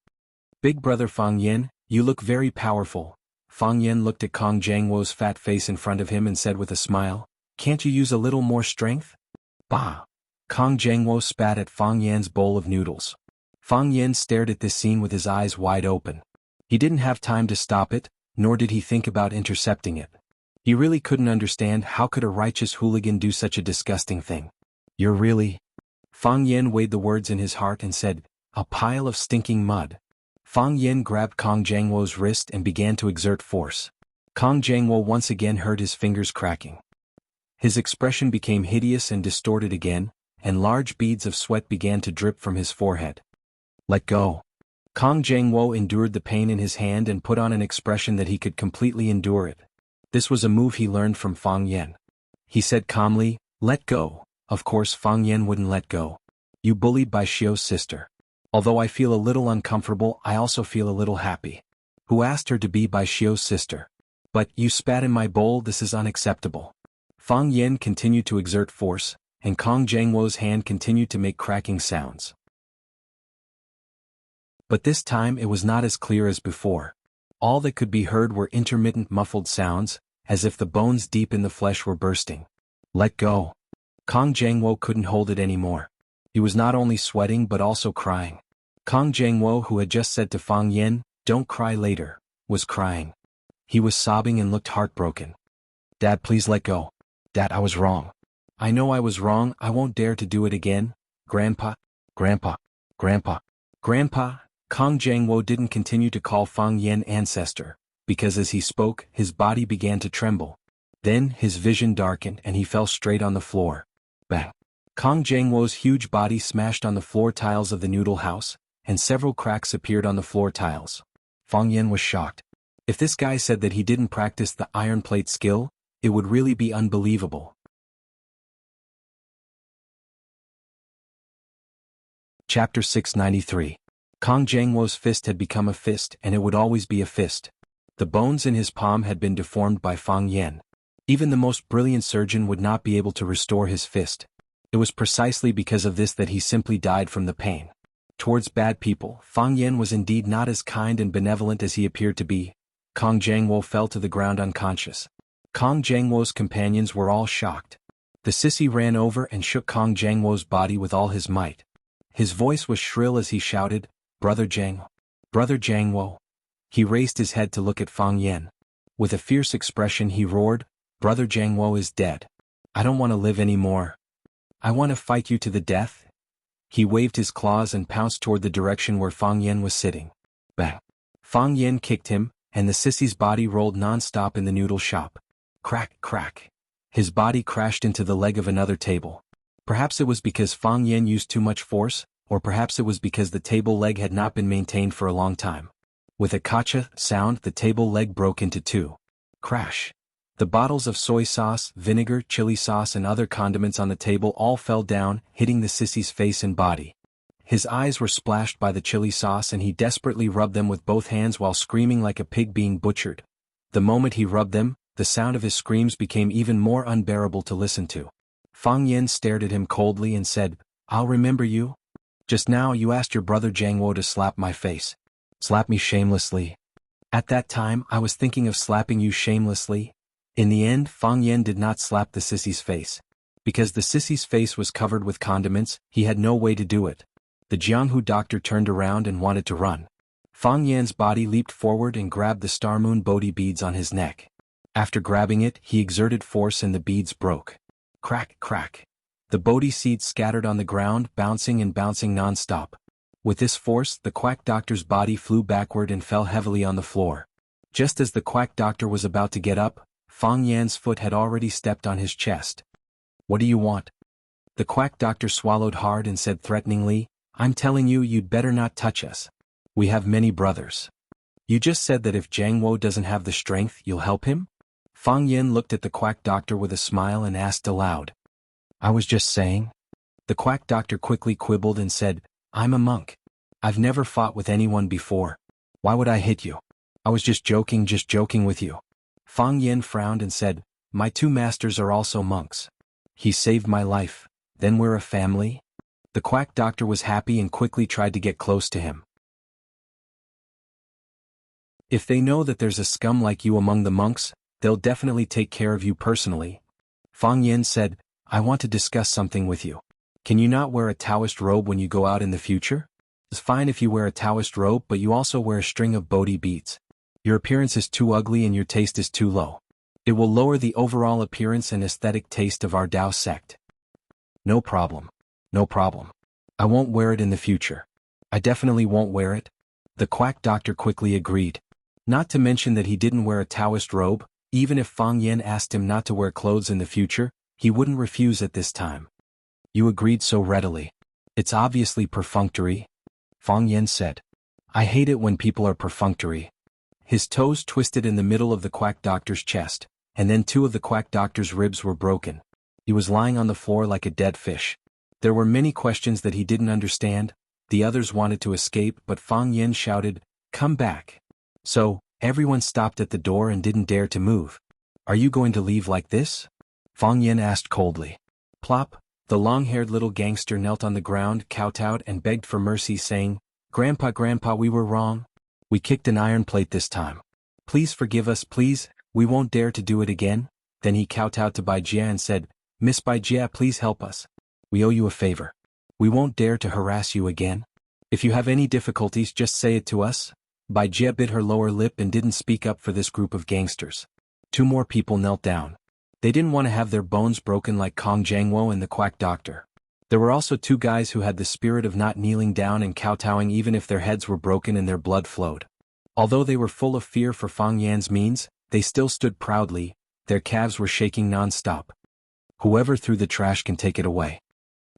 Big brother Fang Yan, you look very powerful. Fang Yan looked at Kong Jangwo's fat face in front of him and said with a smile, can't you use a little more strength? Bah! Kong Jangwo spat at Fang Yan's bowl of noodles. Fang Yan stared at this scene with his eyes wide open. He didn't have time to stop it, nor did he think about intercepting it. He really couldn't understand how could a righteous hooligan do such a disgusting thing. You're really... Fang Yan weighed the words in his heart and said, a pile of stinking mud. Fang Yan grabbed Kong Jangwo's wrist and began to exert force. Kong Jangwo once again heard his fingers cracking. His expression became hideous and distorted again, and large beads of sweat began to drip from his forehead. Let go. Kong Jangwo endured the pain in his hand and put on an expression that he could completely endure it. This was a move he learned from Fang Yan. He said calmly, let go. Of course Fang Yan wouldn't let go. You bullied Bai Xiao's sister. Although I feel a little uncomfortable, I also feel a little happy. Who asked her to be Bai Xiao's sister? But you spat in my bowl, this is unacceptable. Fang Yan continued to exert force, and Kong Jangwo's hand continued to make cracking sounds. But this time it was not as clear as before. All that could be heard were intermittent muffled sounds, as if the bones deep in the flesh were bursting. Let go. Kong Jangwo couldn't hold it anymore. He was not only sweating but also crying. Kong Jangwo, who had just said to Fang Yan, don't cry later, was crying. He was sobbing and looked heartbroken. Dad, please let go. Dad, I was wrong. I know I was wrong, I won't dare to do it again. Grandpa, Grandpa, Grandpa, Grandpa. Kong Jangwo didn't continue to call Fang Yan ancestor, because as he spoke, his body began to tremble. Then, his vision darkened and he fell straight on the floor. Bang! Kong Jangwo's huge body smashed on the floor tiles of the noodle house, and several cracks appeared on the floor tiles. Fang Yan was shocked. If this guy said that he didn't practice the iron plate skill, it would really be unbelievable. Chapter 693. Kong Jangwo's fist had become a fist and it would always be a fist. The bones in his palm had been deformed by Fang Yan. Even the most brilliant surgeon would not be able to restore his fist. It was precisely because of this that he simply died from the pain. Towards bad people, Fang Yan was indeed not as kind and benevolent as he appeared to be. Kong Jangwo fell to the ground unconscious. Kong Jangwo's companions were all shocked. The sissy ran over and shook Kong Jangwo's body with all his might. His voice was shrill as he shouted, Brother Jangwo. Brother Jangwo. He raised his head to look at Fang Yan. With a fierce expression he roared, Brother Jangwo is dead. I don't want to live anymore. I want to fight you to the death. He waved his claws and pounced toward the direction where Fang Yan was sitting. Bang! Fang Yan kicked him, and the sissy's body rolled non-stop in the noodle shop. Crack, crack. His body crashed into the leg of another table. Perhaps it was because Fang Yan used too much force, or perhaps it was because the table leg had not been maintained for a long time. With a kacha sound, the table leg broke into two. Crash. The bottles of soy sauce, vinegar, chili sauce and other condiments on the table all fell down, hitting the sissy's face and body. His eyes were splashed by the chili sauce and he desperately rubbed them with both hands while screaming like a pig being butchered. The moment he rubbed them, the sound of his screams became even more unbearable to listen to. Fang Yan stared at him coldly and said, I'll remember you. Just now you asked your brother Jangwo to slap my face. Slap me shamelessly. At that time I was thinking of slapping you shamelessly. In the end, Fang Yan did not slap the sissy's face. Because the sissy's face was covered with condiments, he had no way to do it. The Jianghu doctor turned around and wanted to run. Fang Yan's body leaped forward and grabbed the star moon Bodhi beads on his neck. After grabbing it, he exerted force and the beads broke. Crack, crack. The Bodhi seeds scattered on the ground, bouncing and bouncing non-stop. With this force, the quack doctor's body flew backward and fell heavily on the floor. Just as the quack doctor was about to get up, Fang Yan's foot had already stepped on his chest. "What do you want?" The quack doctor swallowed hard and said threateningly, "I'm telling you, you'd better not touch us. We have many brothers. You just said that if Jiang Wo doesn't have the strength, you'll help him?" Fang Yan looked at the quack doctor with a smile and asked aloud. "I was just saying." The quack doctor quickly quibbled and said, "I'm a monk. I've never fought with anyone before. Why would I hit you? I was just joking with you." Fang Yan frowned and said, "My two masters are also monks. He saved my life, then we're a family?" The quack doctor was happy and quickly tried to get close to him. "If they know that there's a scum like you among the monks, they'll definitely take care of you personally." Fang Yan said, "I want to discuss something with you. Can you not wear a Taoist robe when you go out in the future? It's fine if you wear a Taoist robe, but you also wear a string of Bodhi beads. Your appearance is too ugly and your taste is too low. It will lower the overall appearance and aesthetic taste of our Tao sect." "No problem. No problem. I won't wear it in the future. I definitely won't wear it." The quack doctor quickly agreed. Not to mention that he didn't wear a Taoist robe. Even if Fang Yan asked him not to wear clothes in the future, he wouldn't refuse at this time. "You agreed so readily. It's obviously perfunctory," Fang Yan said. "I hate it when people are perfunctory." His toes twisted in the middle of the quack doctor's chest, and then two of the quack doctor's ribs were broken. He was lying on the floor like a dead fish. There were many questions that he didn't understand. The others wanted to escape, but Fang Yan shouted, "Come back." So, everyone stopped at the door and didn't dare to move. "Are you going to leave like this?" Fang Yan asked coldly. Plop, the long-haired little gangster knelt on the ground, kowtowed and begged for mercy, saying, Grandpa, we were wrong. We kicked an iron plate this time. Please forgive us, please, we won't dare to do it again." Then he kowtowed to Bai Jia and said, "Miss Bai Jia, please help us. We owe you a favor. We won't dare to harass you again. If you have any difficulties, just say it to us." Bai Jia bit her lower lip and didn't speak up for this group of gangsters. Two more people knelt down. They didn't want to have their bones broken like Kong Jiangwo and the quack doctor. There were also two guys who had the spirit of not kneeling down and kowtowing even if their heads were broken and their blood flowed. Although they were full of fear for Fang Yan's means, they still stood proudly. Their calves were shaking non-stop. "Whoever threw the trash can take it away."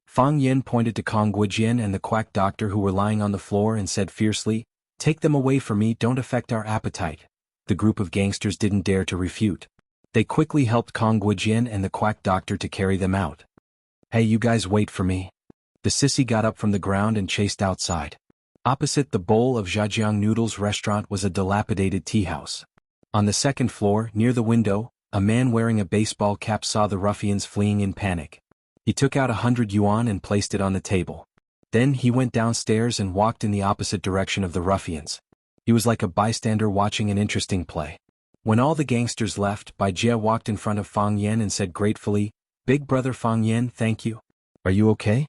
Fang Yan pointed to Kong Guijian and the quack doctor who were lying on the floor and said fiercely, "Take them away from me, don't affect our appetite." The group of gangsters didn't dare to refute. They quickly helped Kong Guijian and the quack doctor to carry them out. "Hey, you guys, wait for me." The sissy got up from the ground and chased outside. Opposite the bowl of Zhejiang Noodles restaurant was a dilapidated tea house. On the second floor, near the window, a man wearing a baseball cap saw the ruffians fleeing in panic. He took out 100 yuan and placed it on the table. Then he went downstairs and walked in the opposite direction of the ruffians. He was like a bystander watching an interesting play. When all the gangsters left, Bai Jia walked in front of Fang Yan and said gratefully, "Big brother Fang Yan, thank you. Are you okay?"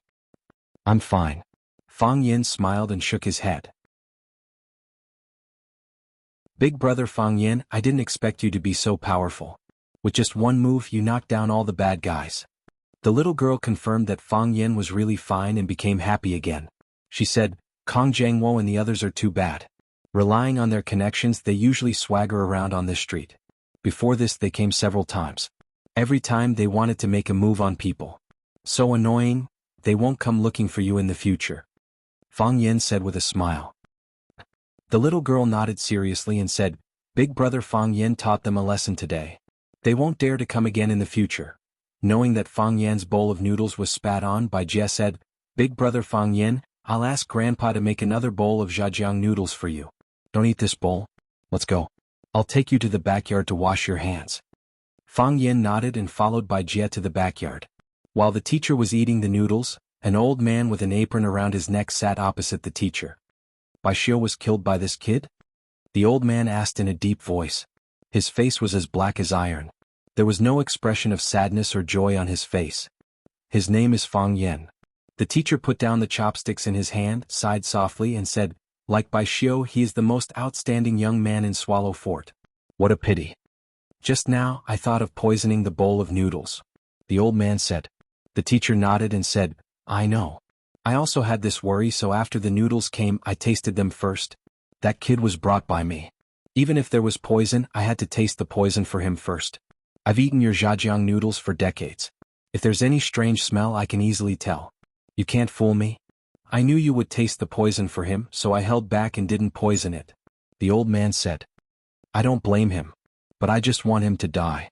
"I'm fine." Fang Yan smiled and shook his head. "Big brother Fang Yan, I didn't expect you to be so powerful. With just one move you knocked down all the bad guys." The little girl confirmed that Fang Yan was really fine and became happy again. She said, "Kong Jiangwo and the others are too bad. Relying on their connections, they usually swagger around on this street. Before this they came several times. Every time they wanted to make a move on people. So annoying, they won't come looking for you in the future." Fang Yan said with a smile. The little girl nodded seriously and said, "Big brother Fang Yan taught them a lesson today. They won't dare to come again in the future." Knowing that Fang Yan's bowl of noodles was spat on, Bai Jia said, "Big brother Fang Yan, I'll ask Grandpa to make another bowl of Zhejiang noodles for you. Don't eat this bowl. Let's go. I'll take you to the backyard to wash your hands." Fang Yan nodded and followed Bai Jia to the backyard. While the teacher was eating the noodles, an old man with an apron around his neck sat opposite the teacher. "Bai Xiu was killed by this kid?" the old man asked in a deep voice. His face was as black as iron. There was no expression of sadness or joy on his face. "His name is Fang Yan." The teacher put down the chopsticks in his hand, sighed softly and said, "Like Bai Xiu, he is the most outstanding young man in Swallow Fort. What a pity." Just now, I thought of poisoning the bowl of noodles. The old man said. The teacher nodded and said, I know. I also had this worry, so after the noodles came, I tasted them first. That kid was brought by me. Even if there was poison, I had to taste the poison for him first. I've eaten your Zhejiang noodles for decades. If there's any strange smell, I can easily tell. You can't fool me. I knew you would taste the poison for him, so I held back and didn't poison it. The old man said. I don't blame him. But I just want him to die.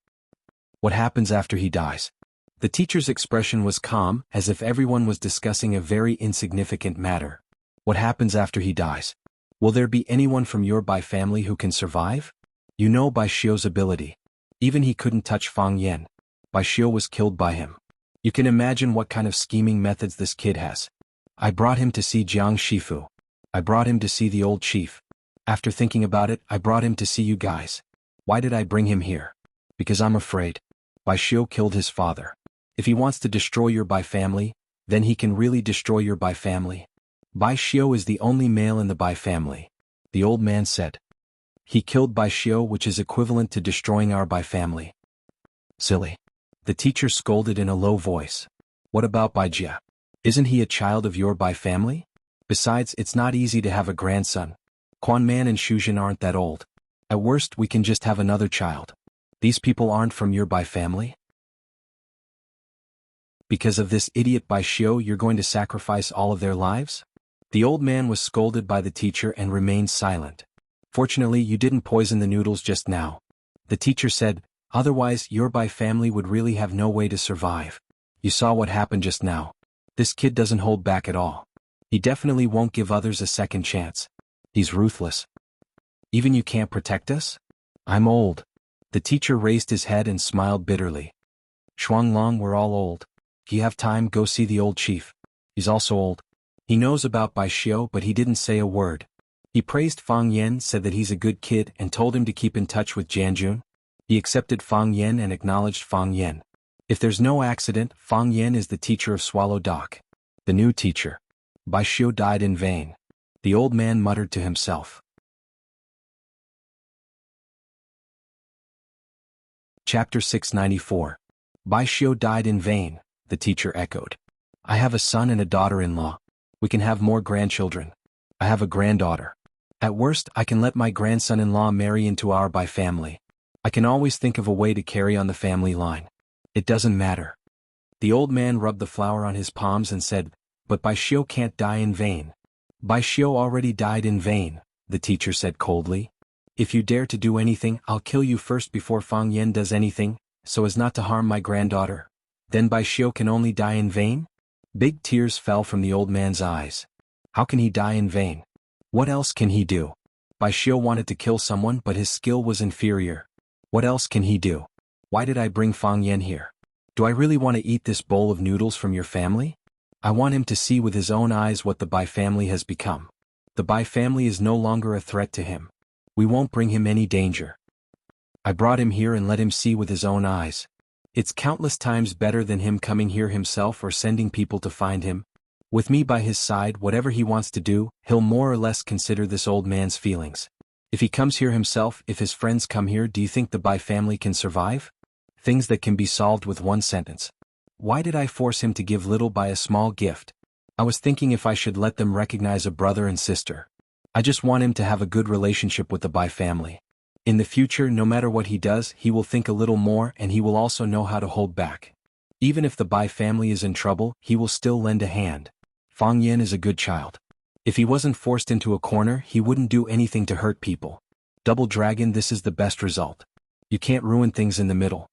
What happens after he dies? The teacher's expression was calm, as if everyone was discussing a very insignificant matter. What happens after he dies? Will there be anyone from your Bai family who can survive? You know Bai Xiu's ability. Even he couldn't touch Fang Yan. Bai Xiu was killed by him. You can imagine what kind of scheming methods this kid has. I brought him to see Jiang Shifu. I brought him to see the old chief. After thinking about it, I brought him to see you guys. Why did I bring him here? Because I'm afraid. Bai Xiu killed his father. If he wants to destroy your Bai family, then he can really destroy your Bai family. Bai Xiu is the only male in the Bai family. The old man said. He killed Bai Xiu, which is equivalent to destroying our Bai family. Silly. The teacher scolded in a low voice. What about Bai Jia? Isn't he a child of your Bai family? Besides, it's not easy to have a grandson. Quan Man and Shuzhen aren't that old. At worst, we can just have another child. These people aren't from your Bai family? Because of this idiot Bai Xiu, you're going to sacrifice all of their lives? The old man was scolded by the teacher and remained silent. Fortunately, you didn't poison the noodles just now. The teacher said, otherwise your Bai family would really have no way to survive. You saw what happened just now. This kid doesn't hold back at all. He definitely won't give others a second chance. He's ruthless. Even you can't protect us? I'm old. The teacher raised his head and smiled bitterly. Shuanglong, we're all old. If you have time, go see the old chief. He's also old. He knows about Bai Xiu, but he didn't say a word. He praised Fang Yan, said that he's a good kid, and told him to keep in touch with Jianjun. He accepted Fang Yan and acknowledged Fang Yan. If there's no accident, Fang Yan is the teacher of Swallow Dock. The new teacher. Bai Xiu died in vain. The old man muttered to himself. Chapter 694. Bai Xiu died in vain, the teacher echoed. I have a son and a daughter-in-law. We can have more grandchildren. I have a granddaughter. At worst, I can let my grandson-in-law marry into our Bai family. I can always think of a way to carry on the family line. It doesn't matter. The old man rubbed the flour on his palms and said, but Bai Xiu can't die in vain. Bai Xiu already died in vain, the teacher said coldly. If you dare to do anything, I'll kill you first before Fang Yan does anything, so as not to harm my granddaughter. Then Bai Xiu can only die in vain? Big tears fell from the old man's eyes. How can he die in vain? What else can he do? Bai Xiu wanted to kill someone, but his skill was inferior. What else can he do? Why did I bring Fang Yan here? Do I really want to eat this bowl of noodles from your family? I want him to see with his own eyes what the Bai family has become. The Bai family is no longer a threat to him. We won't bring him any danger. I brought him here and let him see with his own eyes. It's countless times better than him coming here himself or sending people to find him. With me by his side, whatever he wants to do, he'll more or less consider this old man's feelings. If he comes here himself, if his friends come here, do you think the Bai family can survive? Things that can be solved with one sentence. Why did I force him to give little by a small gift? I was thinking if I should let them recognize a brother and sister. I just want him to have a good relationship with the Bai family. In the future, no matter what he does, he will think a little more and he will also know how to hold back. Even if the Bai family is in trouble, he will still lend a hand. Fang Yan is a good child. If he wasn't forced into a corner, he wouldn't do anything to hurt people. Double Dragon, this is the best result. You can't ruin things in the middle.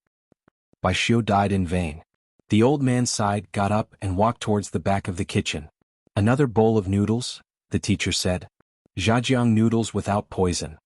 Bai Xiu died in vain. The old man sighed, got up, and walked towards the back of the kitchen. Another bowl of noodles, the teacher said. Zhejiang noodles without poison.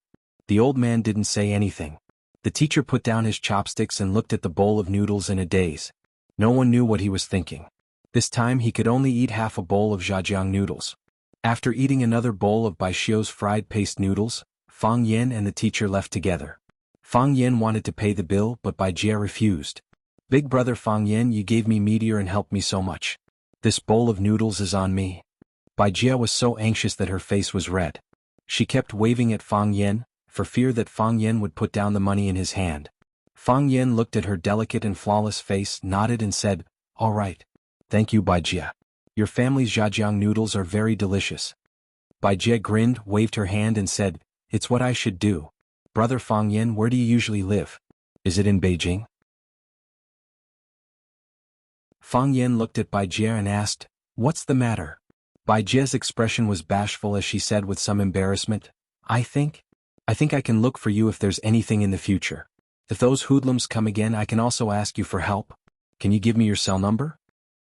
The old man didn't say anything. The teacher put down his chopsticks and looked at the bowl of noodles in a daze. No one knew what he was thinking. This time he could only eat half a bowl of Zhejiang noodles. After eating another bowl of Bai Xiu's fried paste noodles, Fang Yan and the teacher left together. Fang Yan wanted to pay the bill, but Bai Jia refused. Big brother Fang Yan, you gave me meteor and helped me so much. This bowl of noodles is on me. Bai Jia was so anxious that her face was red. She kept waving at Fang Yan, for fear that Fang Yan would put down the money in his hand. Fang Yen looked at her delicate and flawless face, nodded and said, "All right. Thank you, Bai Jie. Your family's Zhajiang noodles are very delicious." Bai Jie grinned, waved her hand and said, "It's what I should do. Brother Fang Yen, where do you usually live? Is it in Beijing?" Fang Yen looked at Bai Jie and asked, "What's the matter?" Bai Jie's expression was bashful as she said with some embarrassment, I think I can look for you if there's anything in the future. If those hoodlums come again, I can also ask you for help. Can you give me your cell number?"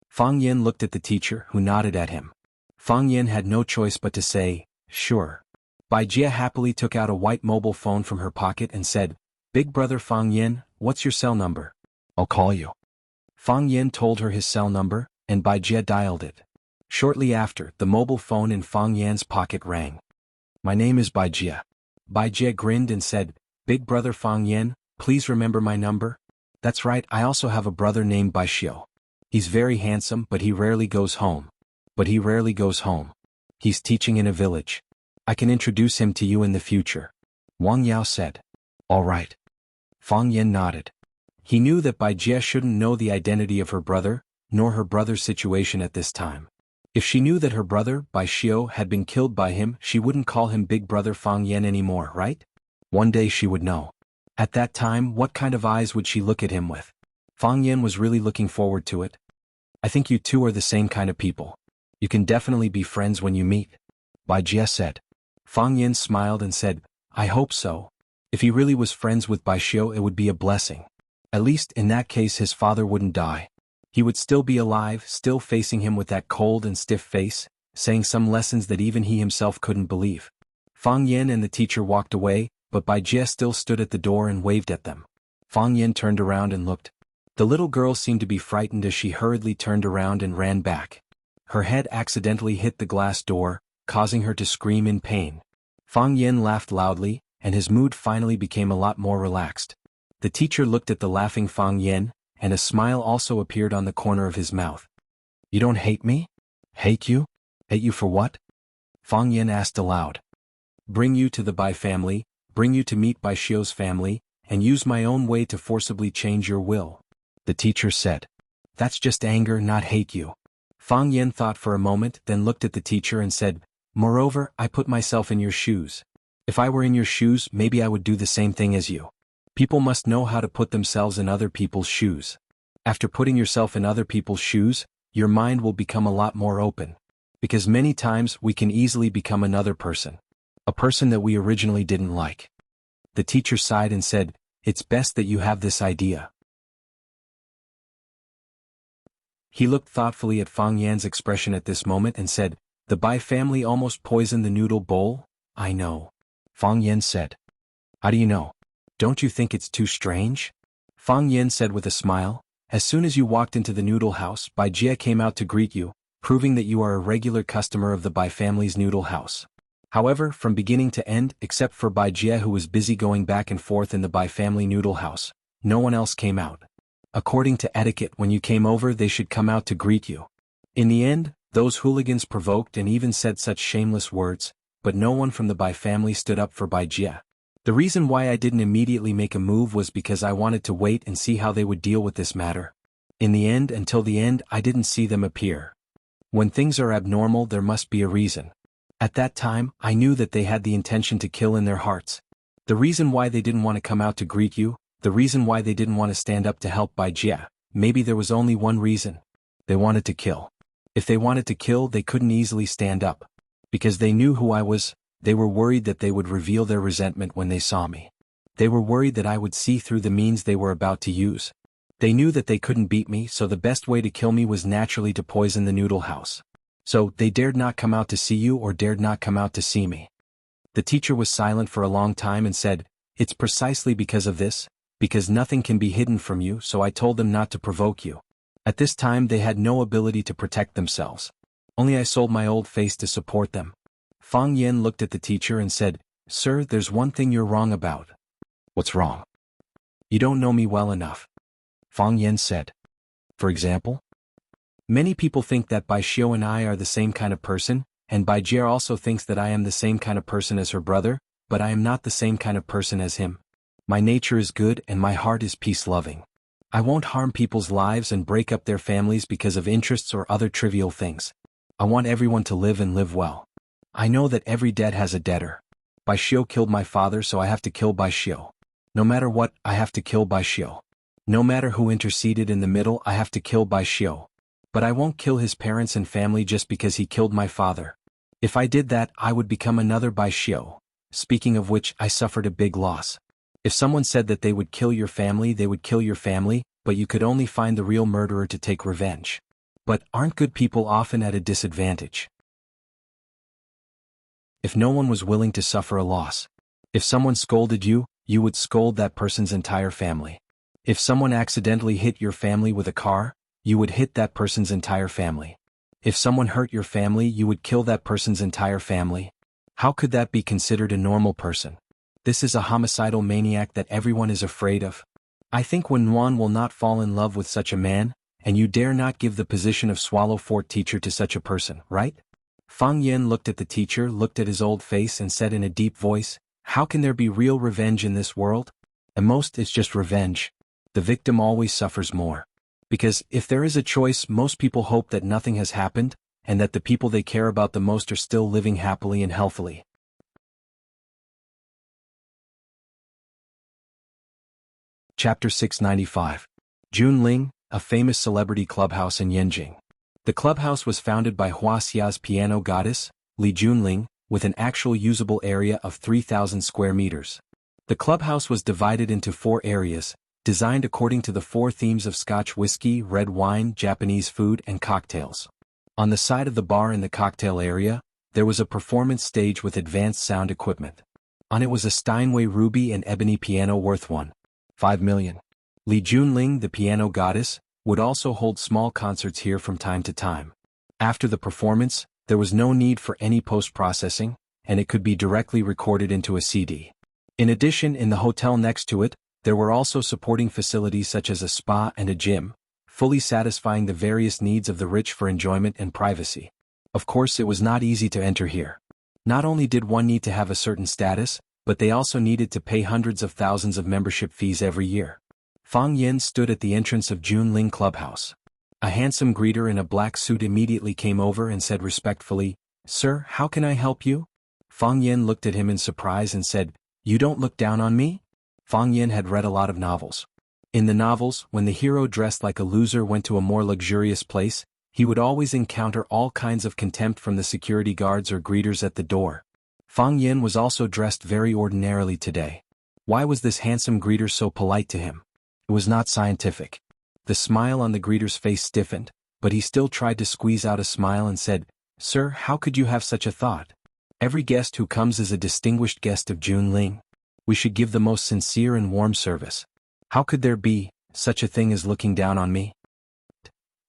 Fang Yen looked at the teacher, who nodded at him. Fang Yen had no choice but to say, "Sure." Bai Jie happily took out a white mobile phone from her pocket and said, "Big brother Fang Yen, what's your cell number? I'll call you." Fang Yen told her his cell number, and Bai Jie dialed it. Shortly after, the mobile phone in Fang Yan's pocket rang. "My name is Bai Jie." Bai Jie grinned and said, "Big brother Fang Yen, please remember my number?" "That's right, I also have a brother named Bai Xiu. He's very handsome, but he rarely goes home. He's teaching in a village. I can introduce him to you in the future." Wang Yao said. "All right." Fang Yen nodded. He knew that Bai Jie shouldn't know the identity of her brother, nor her brother's situation at this time. If she knew that her brother, Bai Xiu, had been killed by him, she wouldn't call him Big Brother Fang Yen anymore, right? One day she would know. At that time, what kind of eyes would she look at him with? Fang Yen was really looking forward to it. "I think you two are the same kind of people. You can definitely be friends when you meet," Bai Jie said. Fang Yen smiled and said, "I hope so. If he really was friends with Bai Xiu, it would be a blessing. At least, in that case, his father wouldn't die. He would still be alive, still facing him with that cold and stiff face, saying some lessons that even he himself couldn't believe." Fang Yen and the teacher walked away, but Bai Jie still stood at the door and waved at them. Fang Yen turned around and looked. The little girl seemed to be frightened as she hurriedly turned around and ran back. Her head accidentally hit the glass door, causing her to scream in pain. Fang Yen laughed loudly, and his mood finally became a lot more relaxed. The teacher looked at the laughing Fang Yen, and a smile also appeared on the corner of his mouth. "You don't hate me?" "Hate you? Hate you for what?" Fang Yen asked aloud. "Bring you to the Bai family, bring you to meet Bai Xiu's family, and use my own way to forcibly change your will," the teacher said. "That's just anger, not hate you." Fang Yen thought for a moment, then looked at the teacher and said, "Moreover, I put myself in your shoes. If I were in your shoes, maybe I would do the same thing as you. People must know how to put themselves in other people's shoes. After putting yourself in other people's shoes, your mind will become a lot more open. Because many times we can easily become another person. A person that we originally didn't like." The teacher sighed and said, "It's best that you have this idea." He looked thoughtfully at Fang Yan's expression at this moment and said, "The Bai family almost poisoned the noodle bowl?" "I know," Fang Yan said. "How do you know? Don't you think it's too strange?" Fang Yen said with a smile. "As soon as you walked into the noodle house, Bai Jie came out to greet you, proving that you are a regular customer of the Bai family's noodle house. However, from beginning to end, except for Bai Jie who was busy going back and forth in the Bai family noodle house, no one else came out. According to etiquette, when you came over they should come out to greet you. In the end, those hooligans provoked and even said such shameless words, but no one from the Bai family stood up for Bai Jie. The reason why I didn't immediately make a move was because I wanted to wait and see how they would deal with this matter. In the end, until the end, I didn't see them appear. When things are abnormal, there must be a reason. At that time, I knew that they had the intention to kill in their hearts. The reason why they didn't want to come out to greet you, the reason why they didn't want to stand up to help Bai Jie, maybe there was only one reason. They wanted to kill. If they wanted to kill, they couldn't easily stand up. Because they knew who I was, they were worried that they would reveal their resentment when they saw me. They were worried that I would see through the means they were about to use. They knew that they couldn't beat me, so the best way to kill me was naturally to poison the noodle house. So, they dared not come out to see you or dared not come out to see me." The teacher was silent for a long time and said, "It's precisely because of this, because nothing can be hidden from you, so I told them not to provoke you." At this time they had no ability to protect themselves. Only I sold my old face to support them. Fang Yen looked at the teacher and said, "Sir, there's one thing you're wrong about." "What's wrong?" "You don't know me well enough," Fang Yen said. "For example?" "Many people think that Bai Xiu and I are the same kind of person, and Bai Jie also thinks that I am the same kind of person as her brother, but I am not the same kind of person as him. My nature is good and my heart is peace-loving. I won't harm people's lives and break up their families because of interests or other trivial things. I want everyone to live and live well. I know that every debt has a debtor. Bai Xiu killed my father, so I have to kill Bai Xiu. No matter what, I have to kill Bai Xiu. No matter who interceded in the middle, I have to kill Bai Xiu. But I won't kill his parents and family just because he killed my father. If I did that, I would become another Bai Xiu. Speaking of which, I suffered a big loss. If someone said that they would kill your family, they would kill your family, but you could only find the real murderer to take revenge. But aren't good people often at a disadvantage? If no one was willing to suffer a loss. If someone scolded you, you would scold that person's entire family. If someone accidentally hit your family with a car, you would hit that person's entire family. If someone hurt your family, you would kill that person's entire family. How could that be considered a normal person? This is a homicidal maniac that everyone is afraid of. I think Wen Yuan will not fall in love with such a man, and you dare not give the position of Swallow Fort teacher to such a person, right? Fang Yen looked at the teacher, looked at his old face and said in a deep voice, "How can there be real revenge in this world? At most it's just revenge. The victim always suffers more. Because if there is a choice, most people hope that nothing has happened, and that the people they care about the most are still living happily and healthily." Chapter 695. Junling, a famous celebrity clubhouse in Yanjing. The clubhouse was founded by Huaxia's piano goddess, Li Junling, with an actual usable area of 3,000 square meters. The clubhouse was divided into 4 areas, designed according to the 4 themes of Scotch whiskey, red wine, Japanese food, and cocktails. On the side of the bar in the cocktail area, there was a performance stage with advanced sound equipment. On it was a Steinway ruby and ebony piano worth 1.5 million. Li Junling, the piano goddess, would also hold small concerts here from time to time. After the performance, there was no need for any post-processing, and it could be directly recorded into a CD. In addition, in the hotel next to it, there were also supporting facilities such as a spa and a gym, fully satisfying the various needs of the rich for enjoyment and privacy. Of course, it was not easy to enter here. Not only did one need to have a certain status, but they also needed to pay hundreds of thousands of membership fees every year. Fang Yen stood at the entrance of Junling Clubhouse. A handsome greeter in a black suit immediately came over and said respectfully, "Sir, how can I help you?" Fang Yen looked at him in surprise and said, "You don't look down on me?" Fang Yen had read a lot of novels. In the novels, when the hero dressed like a loser went to a more luxurious place, he would always encounter all kinds of contempt from the security guards or greeters at the door. Fang Yen was also dressed very ordinarily today. Why was this handsome greeter so polite to him? It was not scientific. The smile on the greeter's face stiffened, but he still tried to squeeze out a smile and said, "Sir, how could you have such a thought? Every guest who comes is a distinguished guest of Junling. We should give the most sincere and warm service. How could there be such a thing as looking down on me?"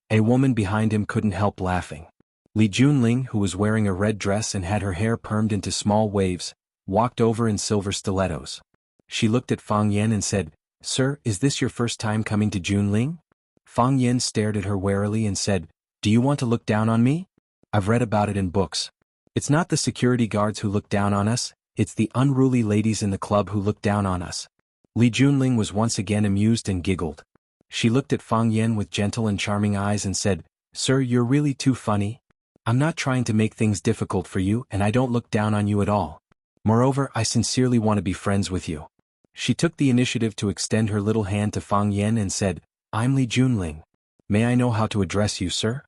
A woman behind him couldn't help laughing. Li Junling, who was wearing a red dress and had her hair permed into small waves, walked over in silver stilettos. She looked at Fang Yen and said, "Sir, is this your first time coming to Junling?" Fang Yen stared at her warily and said, "Do you want to look down on me? I've read about it in books. It's not the security guards who look down on us, it's the unruly ladies in the club who look down on us." Li Junling was once again amused and giggled. She looked at Fang Yen with gentle and charming eyes and said, "Sir, you're really too funny. I'm not trying to make things difficult for you and I don't look down on you at all. Moreover, I sincerely want to be friends with you." She took the initiative to extend her little hand to Fang Yen and said, "I'm Li Junling. May I know how to address you, sir?"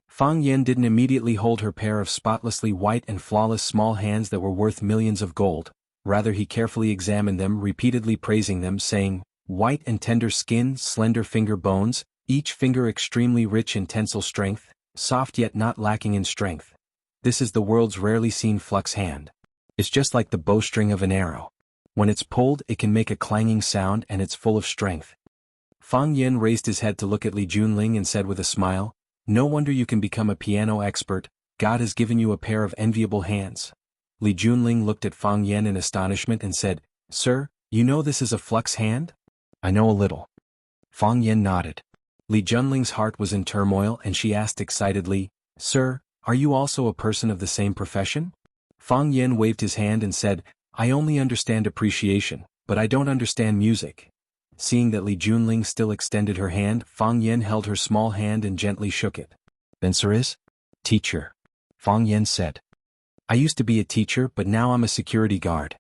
Fang Yen didn't immediately hold her pair of spotlessly white and flawless small hands that were worth millions of gold. Rather, he carefully examined them, repeatedly praising them, saying, "White and tender skin, slender finger bones, each finger extremely rich in tensile strength, soft yet not lacking in strength. This is the world's rarely seen flux hand. It's just like the bowstring of an arrow. When it's pulled, it can make a clanging sound and it's full of strength." Fang Yen raised his head to look at Li Junling and said with a smile, "No wonder you can become a piano expert, God has given you a pair of enviable hands." Li Junling looked at Fang Yen in astonishment and said, "Sir, you know this is a flux hand?" "I know a little." Fang Yen nodded. Li Junling's heart was in turmoil and she asked excitedly, "Sir, are you also a person of the same profession?" Fang Yen waved his hand and said, I only understand appreciation, but I don't understand music. Seeing that Li Junling still extended her hand, Fang Yen held her small hand and gently shook it. Then sir is? Teacher. Fang Yen said. I used to be a teacher, but now I'm a security guard.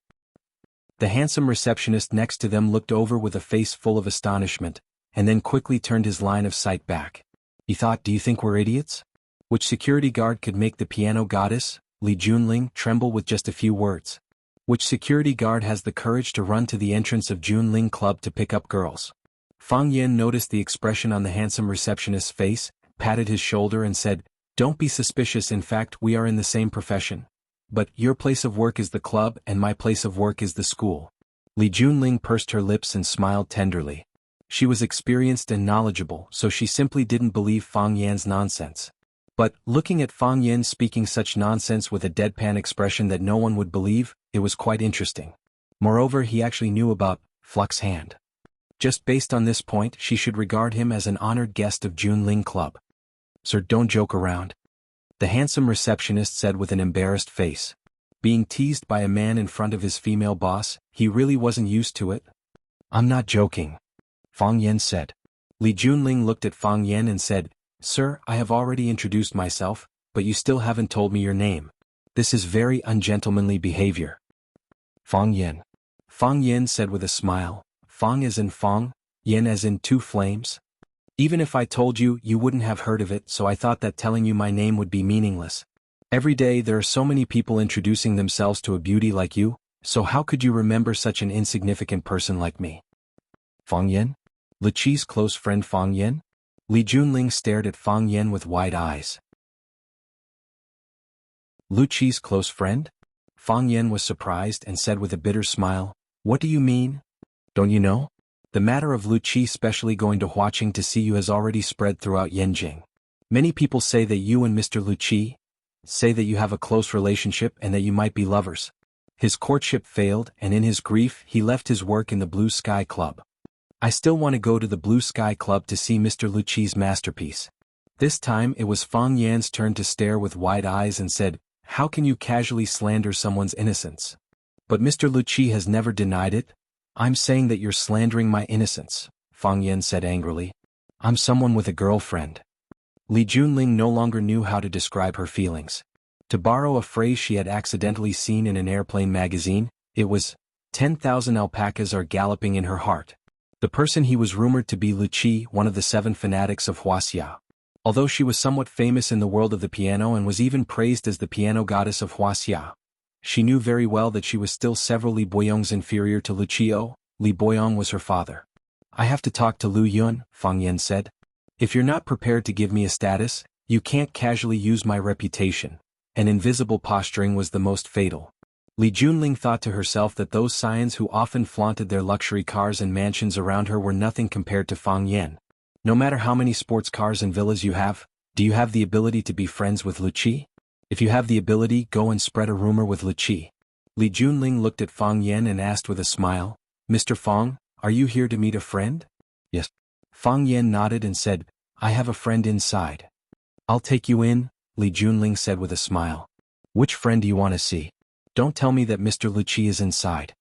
The handsome receptionist next to them looked over with a face full of astonishment, and then quickly turned his line of sight back. He thought, do you think we're idiots? Which security guard could make the piano goddess, Li Junling, tremble with just a few words? Which security guard has the courage to run to the entrance of Junling Club to pick up girls? Fang Yen noticed the expression on the handsome receptionist's face, patted his shoulder and said, don't be suspicious, in fact we are in the same profession. But your place of work is the club and my place of work is the school. Li Junling pursed her lips and smiled tenderly. She was experienced and knowledgeable, so she simply didn't believe Fang Yan's nonsense. But, looking at Fang Yan speaking such nonsense with a deadpan expression that no one would believe, it was quite interesting. Moreover, he actually knew about Flux's hand. Just based on this point, she should regard him as an honored guest of Junling Club. Sir, don't joke around. The handsome receptionist said with an embarrassed face. Being teased by a man in front of his female boss, he really wasn't used to it. I'm not joking. Fang Yan said. Li Junling looked at Fang Yan and said, Sir, I have already introduced myself, but you still haven't told me your name. This is very ungentlemanly behavior. Fang Yan. Fang Yan said with a smile. Fang as in Fang, Yan as in two flames. Even if I told you, you wouldn't have heard of it, so I thought that telling you my name would be meaningless. Every day there are so many people introducing themselves to a beauty like you, so how could you remember such an insignificant person like me? Fang Yan? Luqi's close friend Fang Yan? Li Junling stared at Fang Yan with wide eyes. Luqi's close friend? Fang Yan was surprised and said with a bitter smile, What do you mean? Don't you know? The matter of Luqi specially going to Huaqing to see you has already spread throughout Yanjing. Many people say that you and Mr. Luqi say that you have a close relationship and that you might be lovers. His courtship failed, and in his grief he left his work in the Blue Sky Club. I still want to go to the Blue Sky Club to see Mr. Luqi's masterpiece. This time it was Fang Yan's turn to stare with wide eyes and said, How can you casually slander someone's innocence? But Mr. Luqi has never denied it. I'm saying that you're slandering my innocence, Fang Yan said angrily. I'm someone with a girlfriend. Li Junling no longer knew how to describe her feelings. To borrow a phrase she had accidentally seen in an airplane magazine, it was, 10,000 alpacas are galloping in her heart. The person he was rumored to be Luqi, one of the 7 fanatics of Wuxia. Although she was somewhat famous in the world of the piano and was even praised as the piano goddess of Wuxia, she knew very well that she was still several Li Boyongs inferior to Luqio. Li Boyong was her father. I have to talk to Lu Yun, Fang Yan said. If you're not prepared to give me a status, you can't casually use my reputation. And invisible posturing was the most fatal. Li Junling thought to herself that those scions who often flaunted their luxury cars and mansions around her were nothing compared to Fang Yan. No matter how many sports cars and villas you have, do you have the ability to be friends with Luqi? If you have the ability, go and spread a rumor with Luqi. Li Junling looked at Fang Yan and asked with a smile, Mr. Fang, are you here to meet a friend? Yes. Fang Yan nodded and said, I have a friend inside. I'll take you in, Li Junling said with a smile. Which friend do you want to see? Don't tell me that Mr. Luqi is inside.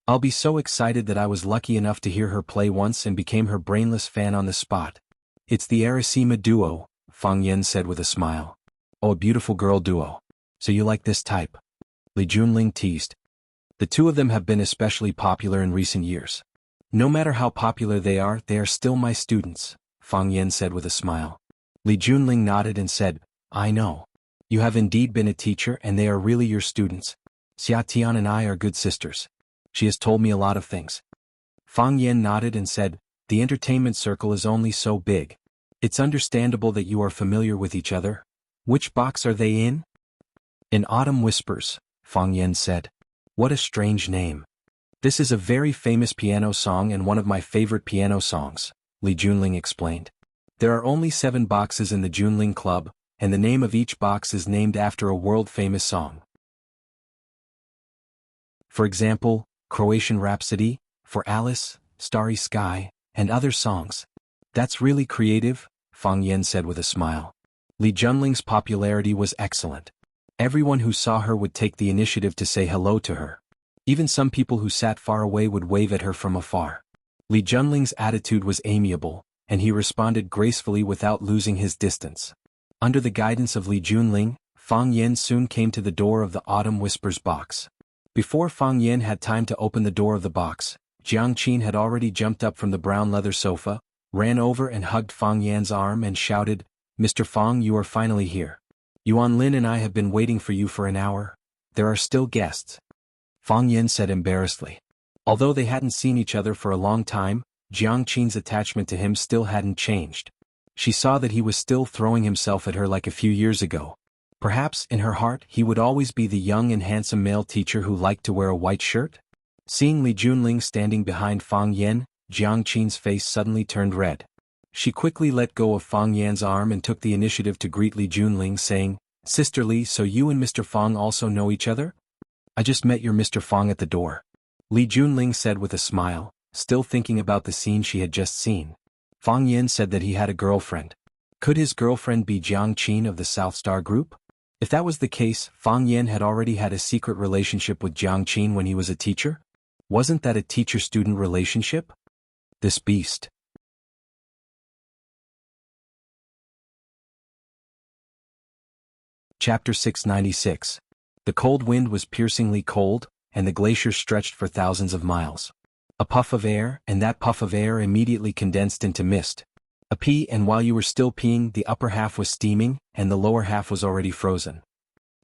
I'll be so excited that I was lucky enough to hear her play once and became her brainless fan on the spot. It's the Arasima duo, Fang Yan said with a smile. Oh, a beautiful girl duo. So you like this type? Li Junling teased. The two of them have been especially popular in recent years. No matter how popular they are still my students, Fang Yan said with a smile. Li Junling nodded and said, I know. You have indeed been a teacher and they are really your students. Xia Tian and I are good sisters. She has told me a lot of things. Fang Yan nodded and said, the entertainment circle is only so big. It's understandable that you are familiar with each other. Which box are they in? In Autumn Whispers, Fang Yan said. What a strange name. This is a very famous piano song and one of my favorite piano songs, Li Junling explained. There are only 7 boxes in the Junling Club, and the name of each box is named after a world-famous song. For example, Croatian Rhapsody, For Alice, Starry Sky, and other songs. That's really creative, Fang Yan said with a smile. Li Junling's popularity was excellent. Everyone who saw her would take the initiative to say hello to her. Even some people who sat far away would wave at her from afar. Li Junling's attitude was amiable, and he responded gracefully without losing his distance. Under the guidance of Li Junling, Fang Yen soon came to the door of the Autumn Whispers box. Before Fang Yen had time to open the door of the box, Jiang Qin had already jumped up from the brown leather sofa, ran over and hugged Fang Yan's arm and shouted, "Mr. Fang, you are finally here. Yuan Lin and I have been waiting for you for an hour. There are still guests." Fang Yen said embarrassedly. Although they hadn't seen each other for a long time, Jiang Qin's attachment to him still hadn't changed. She saw that he was still throwing himself at her like a few years ago. Perhaps, in her heart, he would always be the young and handsome male teacher who liked to wear a white shirt? Seeing Li Junling standing behind Fang Yen, Jiang Qin's face suddenly turned red. She quickly let go of Fang Yan's arm and took the initiative to greet Li Junling, saying, "Sister Li, so you and Mr. Fang also know each other? I just met your Mr. Fang at the door," Li Junling said with a smile, still thinking about the scene she had just seen. Fang Yen said that he had a girlfriend. Could his girlfriend be Jiang Qin of the South Star Group? If that was the case, Fang Yen had already had a secret relationship with Jiang Qin when he was a teacher? Wasn't that a teacher-student relationship? This beast. Chapter 696. The cold wind was piercingly cold, and the glacier stretched for thousands of miles. A puff of air, and that puff of air immediately condensed into mist. A pee, and while you were still peeing, the upper half was steaming, and the lower half was already frozen.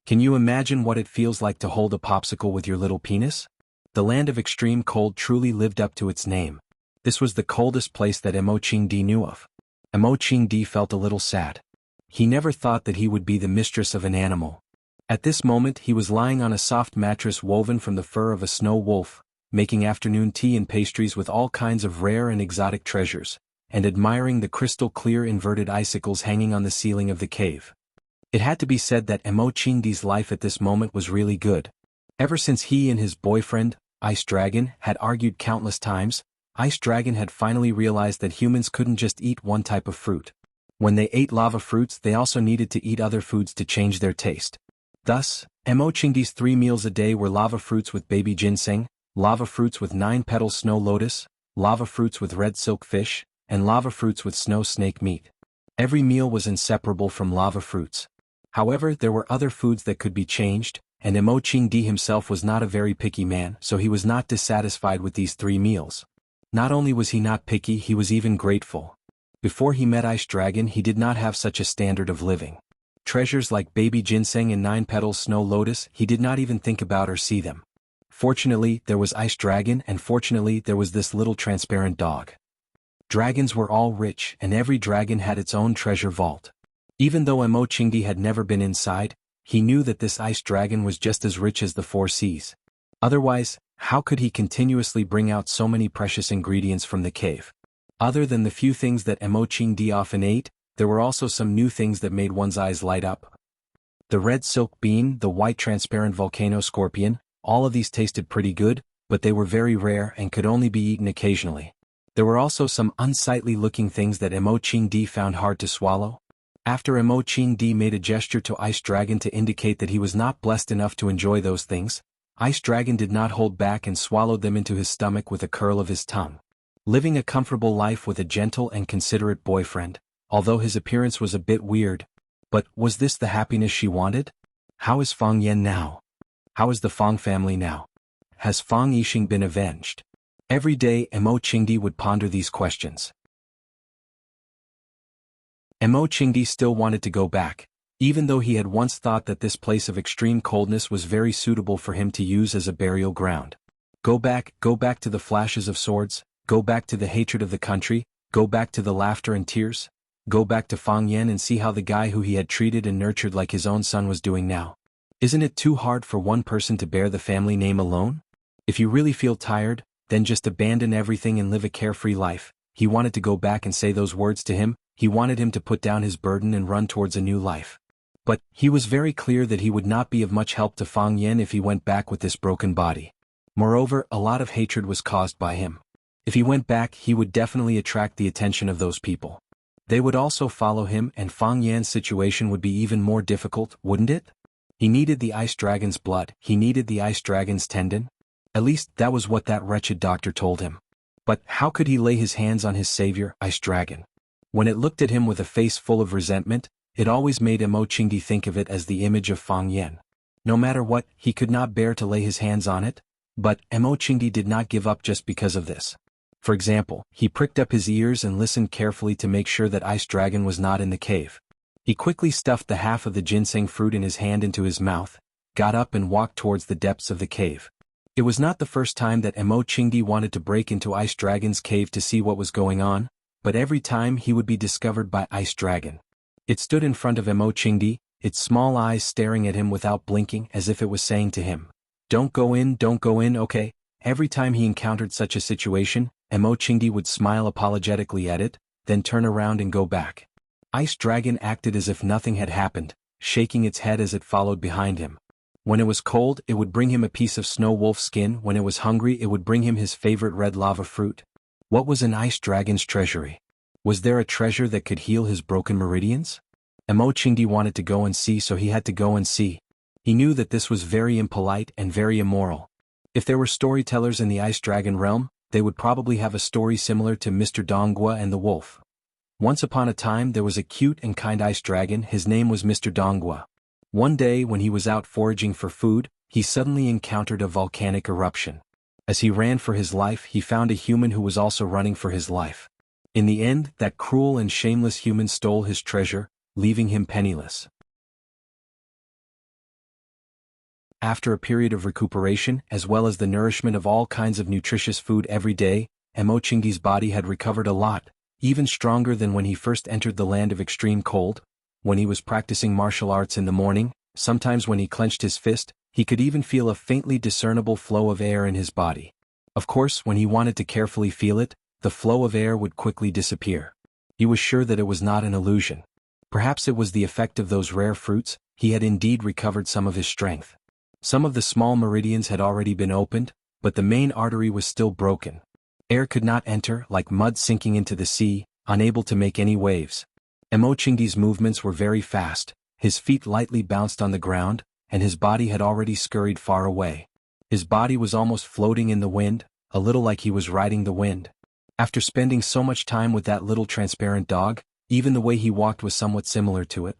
Can you imagine what it feels like to hold a popsicle with your little penis? The land of extreme cold truly lived up to its name. This was the coldest place that Mo Qingdi knew of. Mo Qingdi felt a little sad. He never thought that he would be the mistress of an animal. At this moment he was lying on a soft mattress woven from the fur of a snow wolf, making afternoon tea and pastries with all kinds of rare and exotic treasures, and admiring the crystal-clear inverted icicles hanging on the ceiling of the cave. It had to be said that Mo Qingdi's life at this moment was really good. Ever since he and his boyfriend, Ice Dragon, had argued countless times, Ice Dragon had finally realized that humans couldn't just eat one type of fruit. When they ate lava fruits, they also needed to eat other foods to change their taste. Thus, Mo Qingdi's 3 meals a day were lava fruits with baby ginseng, lava fruits with 9-petal snow lotus, lava fruits with red silk fish, and lava fruits with snow snake meat. Every meal was inseparable from lava fruits. However, there were other foods that could be changed, and Mo Qingdi himself was not a very picky man, so he was not dissatisfied with these 3 meals. Not only was he not picky, he was even grateful. Before he met Ice Dragon, he did not have such a standard of living. Treasures like baby ginseng and 9-petal snow lotus, he did not even think about or see them. Fortunately, there was Ice Dragon, and fortunately there was this little transparent dog. Dragons were all rich, and every dragon had its own treasure vault. Even though Mo Qingdi had never been inside, he knew that this Ice Dragon was just as rich as the 4 seas. Otherwise, how could he continuously bring out so many precious ingredients from the cave? Other than the few things that Mo Qingdi often ate, there were also some new things that made one's eyes light up. The red silk bean, the white transparent volcano scorpion, all of these tasted pretty good, but they were very rare and could only be eaten occasionally. There were also some unsightly-looking things that Mo Qingdi found hard to swallow. After Mo Qingdi made a gesture to Ice Dragon to indicate that he was not blessed enough to enjoy those things, Ice Dragon did not hold back and swallowed them into his stomach with a curl of his tongue. Living a comfortable life with a gentle and considerate boyfriend, although his appearance was a bit weird. But was this the happiness she wanted? How is Fang Yen now? How is the Fang family now? Has Fang Yixing been avenged? Every day Mo Qingdi would ponder these questions. Mo Qingdi still wanted to go back, even though he had once thought that this place of extreme coldness was very suitable for him to use as a burial ground. Go back to the flashes of swords, go back to the hatred of the country, go back to the laughter and tears, go back to Fang Yen and see how the guy who he had treated and nurtured like his own son was doing now. Isn't it too hard for one person to bear the family name alone? If you really feel tired, then just abandon everything and live a carefree life. He wanted to go back and say those words to him. He wanted him to put down his burden and run towards a new life. But he was very clear that he would not be of much help to Fang Yen if he went back with this broken body. Moreover, a lot of hatred was caused by him. If he went back, he would definitely attract the attention of those people. They would also follow him, and Fang Yan's situation would be even more difficult, wouldn't it? He needed the Ice Dragon's blood, he needed the Ice Dragon's tendon. At least that was what that wretched doctor told him. But how could he lay his hands on his savior, Ice Dragon? When it looked at him with a face full of resentment, it always made Mo Qingdi think of it as the image of Fang Yan. No matter what, he could not bear to lay his hands on it, but Mo Qingdi did not give up just because of this. For example, he pricked up his ears and listened carefully to make sure that Ice Dragon was not in the cave. He quickly stuffed the half of the ginseng fruit in his hand into his mouth, got up and walked towards the depths of the cave. It was not the first time that Mo Qingdi wanted to break into Ice Dragon's cave to see what was going on, but every time he would be discovered by Ice Dragon. It stood in front of Mo Qingdi, its small eyes staring at him without blinking as if it was saying to him, don't go in, okay?" Every time he encountered such a situation, Mo Qingdi would smile apologetically at it, then turn around and go back. Ice Dragon acted as if nothing had happened, shaking its head as it followed behind him. When it was cold, it would bring him a piece of snow wolf skin. When it was hungry, it would bring him his favorite red lava fruit. What was in Ice Dragon's treasury? Was there a treasure that could heal his broken meridians? Mo Qingdi wanted to go and see, so he had to go and see. He knew that this was very impolite and very immoral. If there were storytellers in the Ice Dragon realm, they would probably have a story similar to Mr. Donghua and the wolf. Once upon a time there was a cute and kind ice dragon. His name was Mr. Donghua. One day when he was out foraging for food, he suddenly encountered a volcanic eruption. As he ran for his life, he found a human who was also running for his life. In the end, that cruel and shameless human stole his treasure, leaving him penniless. After a period of recuperation, as well as the nourishment of all kinds of nutritious food every day, Mo Qingdi's body had recovered a lot, even stronger than when he first entered the land of extreme cold. When he was practicing martial arts in the morning, sometimes when he clenched his fist, he could even feel a faintly discernible flow of air in his body. Of course, when he wanted to carefully feel it, the flow of air would quickly disappear. He was sure that it was not an illusion. Perhaps it was the effect of those rare fruits. He had indeed recovered some of his strength. Some of the small meridians had already been opened, but the main artery was still broken. Air could not enter, like mud sinking into the sea, unable to make any waves. Mo Qingdi's movements were very fast, his feet lightly bounced on the ground, and his body had already scurried far away. His body was almost floating in the wind, a little like he was riding the wind. After spending so much time with that little transparent dog, even the way he walked was somewhat similar to it.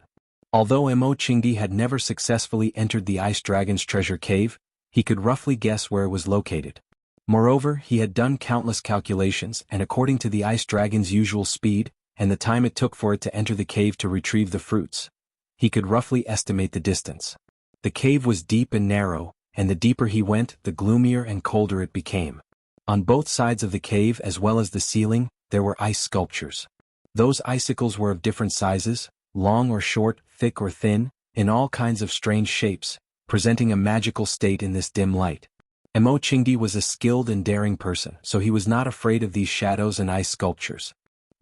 Although Mo Qingdi had never successfully entered the Ice Dragon's treasure cave, he could roughly guess where it was located. Moreover, he had done countless calculations, and according to the Ice Dragon's usual speed, and the time it took for it to enter the cave to retrieve the fruits, he could roughly estimate the distance. The cave was deep and narrow, and the deeper he went, the gloomier and colder it became. On both sides of the cave as well as the ceiling, there were ice sculptures. Those icicles were of different sizes, long or short, thick or thin, in all kinds of strange shapes, presenting a magical state in this dim light. Mo Qingdi was a skilled and daring person, so he was not afraid of these shadows and ice sculptures.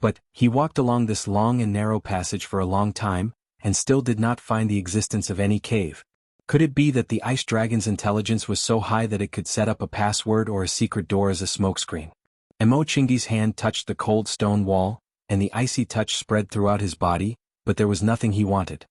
But he walked along this long and narrow passage for a long time, and still did not find the existence of any cave. Could it be that the Ice Dragon's intelligence was so high that it could set up a password or a secret door as a smokescreen? Mo Qingdi's hand touched the cold stone wall, and the icy touch spread throughout his body, but there was nothing he wanted.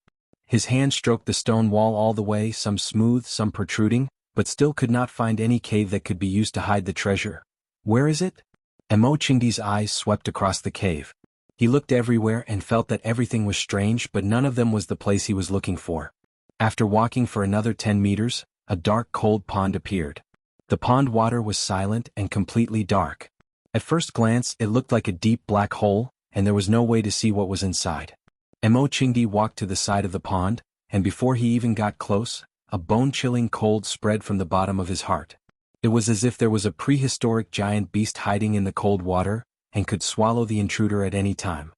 His hand stroked the stone wall all the way, some smooth, some protruding, but still could not find any cave that could be used to hide the treasure. Where is it? Mo Qingdi's eyes swept across the cave. He looked everywhere and felt that everything was strange, but none of them was the place he was looking for. After walking for another 10 meters, a dark cold pond appeared. The pond water was silent and completely dark. At first glance, it looked like a deep black hole, and there was no way to see what was inside. Mo Qingdi walked to the side of the pond, and before he even got close, a bone-chilling cold spread from the bottom of his heart. It was as if there was a prehistoric giant beast hiding in the cold water, and could swallow the intruder at any time.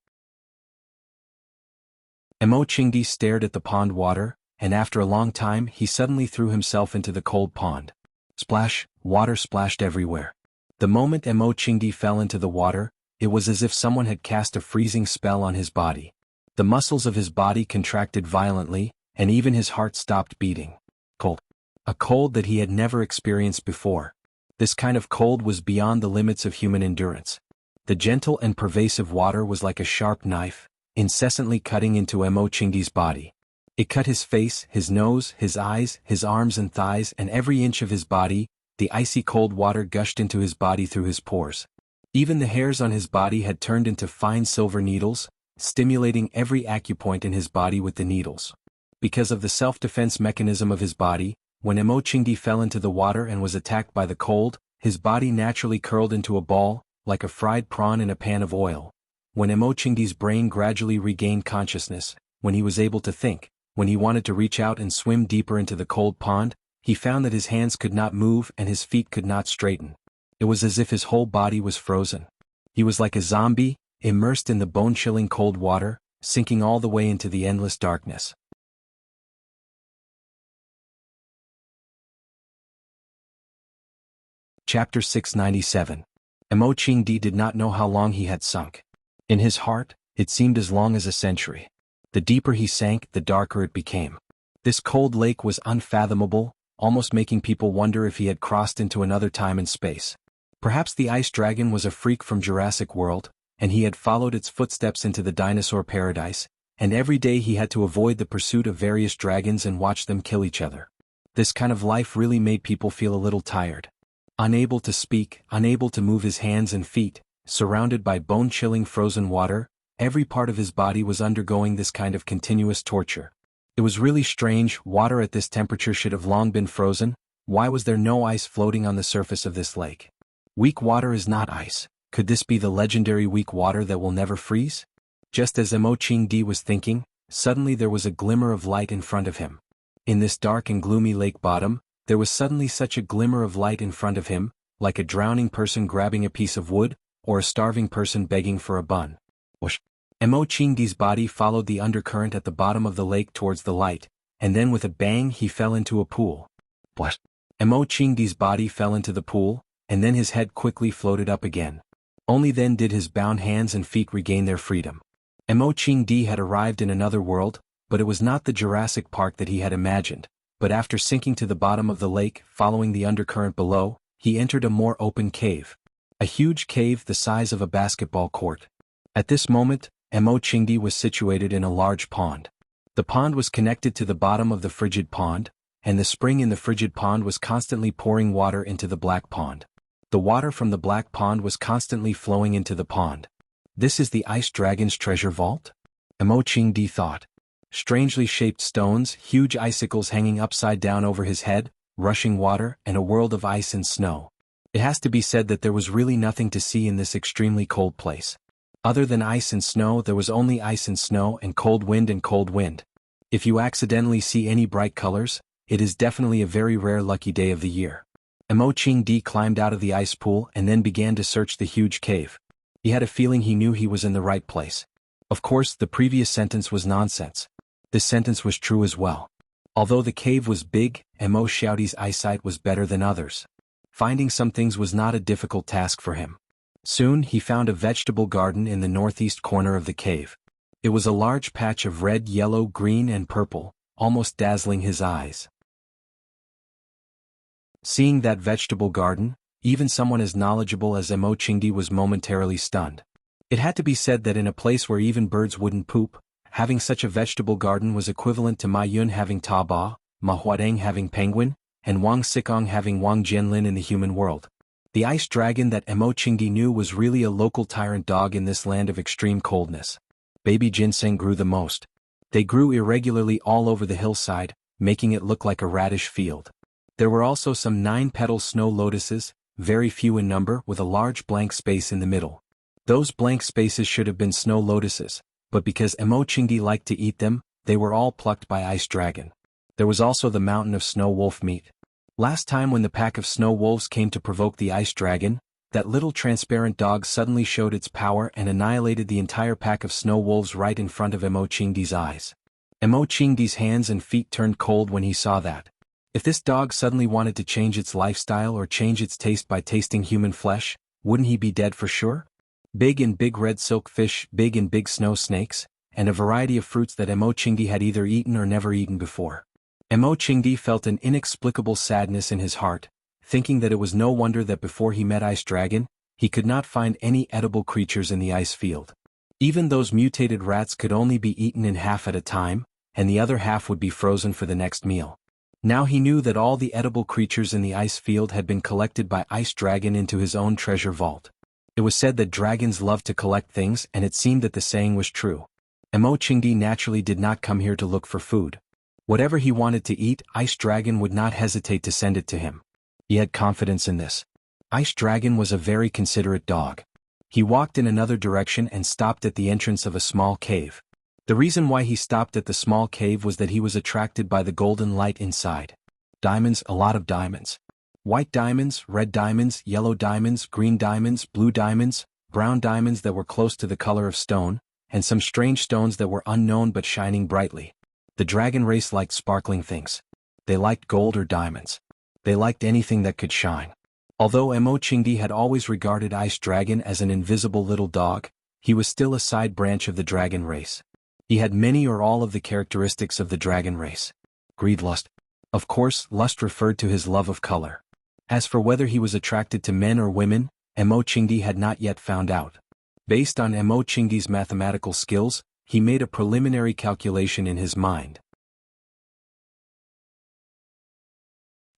Mo Qingdi stared at the pond water, and after a long time he suddenly threw himself into the cold pond. Splash, water splashed everywhere. The moment Mo Qingdi fell into the water, it was as if someone had cast a freezing spell on his body. The muscles of his body contracted violently, and even his heart stopped beating. Cold. A cold that he had never experienced before. This kind of cold was beyond the limits of human endurance. The gentle and pervasive water was like a sharp knife, incessantly cutting into Mo Qingdi's body. It cut his face, his nose, his eyes, his arms and thighs, and every inch of his body. the icy cold water gushed into his body through his pores. Even the hairs on his body had turned into fine silver needles, stimulating every acupoint in his body with the needles. Because of the self-defense mechanism of his body, when Emochingdi fell into the water and was attacked by the cold, his body naturally curled into a ball, like a fried prawn in a pan of oil. When Emochingdi's brain gradually regained consciousness, when he was able to think, when he wanted to reach out and swim deeper into the cold pond, he found that his hands could not move and his feet could not straighten. It was as if his whole body was frozen. He was like a zombie, immersed in the bone-chilling cold water, sinking all the way into the endless darkness. Chapter 697. Emochingdi did not know how long he had sunk. In his heart, it seemed as long as a century. The deeper he sank, the darker it became. This cold lake was unfathomable, almost making people wonder if he had crossed into another time and space. Perhaps the ice dragon was a freak from Jurassic World, and he had followed its footsteps into the dinosaur paradise, and every day he had to avoid the pursuit of various dragons and watch them kill each other. This kind of life really made people feel a little tired. Unable to speak, unable to move his hands and feet, surrounded by bone-chilling frozen water, every part of his body was undergoing this kind of continuous torture. It was really strange. Water at this temperature should have long been frozen. Why was there no ice floating on the surface of this lake? Weak water is not ice. Could this be the legendary weak water that will never freeze? Just as Emochingdi was thinking, suddenly there was a glimmer of light in front of him. In this dark and gloomy lake bottom, there was suddenly such a glimmer of light in front of him, like a drowning person grabbing a piece of wood, or a starving person begging for a bun. Whoosh! Emochingdi's body followed the undercurrent at the bottom of the lake towards the light, and then with a bang he fell into a pool. What? Emochingdi's body fell into the pool, and then his head quickly floated up again. Only then did his bound hands and feet regain their freedom. Emochingdi had arrived in another world, but it was not the Jurassic Park that he had imagined. But after sinking to the bottom of the lake, following the undercurrent below, he entered a more open cave. A huge cave the size of a basketball court. At this moment, Emochingdi was situated in a large pond. The pond was connected to the bottom of the frigid pond, and the spring in the frigid pond was constantly pouring water into the black pond. The water from the black pond was constantly flowing into the pond. This is the ice dragon's treasure vault? Emochingdi thought. Strangely shaped stones, huge icicles hanging upside down over his head, rushing water, and a world of ice and snow. It has to be said that there was really nothing to see in this extremely cold place. Other than ice and snow, there was only ice and snow and cold wind and cold wind. If you accidentally see any bright colors, it is definitely a very rare lucky day of the year. Emochingdi climbed out of the ice pool and then began to search the huge cave. He had a feeling he knew he was in the right place. Of course, the previous sentence was nonsense. This sentence was true as well. Although the cave was big, Emochingdi's eyesight was better than others. Finding some things was not a difficult task for him. Soon he found a vegetable garden in the northeast corner of the cave. It was a large patch of red, yellow, green, and purple, almost dazzling his eyes. Seeing that vegetable garden, even someone as knowledgeable as Emochingdi was momentarily stunned. It had to be said that in a place where even birds wouldn't poop, having such a vegetable garden was equivalent to Ma Yun having Ta Ba, Ma Huadeng having penguin, and Wang Xikong having Wang Jianlin in the human world. The ice dragon that Emochingdi knew was really a local tyrant dog in this land of extreme coldness. Baby ginseng grew the most. They grew irregularly all over the hillside, making it look like a radish field. There were also some 9-petal snow lotuses, very few in number, with a large blank space in the middle. Those blank spaces should have been snow lotuses, but because Emochingdi liked to eat them, they were all plucked by Ice Dragon. There was also the mountain of snow wolf meat. Last time when the pack of snow wolves came to provoke the Ice Dragon, that little transparent dog suddenly showed its power and annihilated the entire pack of snow wolves right in front of Emochingdi's eyes. Emochingdi's hands and feet turned cold when he saw that. If this dog suddenly wanted to change its lifestyle or change its taste by tasting human flesh, wouldn't he be dead for sure? Big and big red silk fish, big and big snow snakes, and a variety of fruits that Emochingdi had either eaten or never eaten before. Emochingdi felt an inexplicable sadness in his heart, thinking that it was no wonder that before he met Ice Dragon, he could not find any edible creatures in the ice field. Even those mutated rats could only be eaten in half at a time, and the other half would be frozen for the next meal. Now he knew that all the edible creatures in the ice field had been collected by Ice Dragon into his own treasure vault. It was said that dragons love to collect things, and it seemed that the saying was true. Mo Qingdi naturally did not come here to look for food. Whatever he wanted to eat, Ice Dragon would not hesitate to send it to him. He had confidence in this. Ice Dragon was a very considerate dog. He walked in another direction and stopped at the entrance of a small cave. The reason why he stopped at the small cave was that he was attracted by the golden light inside. Diamonds, a lot of diamonds. White diamonds, red diamonds, yellow diamonds, green diamonds, blue diamonds, brown diamonds that were close to the color of stone, and some strange stones that were unknown but shining brightly. The dragon race liked sparkling things. They liked gold or diamonds. They liked anything that could shine. Although Mo Qingdi had always regarded Ice Dragon as an invisible little dog, he was still a side branch of the dragon race. He had many or all of the characteristics of the dragon race. Greed, lust. Of course, lust referred to his love of color. As for whether he was attracted to men or women, Mo Qingdi had not yet found out. Based on Mo Qingdi's mathematical skills, he made a preliminary calculation in his mind.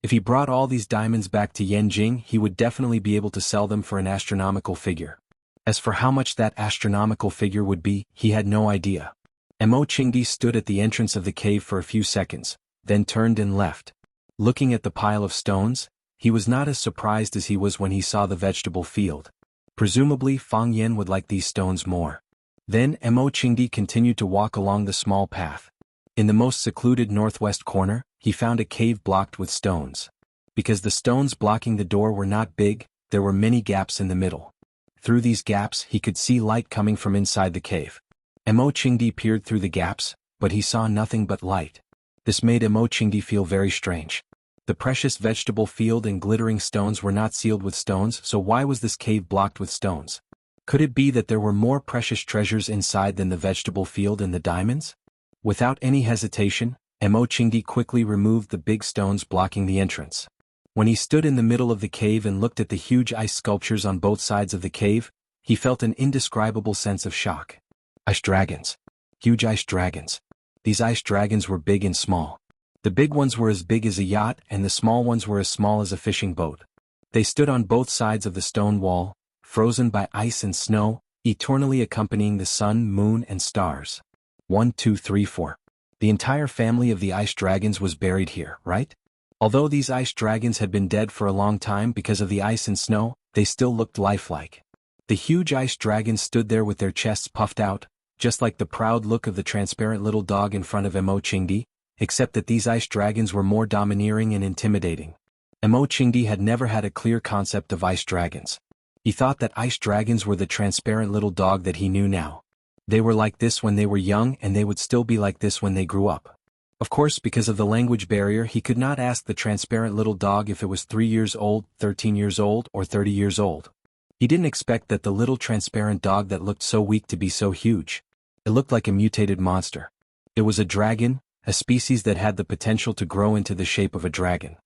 If he brought all these diamonds back to Yanjing, he would definitely be able to sell them for an astronomical figure. As for how much that astronomical figure would be, he had no idea. Mo Qingdi stood at the entrance of the cave for a few seconds, then turned and left. Looking at the pile of stones, he was not as surprised as he was when he saw the vegetable field. Presumably Fang Yan would like these stones more. Then Mo Qingdi continued to walk along the small path. In the most secluded northwest corner, he found a cave blocked with stones. Because the stones blocking the door were not big, there were many gaps in the middle. Through these gaps he could see light coming from inside the cave. Mo Qingdi peered through the gaps, but he saw nothing but light. This made Mo Qingdi feel very strange. The precious vegetable field and glittering stones were not sealed with stones, so why was this cave blocked with stones? Could it be that there were more precious treasures inside than the vegetable field and the diamonds? Without any hesitation, Mo Qingdi quickly removed the big stones blocking the entrance. When he stood in the middle of the cave and looked at the huge ice sculptures on both sides of the cave, he felt an indescribable sense of shock. Ice dragons. Huge ice dragons. These ice dragons were big and small. The big ones were as big as a yacht and the small ones were as small as a fishing boat. They stood on both sides of the stone wall, frozen by ice and snow, eternally accompanying the sun, moon, and stars. 1, 2, 3, 4. The entire family of the ice dragons was buried here, right? Although these ice dragons had been dead for a long time because of the ice and snow, they still looked lifelike. The huge ice dragons stood there with their chests puffed out, just like the proud look of the transparent little dog in front of Mo Qingdi, except that these ice dragons were more domineering and intimidating. Mo Qingdi had never had a clear concept of ice dragons. He thought that ice dragons were the transparent little dog that he knew now. They were like this when they were young and they would still be like this when they grew up. Of course, because of the language barrier, he could not ask the transparent little dog if it was 3 years old, 13 years old, or 30 years old. He didn't expect that the little transparent dog that looked so weak to be so huge. It looked like a mutated monster. It was a dragon, a species that had the potential to grow into the shape of a dragon.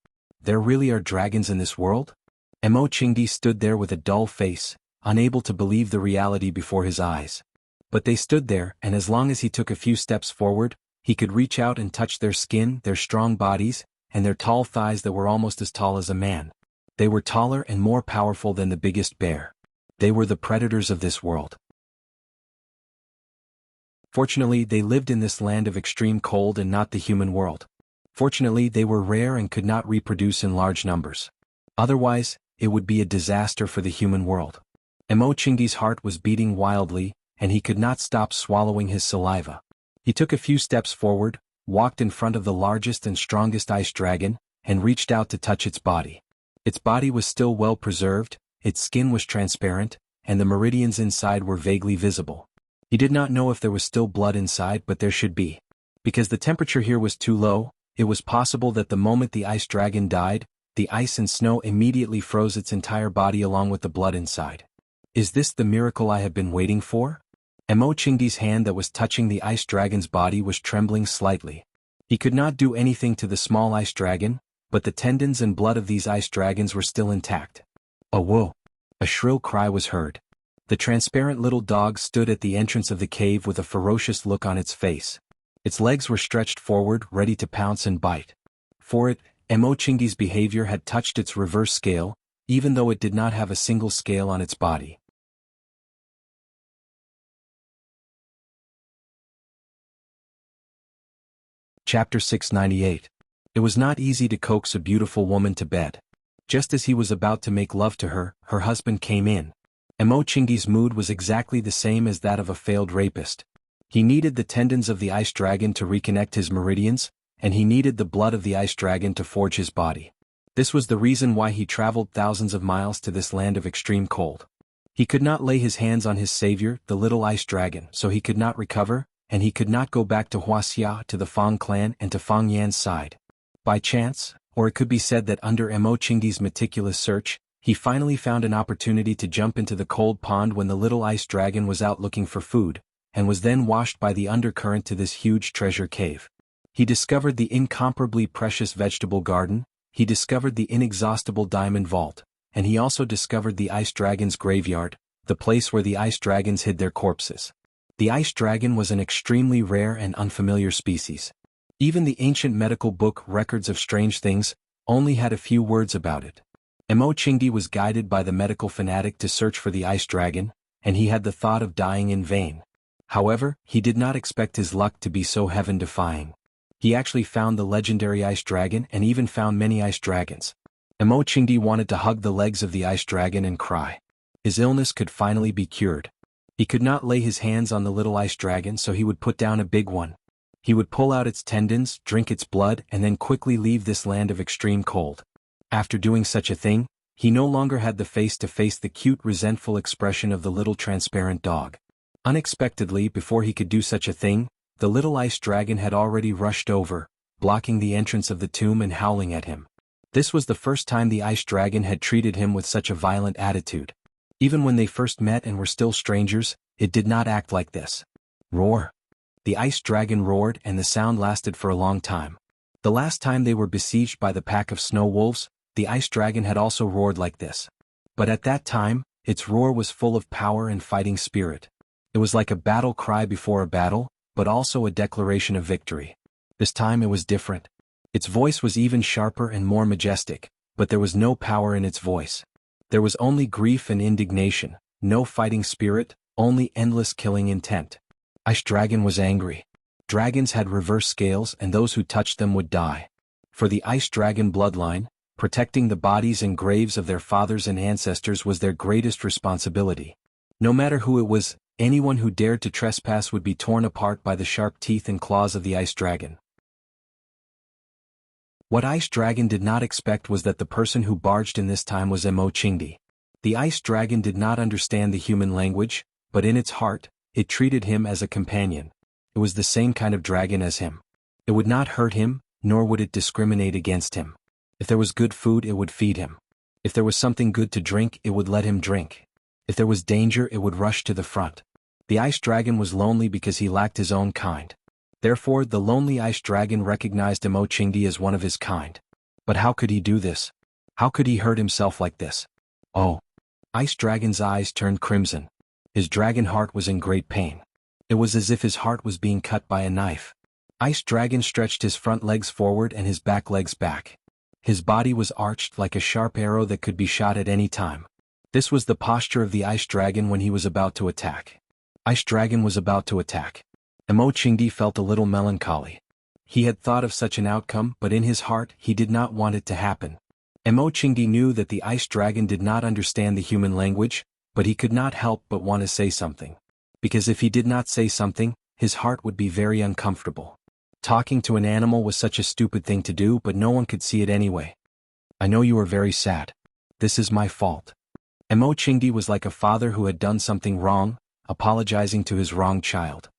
There really are dragons in this world? Mo Qingdi stood there with a dull face, unable to believe the reality before his eyes. But they stood there, and as long as he took a few steps forward, he could reach out and touch their skin, their strong bodies, and their tall thighs that were almost as tall as a man. They were taller and more powerful than the biggest bear. They were the predators of this world. Fortunately, they lived in this land of extreme cold and not the human world. Fortunately, they were rare and could not reproduce in large numbers. Otherwise, it would be a disaster for the human world. Mo Qingdi's heart was beating wildly, and he could not stop swallowing his saliva. He took a few steps forward, walked in front of the largest and strongest ice dragon, and reached out to touch its body. Its body was still well preserved, its skin was transparent, and the meridians inside were vaguely visible. He did not know if there was still blood inside, but there should be. Because the temperature here was too low, it was possible that the moment the ice dragon died, the ice and snow immediately froze its entire body along with the blood inside. Is this the miracle I have been waiting for? Mo Qingdi's hand that was touching the ice dragon's body was trembling slightly. He could not do anything to the small ice dragon, but the tendons and blood of these ice dragons were still intact. Oh whoa! A shrill cry was heard. The transparent little dog stood at the entrance of the cave with a ferocious look on its face. Its legs were stretched forward, ready to pounce and bite. For it, Mo Chingy's behavior had touched its reverse scale, even though it did not have a single scale on its body. Chapter 698. It was not easy to coax a beautiful woman to bed. Just as he was about to make love to her, her husband came in. Mo Chingy's mood was exactly the same as that of a failed rapist. He needed the tendons of the ice dragon to reconnect his meridians, and he needed the blood of the ice dragon to forge his body. This was the reason why he traveled thousands of miles to this land of extreme cold. He could not lay his hands on his savior, the little ice dragon, so he could not recover, and he could not go back to Wuxia, to the Fang clan and to Fang Yan's side. By chance, or it could be said that under Mo Chingy's meticulous search, he finally found an opportunity to jump into the cold pond when the little ice dragon was out looking for food, and was then washed by the undercurrent to this huge treasure cave. He discovered the incomparably precious vegetable garden, he discovered the inexhaustible diamond vault, and he also discovered the ice dragon's graveyard, the place where the ice dragons hid their corpses. The ice dragon was an extremely rare and unfamiliar species. Even the ancient medical book Records of Strange Things only had a few words about it. Mo Chingdi was guided by the medical fanatic to search for the ice dragon, and he had the thought of dying in vain. However, he did not expect his luck to be so heaven-defying. He actually found the legendary ice dragon and even found many ice dragons. Mo Chingdi wanted to hug the legs of the ice dragon and cry. His illness could finally be cured. He could not lay his hands on the little ice dragon, so he would put down a big one. He would pull out its tendons, drink its blood, and then quickly leave this land of extreme cold. After doing such a thing, he no longer had the face to face the cute, resentful expression of the little transparent dog. Unexpectedly, before he could do such a thing, the little ice dragon had already rushed over, blocking the entrance of the tomb and howling at him. This was the first time the ice dragon had treated him with such a violent attitude. Even when they first met and were still strangers, it did not act like this. Roar! The ice dragon roared, and the sound lasted for a long time. The last time they were besieged by the pack of snow wolves, the ice dragon had also roared like this. But at that time, its roar was full of power and fighting spirit. It was like a battle cry before a battle, but also a declaration of victory. This time it was different. Its voice was even sharper and more majestic, but there was no power in its voice. There was only grief and indignation, no fighting spirit, only endless killing intent. Ice Dragon was angry. Dragons had reverse scales, and those who touched them would die. For the Ice Dragon bloodline, protecting the bodies and graves of their fathers and ancestors was their greatest responsibility. No matter who it was, anyone who dared to trespass would be torn apart by the sharp teeth and claws of the Ice Dragon. What Ice Dragon did not expect was that the person who barged in this time was Mo Chingdi. The Ice Dragon did not understand the human language, but in its heart, it treated him as a companion. It was the same kind of dragon as him. It would not hurt him, nor would it discriminate against him. If there was good food, it would feed him. If there was something good to drink, it would let him drink. If there was danger, it would rush to the front. The Ice Dragon was lonely because he lacked his own kind. Therefore, the lonely Ice Dragon recognized Mo Chingdi as one of his kind. But how could he do this? How could he hurt himself like this? Oh! Ice Dragon's eyes turned crimson. His dragon heart was in great pain. It was as if his heart was being cut by a knife. Ice Dragon stretched his front legs forward and his back legs back. His body was arched like a sharp arrow that could be shot at any time. This was the posture of the Ice Dragon when he was about to attack. Ice Dragon was about to attack. Mo Chingdi felt a little melancholy. He had thought of such an outcome, but in his heart he did not want it to happen. Mo Chingdi knew that the Ice Dragon did not understand the human language, but he could not help but want to say something. Because if he did not say something, his heart would be very uncomfortable. Talking to an animal was such a stupid thing to do, but no one could see it anyway. I know you are very sad. This is my fault. Mo Chingdi was like a father who had done something wrong, apologizing to his wrong child.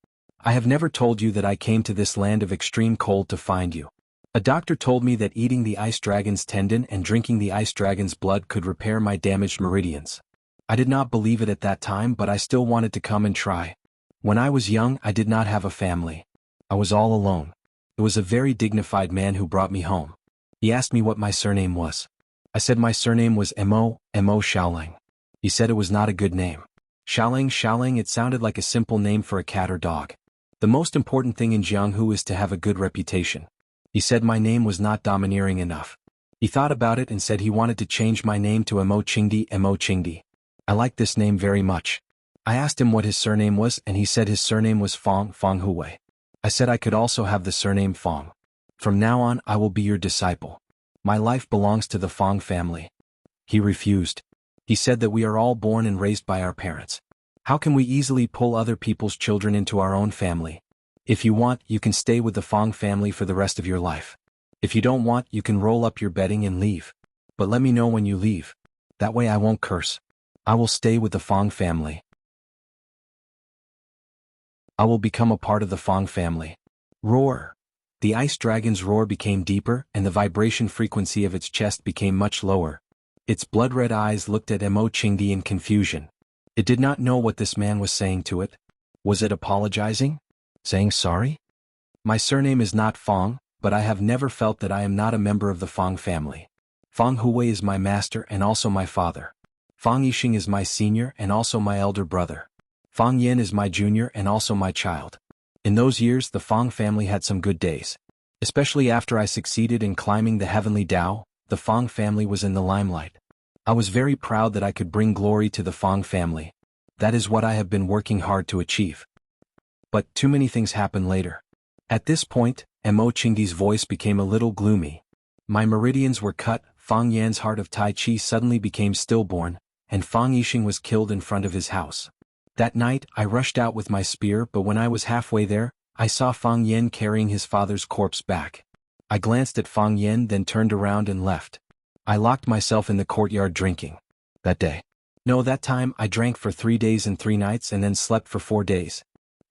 I have never told you that I came to this land of extreme cold to find you. A doctor told me that eating the Ice Dragon's tendon and drinking the Ice Dragon's blood could repair my damaged meridians. I did not believe it at that time, but I still wanted to come and try. When I was young, I did not have a family. I was all alone. It was a very dignified man who brought me home. He asked me what my surname was. I said my surname was Mo Shaoling. He said it was not a good name. Shaoling, it sounded like a simple name for a cat or dog. The most important thing in Jianghu is to have a good reputation. He said my name was not domineering enough. He thought about it and said he wanted to change my name to Mo Qingdi Mo Qingdi. I like this name very much. I asked him what his surname was and he said his surname was Fong Huwei. I said I could also have the surname Fong. From now on I will be your disciple. My life belongs to the Fong family. He refused. He said that we are all born and raised by our parents. How can we easily pull other people's children into our own family? If you want, you can stay with the Fong family for the rest of your life. If you don't want, you can roll up your bedding and leave. But let me know when you leave. That way I won't curse. I will stay with the Fong family. I will become a part of the Fong family. Roar. The ice dragon's roar became deeper and the vibration frequency of its chest became much lower. Its blood-red eyes looked at Mo Qingdi in confusion. It did not know what this man was saying to it. Was it apologizing? Saying sorry? My surname is not Fong, but I have never felt that I am not a member of the Fong family. Fong Huwei is my master and also my father. Fong Yixing is my senior and also my elder brother. Fong Yin is my junior and also my child. In those years the Fong family had some good days. Especially after I succeeded in climbing the heavenly Tao, the Fong family was in the limelight. I was very proud that I could bring glory to the Fong family. That is what I have been working hard to achieve. But too many things happened later. At this point, Mo Qingdi's voice became a little gloomy. My meridians were cut, Fong Yan's heart of Tai Chi suddenly became stillborn, and Fong Yixing was killed in front of his house. That night, I rushed out with my spear, but when I was halfway there, I saw Fong Yan carrying his father's corpse back. I glanced at Fong Yan, then turned around and left. I locked myself in the courtyard drinking. That day. No, that time I drank for 3 days and 3 nights and then slept for 4 days.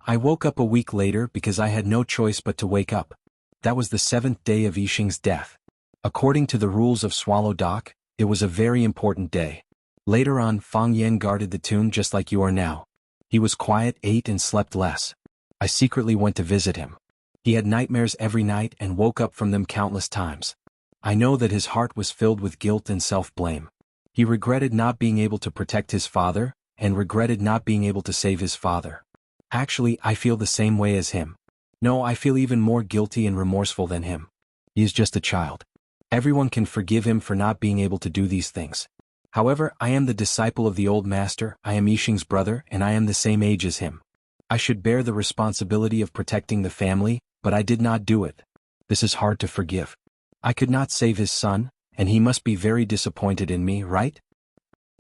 I woke up a week later because I had no choice but to wake up. That was the 7th day of Yixing's death. According to the rules of Swallow Dock, it was a very important day. Later on, Fong Yan guarded the tomb just like you are now. He was quiet, ate and slept less. I secretly went to visit him. He had nightmares every night and woke up from them countless times. I know that his heart was filled with guilt and self-blame. He regretted not being able to protect his father, and regretted not being able to save his father. Actually, I feel the same way as him. No, I feel even more guilty and remorseful than him. He is just a child. Everyone can forgive him for not being able to do these things. However, I am the disciple of the old master, I am Yixing's brother, and I am the same age as him. I should bear the responsibility of protecting the family, but I did not do it. This is hard to forgive. I could not save his son, and he must be very disappointed in me, right?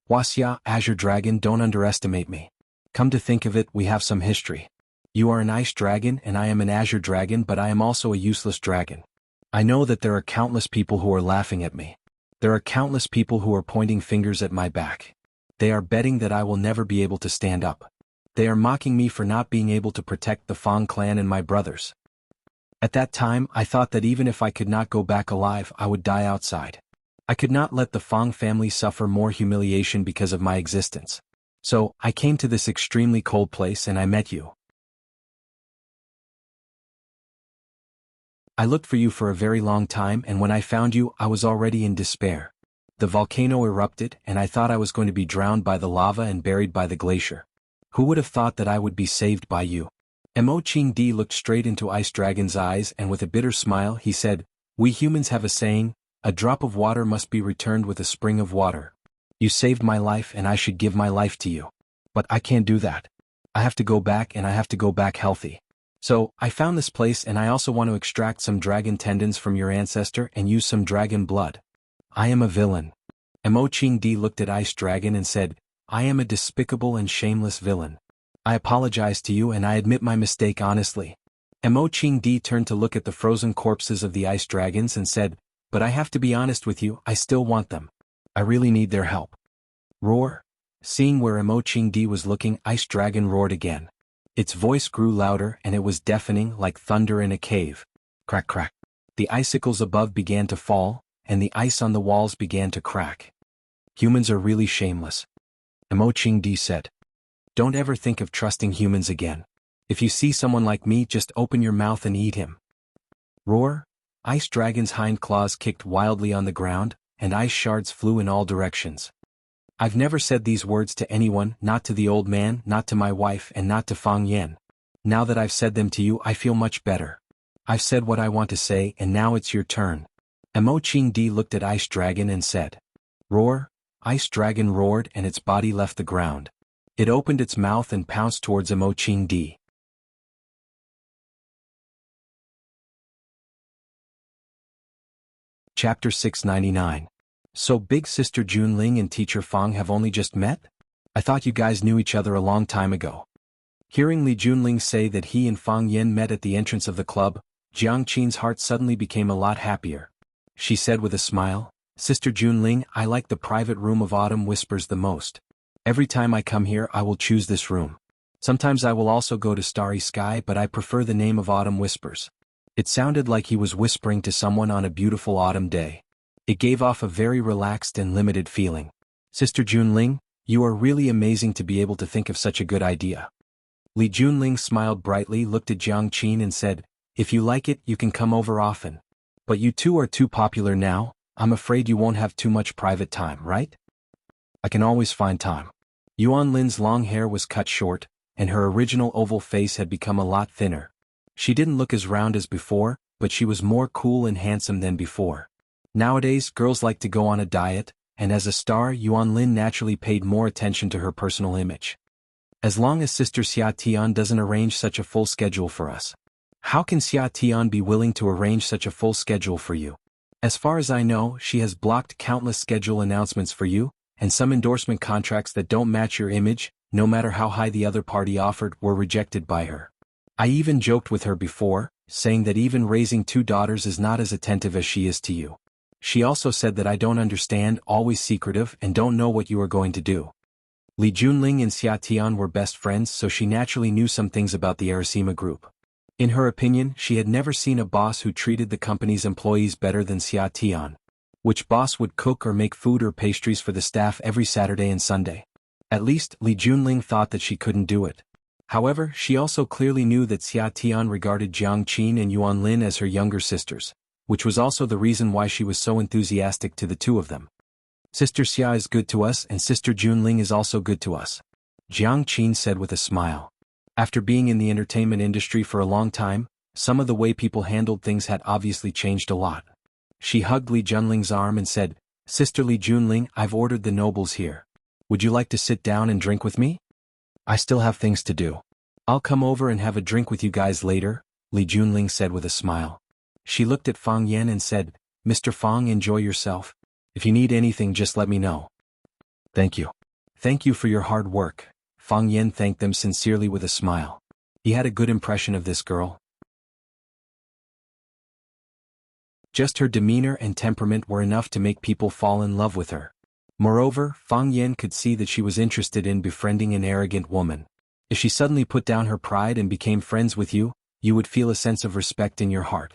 Wuxia, Azure Dragon, don't underestimate me. Come to think of it, we have some history. You are an ice dragon and I am an azure dragon, but I am also a useless dragon. I know that there are countless people who are laughing at me. There are countless people who are pointing fingers at my back. They are betting that I will never be able to stand up. They are mocking me for not being able to protect the Fong clan and my brothers. At that time, I thought that even if I could not go back alive, I would die outside. I could not let the Fong family suffer more humiliation because of my existence. So, I came to this extremely cold place and I met you. I looked for you for a very long time, and when I found you, I was already in despair. The volcano erupted and I thought I was going to be drowned by the lava and buried by the glacier. Who would have thought that I would be saved by you? Mo Qingdi looked straight into Ice Dragon's eyes and with a bitter smile he said, "We humans have a saying, a drop of water must be returned with a spring of water. You saved my life and I should give my life to you. But I can't do that. I have to go back and I have to go back healthy. So, I found this place and I also want to extract some dragon tendons from your ancestor and use some dragon blood. I am a villain." Mo Qingdi looked at Ice Dragon and said, "I am a despicable and shameless villain. I apologize to you and I admit my mistake honestly." Mo Qingdi turned to look at the frozen corpses of the ice dragons and said, "But I have to be honest with you, I still want them. I really need their help." Roar. Seeing where Mo Qingdi was looking, Ice Dragon roared again. Its voice grew louder and it was deafening like thunder in a cave. Crack crack. The icicles above began to fall, and the ice on the walls began to crack. Humans are really shameless. Mo Qingdi said. Don't ever think of trusting humans again. If you see someone like me, just open your mouth and eat him. Roar. Ice Dragon's hind claws kicked wildly on the ground, and ice shards flew in all directions. I've never said these words to anyone, not to the old man, not to my wife, and not to Fong Yan. Now that I've said them to you, I feel much better. I've said what I want to say and now it's your turn. Mo Qingdi looked at Ice Dragon and said. Roar. Ice Dragon roared and its body left the ground. It opened its mouth and pounced towards Mo Qingdi. Chapter 699. So Big Sister Junling and Teacher Fang have only just met? I thought you guys knew each other a long time ago. Hearing Li Junling say that he and Fang Yen met at the entrance of the club, Jiang Qin's heart suddenly became a lot happier. She said with a smile, Sister Junling, I like the private room of Autumn Whispers the most. Every time I come here I will choose this room. Sometimes I will also go to Starry Sky, but I prefer the name of Autumn Whispers. It sounded like he was whispering to someone on a beautiful autumn day. It gave off a very relaxed and limited feeling. Sister Junling, you are really amazing to be able to think of such a good idea. Li Junling smiled brightly, looked at Jiang Qin and said, if you like it, you can come over often. But you two are too popular now, I'm afraid you won't have too much private time, right? I can always find time. Yuan Lin's long hair was cut short, and her original oval face had become a lot thinner. She didn't look as round as before, but she was more cool and handsome than before. Nowadays, girls like to go on a diet, and as a star, Yuan Lin naturally paid more attention to her personal image. As long as Sister Xia Tian doesn't arrange such a full schedule for us. How can Xia Tian be willing to arrange such a full schedule for you? As far as I know, she has blocked countless schedule announcements for you, and some endorsement contracts that don't match your image, no matter how high the other party offered, were rejected by her. I even joked with her before, saying that even raising 2 daughters is not as attentive as she is to you. She also said that I don't understand, always secretive, and don't know what you are going to do. Li Junling and Xia Tian were best friends, so she naturally knew some things about the Arasima group. In her opinion, she had never seen a boss who treated the company's employees better than Xia Tian. Which boss would cook or make food or pastries for the staff every Saturday and Sunday? At least, Li Junling thought that she couldn't do it. However, she also clearly knew that Xia Tian regarded Jiang Qin and Yuan Lin as her younger sisters, which was also the reason why she was so enthusiastic to the two of them. Sister Xia is good to us and Sister Junling is also good to us, Jiang Qin said with a smile. After being in the entertainment industry for a long time, some of the way people handled things had obviously changed a lot. She hugged Li Junling's arm and said, Sister Li Junling, I've ordered the nobles here. Would you like to sit down and drink with me? I still have things to do. I'll come over and have a drink with you guys later, Li Junling said with a smile. She looked at Fang Yen and said, Mr. Fang, enjoy yourself. If you need anything, just let me know. Thank you. Thank you for your hard work. Fang Yen thanked them sincerely with a smile. He had a good impression of this girl. Just her demeanor and temperament were enough to make people fall in love with her. Moreover, Fang Yen could see that she was interested in befriending an arrogant woman. If she suddenly put down her pride and became friends with you, you would feel a sense of respect in your heart.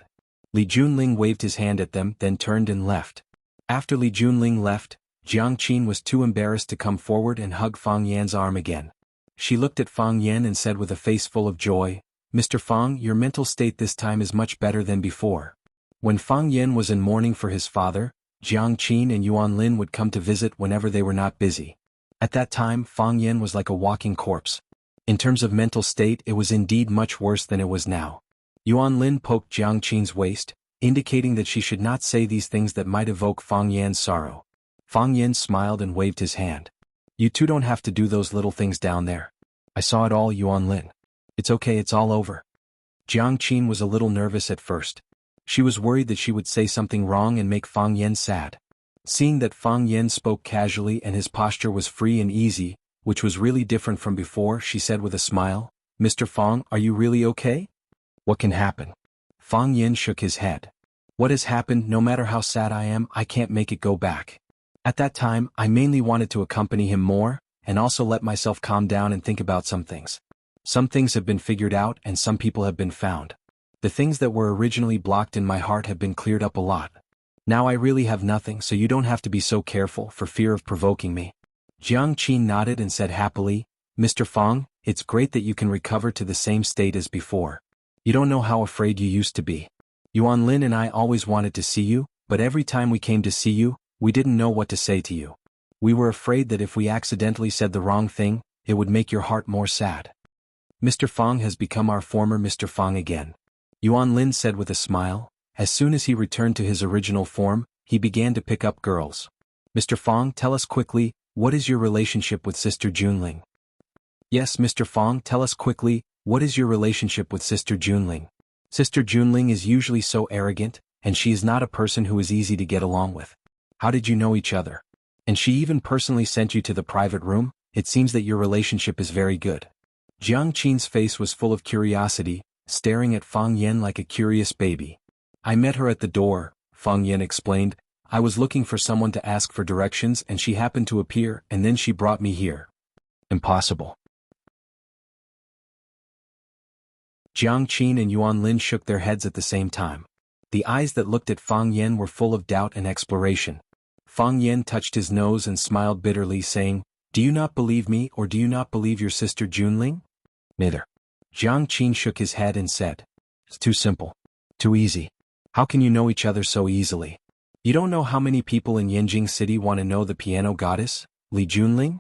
Li Junling waved his hand at them, then turned and left. After Li Junling left, Jiang Qin was too embarrassed to come forward and hug Fang Yan's arm again. She looked at Fang Yan and said with a face full of joy, Mr. Fang, your mental state this time is much better than before. When Fang Yan was in mourning for his father, Jiang Qin and Yuan Lin would come to visit whenever they were not busy. At that time, Fang Yan was like a walking corpse. In terms of mental state, it was indeed much worse than it was now. Yuan Lin poked Jiang Qin's waist, indicating that she should not say these things that might evoke Fang Yan's sorrow. Fang Yan smiled and waved his hand. You two don't have to do those little things down there. I saw it all, Yuan Lin. It's okay, it's all over. Jiang Qin was a little nervous at first. She was worried that she would say something wrong and make Fang Yan sad. Seeing that Fang Yan spoke casually and his posture was free and easy, which was really different from before, she said with a smile, Mr. Fang, are you really okay? What can happen? Fang Yan shook his head. What has happened, no matter how sad I am, I can't make it go back. At that time, I mainly wanted to accompany him more, and also let myself calm down and think about some things. Some things have been figured out and some people have been found. The things that were originally blocked in my heart have been cleared up a lot. Now I really have nothing, so you don't have to be so careful for fear of provoking me. Jiang Qin nodded and said happily, Mr. Fang, it's great that you can recover to the same state as before. You don't know how afraid you used to be. Yuan Lin and I always wanted to see you, but every time we came to see you, we didn't know what to say to you. We were afraid that if we accidentally said the wrong thing, it would make your heart more sad. Mr. Fang has become our former Mr. Fang again. Yuan Lin said with a smile. As soon as he returned to his original form, he began to pick up girls. Mr. Fong, tell us quickly, what is your relationship with Sister Junling? Yes, Mr. Fong, tell us quickly, what is your relationship with Sister Junling? Sister Junling is usually so arrogant, and she is not a person who is easy to get along with. How did you know each other? And she even personally sent you to the private room? It seems that your relationship is very good. Jiang Qin's face was full of curiosity, staring at Fang Yen like a curious baby. I met her at the door, Fang Yen explained. I was looking for someone to ask for directions and she happened to appear and then she brought me here. Impossible. Jiang Qin and Yuan Lin shook their heads at the same time. The eyes that looked at Fang Yen were full of doubt and exploration. Fang Yen touched his nose and smiled bitterly, saying, Do you not believe me or do you not believe your sister Junling? Neither. Jiang Qin shook his head and said, It's too simple. Too easy. How can you know each other so easily? You don't know how many people in Yanjing City want to know the piano goddess, Li Junling?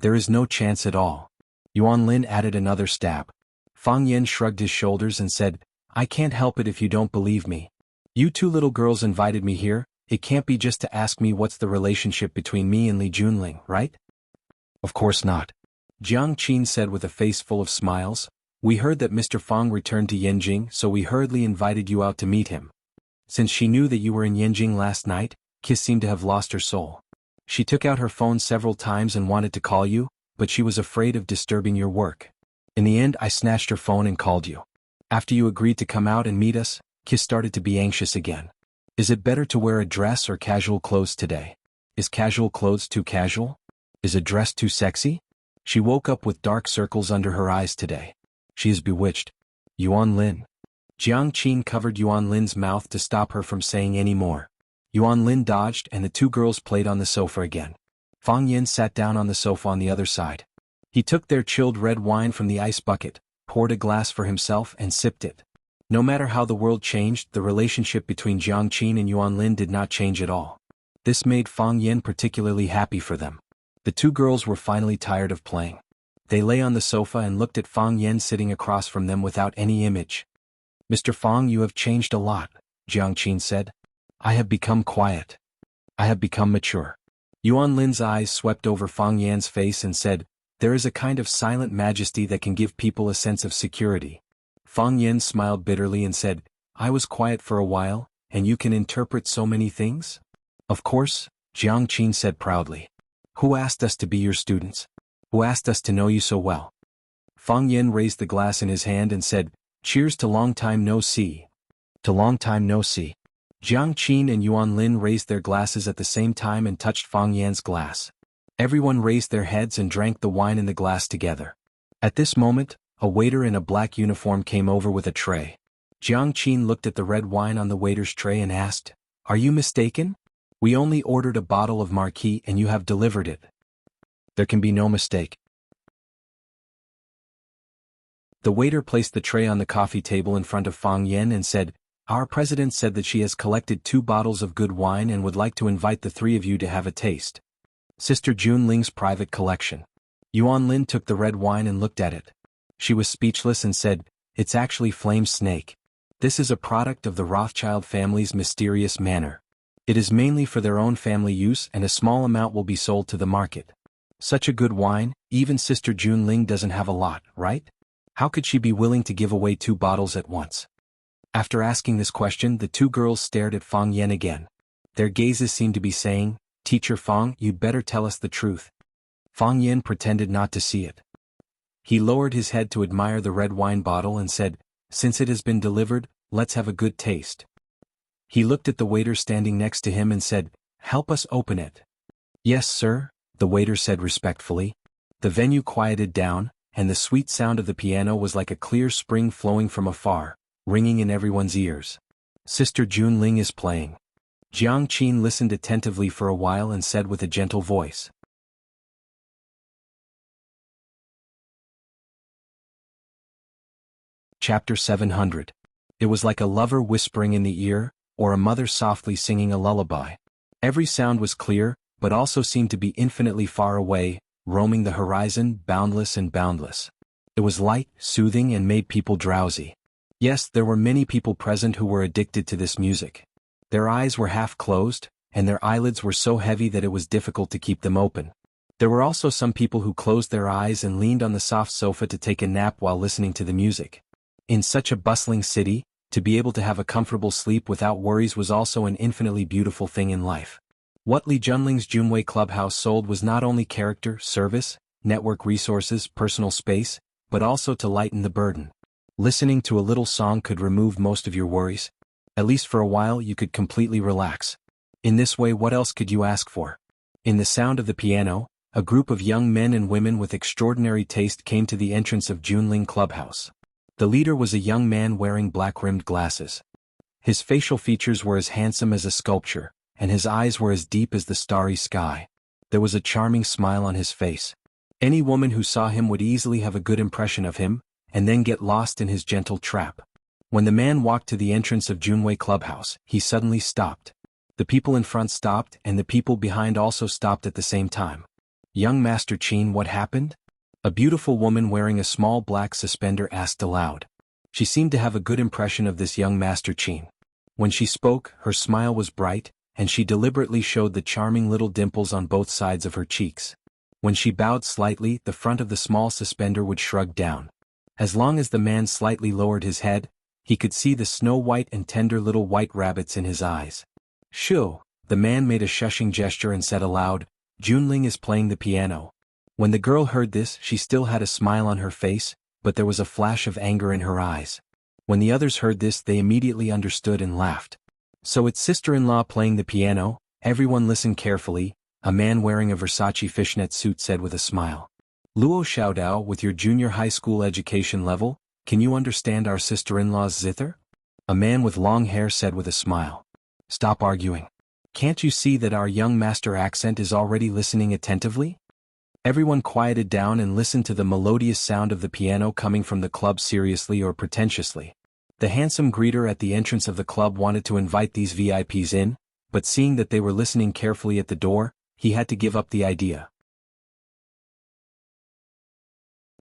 There is no chance at all. Yuan Lin added another stab. Fang Yen shrugged his shoulders and said, I can't help it if you don't believe me. You two little girls invited me here, it can't be just to ask me what's the relationship between me and Li Junling, right? Of course not. Jiang Qin said with a face full of smiles. We heard that Mr. Fang returned to Yanjing, so we hurriedly invited you out to meet him. Since she knew that you were in Yanjing last night, Kiss seemed to have lost her soul. She took out her phone several times and wanted to call you, but she was afraid of disturbing your work. In the end, I snatched her phone and called you. After you agreed to come out and meet us, Kiss started to be anxious again. Is it better to wear a dress or casual clothes today? Is casual clothes too casual? Is a dress too sexy? She woke up with dark circles under her eyes today. She is bewitched. Yuan Lin. Jiang Qin covered Yuan Lin's mouth to stop her from saying any more. Yuan Lin dodged and the two girls played on the sofa again. Fang Yen sat down on the sofa on the other side. He took their chilled red wine from the ice bucket, poured a glass for himself and sipped it. No matter how the world changed, the relationship between Jiang Qin and Yuan Lin did not change at all. This made Fang Yen particularly happy for them. The two girls were finally tired of playing. They lay on the sofa and looked at Fang Yen sitting across from them without any image. Mr. Fang, you have changed a lot, Jiang Qin said. I have become quiet. I have become mature. Yuan Lin's eyes swept over Fang Yan's face and said, There is a kind of silent majesty that can give people a sense of security. Fang Yen smiled bitterly and said, I was quiet for a while, and you can interpret so many things? Of course, Jiang Qin said proudly. Who asked us to be your students? Who asked us to know you so well? Fang Yen raised the glass in his hand and said, Cheers to long time no see. To long time no see. Jiang Qin and Yuan Lin raised their glasses at the same time and touched Fang Yan's glass. Everyone raised their heads and drank the wine in the glass together. At this moment, a waiter in a black uniform came over with a tray. Jiang Qin looked at the red wine on the waiter's tray and asked, Are you mistaken? We only ordered a bottle of marquis and you have delivered it. There can be no mistake. The waiter placed the tray on the coffee table in front of Fang Yen and said, Our president said that she has collected 2 bottles of good wine and would like to invite the 3 of you to have a taste. Sister Junling's private collection. Yuan Lin took the red wine and looked at it. She was speechless and said, It's actually flame snake. This is a product of the Rothschild family's mysterious manor. It is mainly for their own family use and a small amount will be sold to the market. Such a good wine, even Sister Junling doesn't have a lot, right? How could she be willing to give away 2 bottles at once? After asking this question, the 2 girls stared at Fang Yen again. Their gazes seemed to be saying, Teacher Fang, you'd better tell us the truth. Fang Yen pretended not to see it. He lowered his head to admire the red wine bottle and said, Since it has been delivered, let's have a good taste. He looked at the waiter standing next to him and said, Help us open it. Yes, sir, the waiter said respectfully. The venue quieted down, and the sweet sound of the piano was like a clear spring flowing from afar, ringing in everyone's ears. Sister Junling is playing. Jiang Qin listened attentively for a while and said with a gentle voice. Chapter 700. It was like a lover whispering in the ear, or a mother softly singing a lullaby. Every sound was clear, but also seemed to be infinitely far away, roaming the horizon, boundless and boundless. It was light, soothing and made people drowsy. Yes, there were many people present who were addicted to this music. Their eyes were half closed, and their eyelids were so heavy that it was difficult to keep them open. There were also some people who closed their eyes and leaned on the soft sofa to take a nap while listening to the music. In such a bustling city, to be able to have a comfortable sleep without worries was also an infinitely beautiful thing in life. What Li Junling's Junwei Clubhouse sold was not only character, service, network resources, personal space, but also to lighten the burden. Listening to a little song could remove most of your worries. At least for a while you could completely relax. In this way, what else could you ask for? In the sound of the piano, a group of young men and women with extraordinary taste came to the entrance of Junling Clubhouse. The leader was a young man wearing black-rimmed glasses. His facial features were as handsome as a sculpture, and his eyes were as deep as the starry sky. There was a charming smile on his face. Any woman who saw him would easily have a good impression of him, and then get lost in his gentle trap. When the man walked to the entrance of Junwei Clubhouse, he suddenly stopped. The people in front stopped, and the people behind also stopped at the same time. "Young Master Qin, what happened?" A beautiful woman wearing a small black suspender asked aloud. She seemed to have a good impression of this young Master Qin. When she spoke, her smile was bright, and she deliberately showed the charming little dimples on both sides of her cheeks. When she bowed slightly, the front of the small suspender would shrug down. As long as the man slightly lowered his head, he could see the snow-white and tender little white rabbits in his eyes. "Shoo!" The man made a shushing gesture and said aloud, "Junling is playing the piano." When the girl heard this, she still had a smile on her face, but there was a flash of anger in her eyes. When the others heard this, they immediately understood and laughed. "So it's sister-in-law playing the piano?" Everyone listened carefully. A man wearing a Versace fishnet suit said with a smile. "Luo Xiaodao, with your junior high school education level, can you understand our sister-in-law's zither?" A man with long hair said with a smile. "Stop arguing. Can't you see that our young master accent is already listening attentively?" Everyone quieted down and listened to the melodious sound of the piano coming from the club seriously or pretentiously. The handsome greeter at the entrance of the club wanted to invite these VIPs in, but seeing that they were listening carefully at the door, he had to give up the idea.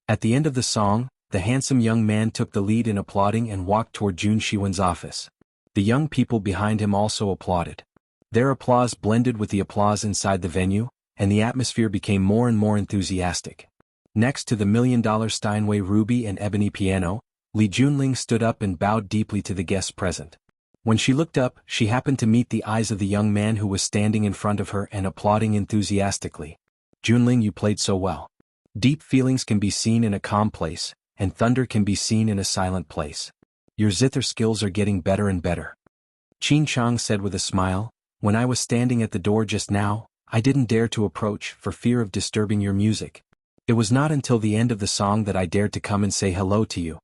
At the end of the song, the handsome young man took the lead in applauding and walked toward Jun Shiwen's office. The young people behind him also applauded. Their applause blended with the applause inside the venue, and the atmosphere became more and more enthusiastic. Next to the $1 million Steinway ruby and ebony piano, Li Junling stood up and bowed deeply to the guests present. When she looked up, she happened to meet the eyes of the young man who was standing in front of her and applauding enthusiastically. "Junling, you played so well. Deep feelings can be seen in a calm place, and thunder can be seen in a silent place. Your zither skills are getting better and better." Qin Chang said with a smile, "When I was standing at the door just now, I didn't dare to approach for fear of disturbing your music. It was not until the end of the song that I dared to come and say hello to you."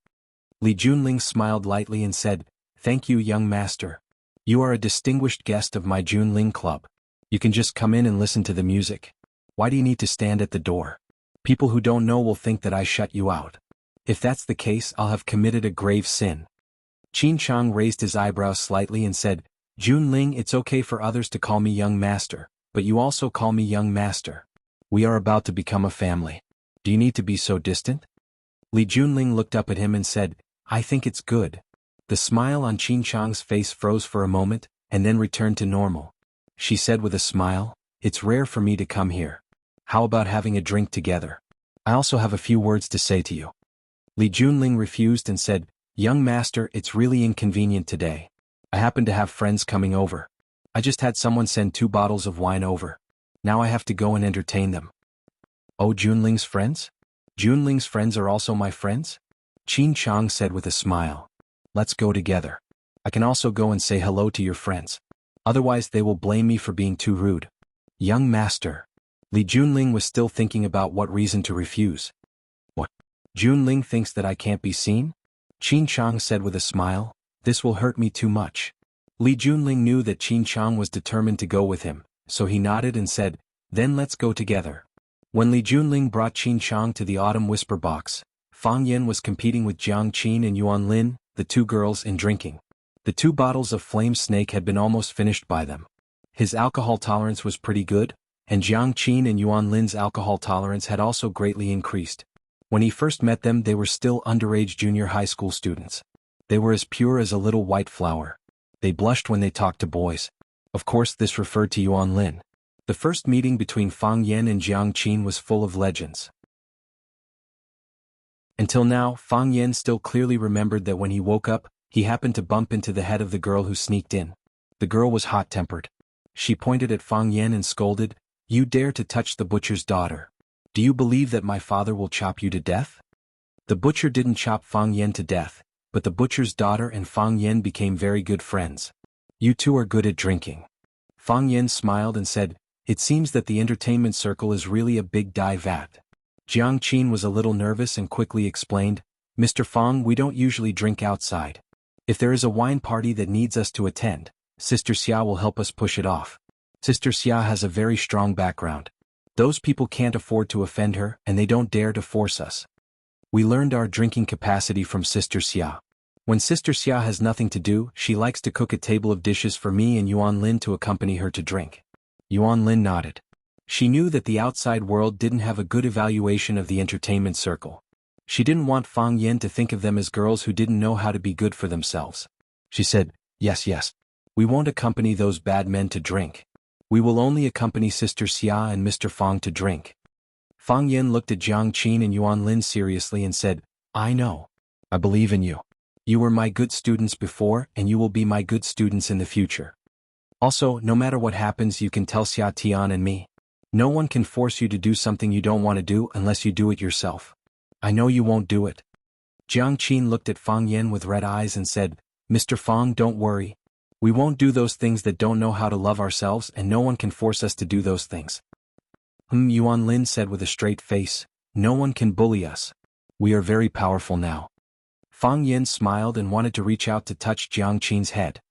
Li Junling smiled lightly and said, "Thank you, young master. You are a distinguished guest of my Junling club. You can just come in and listen to the music. Why do you need to stand at the door? People who don't know will think that I shut you out. If that's the case, I'll have committed a grave sin." Qin Chang raised his eyebrows slightly and said, "Junling, it's okay for others to call me young master, but you also call me young master. We are about to become a family. Do you need to be so distant?" Li Junling looked up at him and said, "I think it's good." The smile on Qin Chang's face froze for a moment, and then returned to normal. She said with a smile, "It's rare for me to come here. How about having a drink together? I also have a few words to say to you." Li Junling refused and said, "Young master, it's really inconvenient today. I happen to have friends coming over. I just had someone send 2 bottles of wine over. Now I have to go and entertain them." "Oh, Junling's friends? Junling's friends are also my friends?" Qin Chang said with a smile. "Let's go together. I can also go and say hello to your friends. Otherwise they will blame me for being too rude." "Young master." Li Junling was still thinking about what reason to refuse. "What? Junling thinks that I can't be seen?" Qin Chang said with a smile, "This will hurt me too much." Li Junling knew that Qin Chang was determined to go with him, so he nodded and said, "Then let's go together." When Li Junling brought Qin Chang to the autumn whisper box, Fang Yen was competing with Jiang Qin and Yuan Lin, the 2 girls, in drinking. The 2 bottles of Flame Snake had been almost finished by them. His alcohol tolerance was pretty good, and Jiang Qin and Yuan Lin's alcohol tolerance had also greatly increased. When he first met them, they were still underage junior high school students. They were as pure as a little white flower. They blushed when they talked to boys. Of course this referred to Yuan Lin. The first meeting between Fang Yan and Jiang Qin was full of legends. Until now, Fang Yan still clearly remembered that when he woke up, he happened to bump into the head of the girl who sneaked in. The girl was hot-tempered. She pointed at Fang Yan and scolded, "You dare to touch the butcher's daughter. Do you believe that my father will chop you to death?" The butcher didn't chop Fang Yan to death, but the butcher's daughter and Fang Yan became very good friends. "You two are good at drinking." Fang Yan smiled and said, "It seems that the entertainment circle is really a big dive vat." Jiang Qin was a little nervous and quickly explained, "Mr. Fang, we don't usually drink outside. If there is a wine party that needs us to attend, Sister Xia will help us push it off. Sister Xia has a very strong background. Those people can't afford to offend her and they don't dare to force us. We learned our drinking capacity from Sister Xia. When Sister Xia has nothing to do, she likes to cook a table of dishes for me and Yuan Lin to accompany her to drink." Yuan Lin nodded. She knew that the outside world didn't have a good evaluation of the entertainment circle. She didn't want Fang Yan to think of them as girls who didn't know how to be good for themselves. She said, Yes. We won't accompany those bad men to drink. We will only accompany Sister Xia and Mr. Fang to drink." Fang Yan looked at Jiang Qin and Yuan Lin seriously and said, "I know. I believe in you. You were my good students before and you will be my good students in the future. Also, no matter what happens you can tell Xia Tian and me. No one can force you to do something you don't want to do unless you do it yourself. I know you won't do it." Jiang Qin looked at Fang Yan with red eyes and said, "Mr. Fang, don't worry. We won't do those things that don't know how to love ourselves and no one can force us to do those things." Yuan Lin said with a straight face, "No one can bully us. We are very powerful now." Fang Yan smiled and wanted to reach out to touch Jiang Qin's head.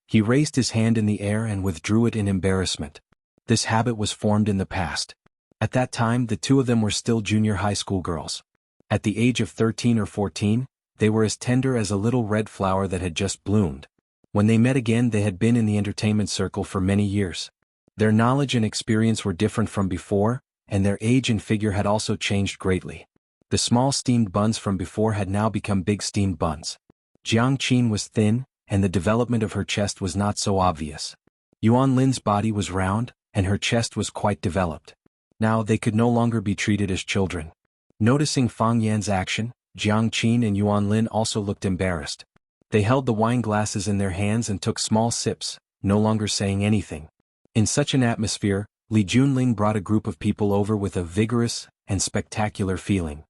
He raised his hand in the air and withdrew it in embarrassment. This habit was formed in the past. At that time the two of them were still junior high school girls. At the age of 13 or 14, they were as tender as a little red flower that had just bloomed. When they met again they had been in the entertainment circle for many years. Their knowledge and experience were different from before, and their age and figure had also changed greatly. The small steamed buns from before had now become big steamed buns. Jiang Qin was thin, and the development of her chest was not so obvious. Yuan Lin's body was round, and her chest was quite developed. Now they could no longer be treated as children. Noticing Fang Yan's action, Jiang Qin and Yuan Lin also looked embarrassed. They held the wine glasses in their hands and took small sips, no longer saying anything. In such an atmosphere, Li Junling brought a group of people over with a vigorous and spectacular feeling.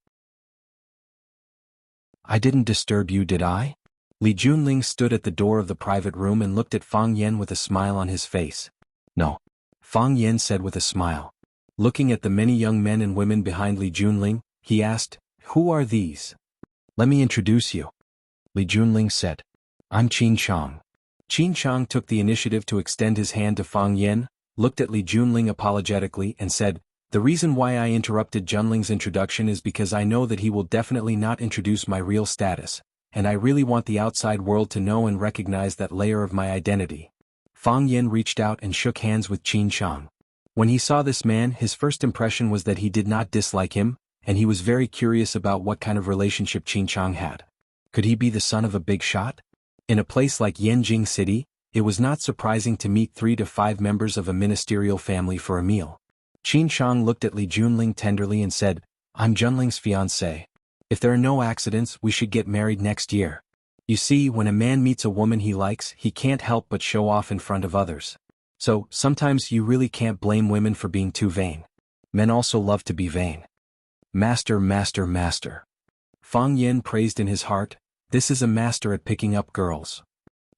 "I didn't disturb you, did I?" Li Junling stood at the door of the private room and looked at Fang Yan with a smile on his face. "No," Fang Yan said with a smile. Looking at the many young men and women behind Li Junling, he asked, "Who are these?" "Let me introduce you," Li Junling said. "I'm Qin Chang." Qin Chang took the initiative to extend his hand to Fang Yan, looked at Li Junling apologetically and said, "The reason why I interrupted Junling's introduction is because I know that he will definitely not introduce my real status, and I really want the outside world to know and recognize that layer of my identity." Fang Yan reached out and shook hands with Qin Chang. When he saw this man, his first impression was that he did not dislike him, and he was very curious about what kind of relationship Qin Chang had. Could he be the son of a big shot? In a place like Yanjing City, it was not surprising to meet 3 to 5 members of a ministerial family for a meal. Qin Chang looked at Li Junling tenderly and said, "I'm Junling's fiancé. If there are no accidents, we should get married next year. You see, when a man meets a woman he likes, he can't help but show off in front of others. So, sometimes you really can't blame women for being too vain. Men also love to be vain." "Master, master, master." Fang Yan praised in his heart, "This is a master at picking up girls."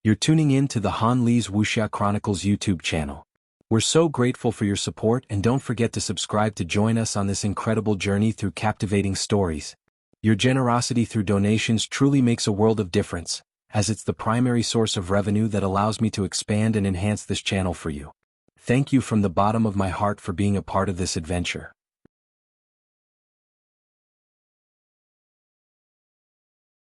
You're tuning in to the Han Li's Wuxia Chronicles YouTube channel. We're so grateful for your support and don't forget to subscribe to join us on this incredible journey through captivating stories. Your generosity through donations truly makes a world of difference, as it's the primary source of revenue that allows me to expand and enhance this channel for you. Thank you from the bottom of my heart for being a part of this adventure.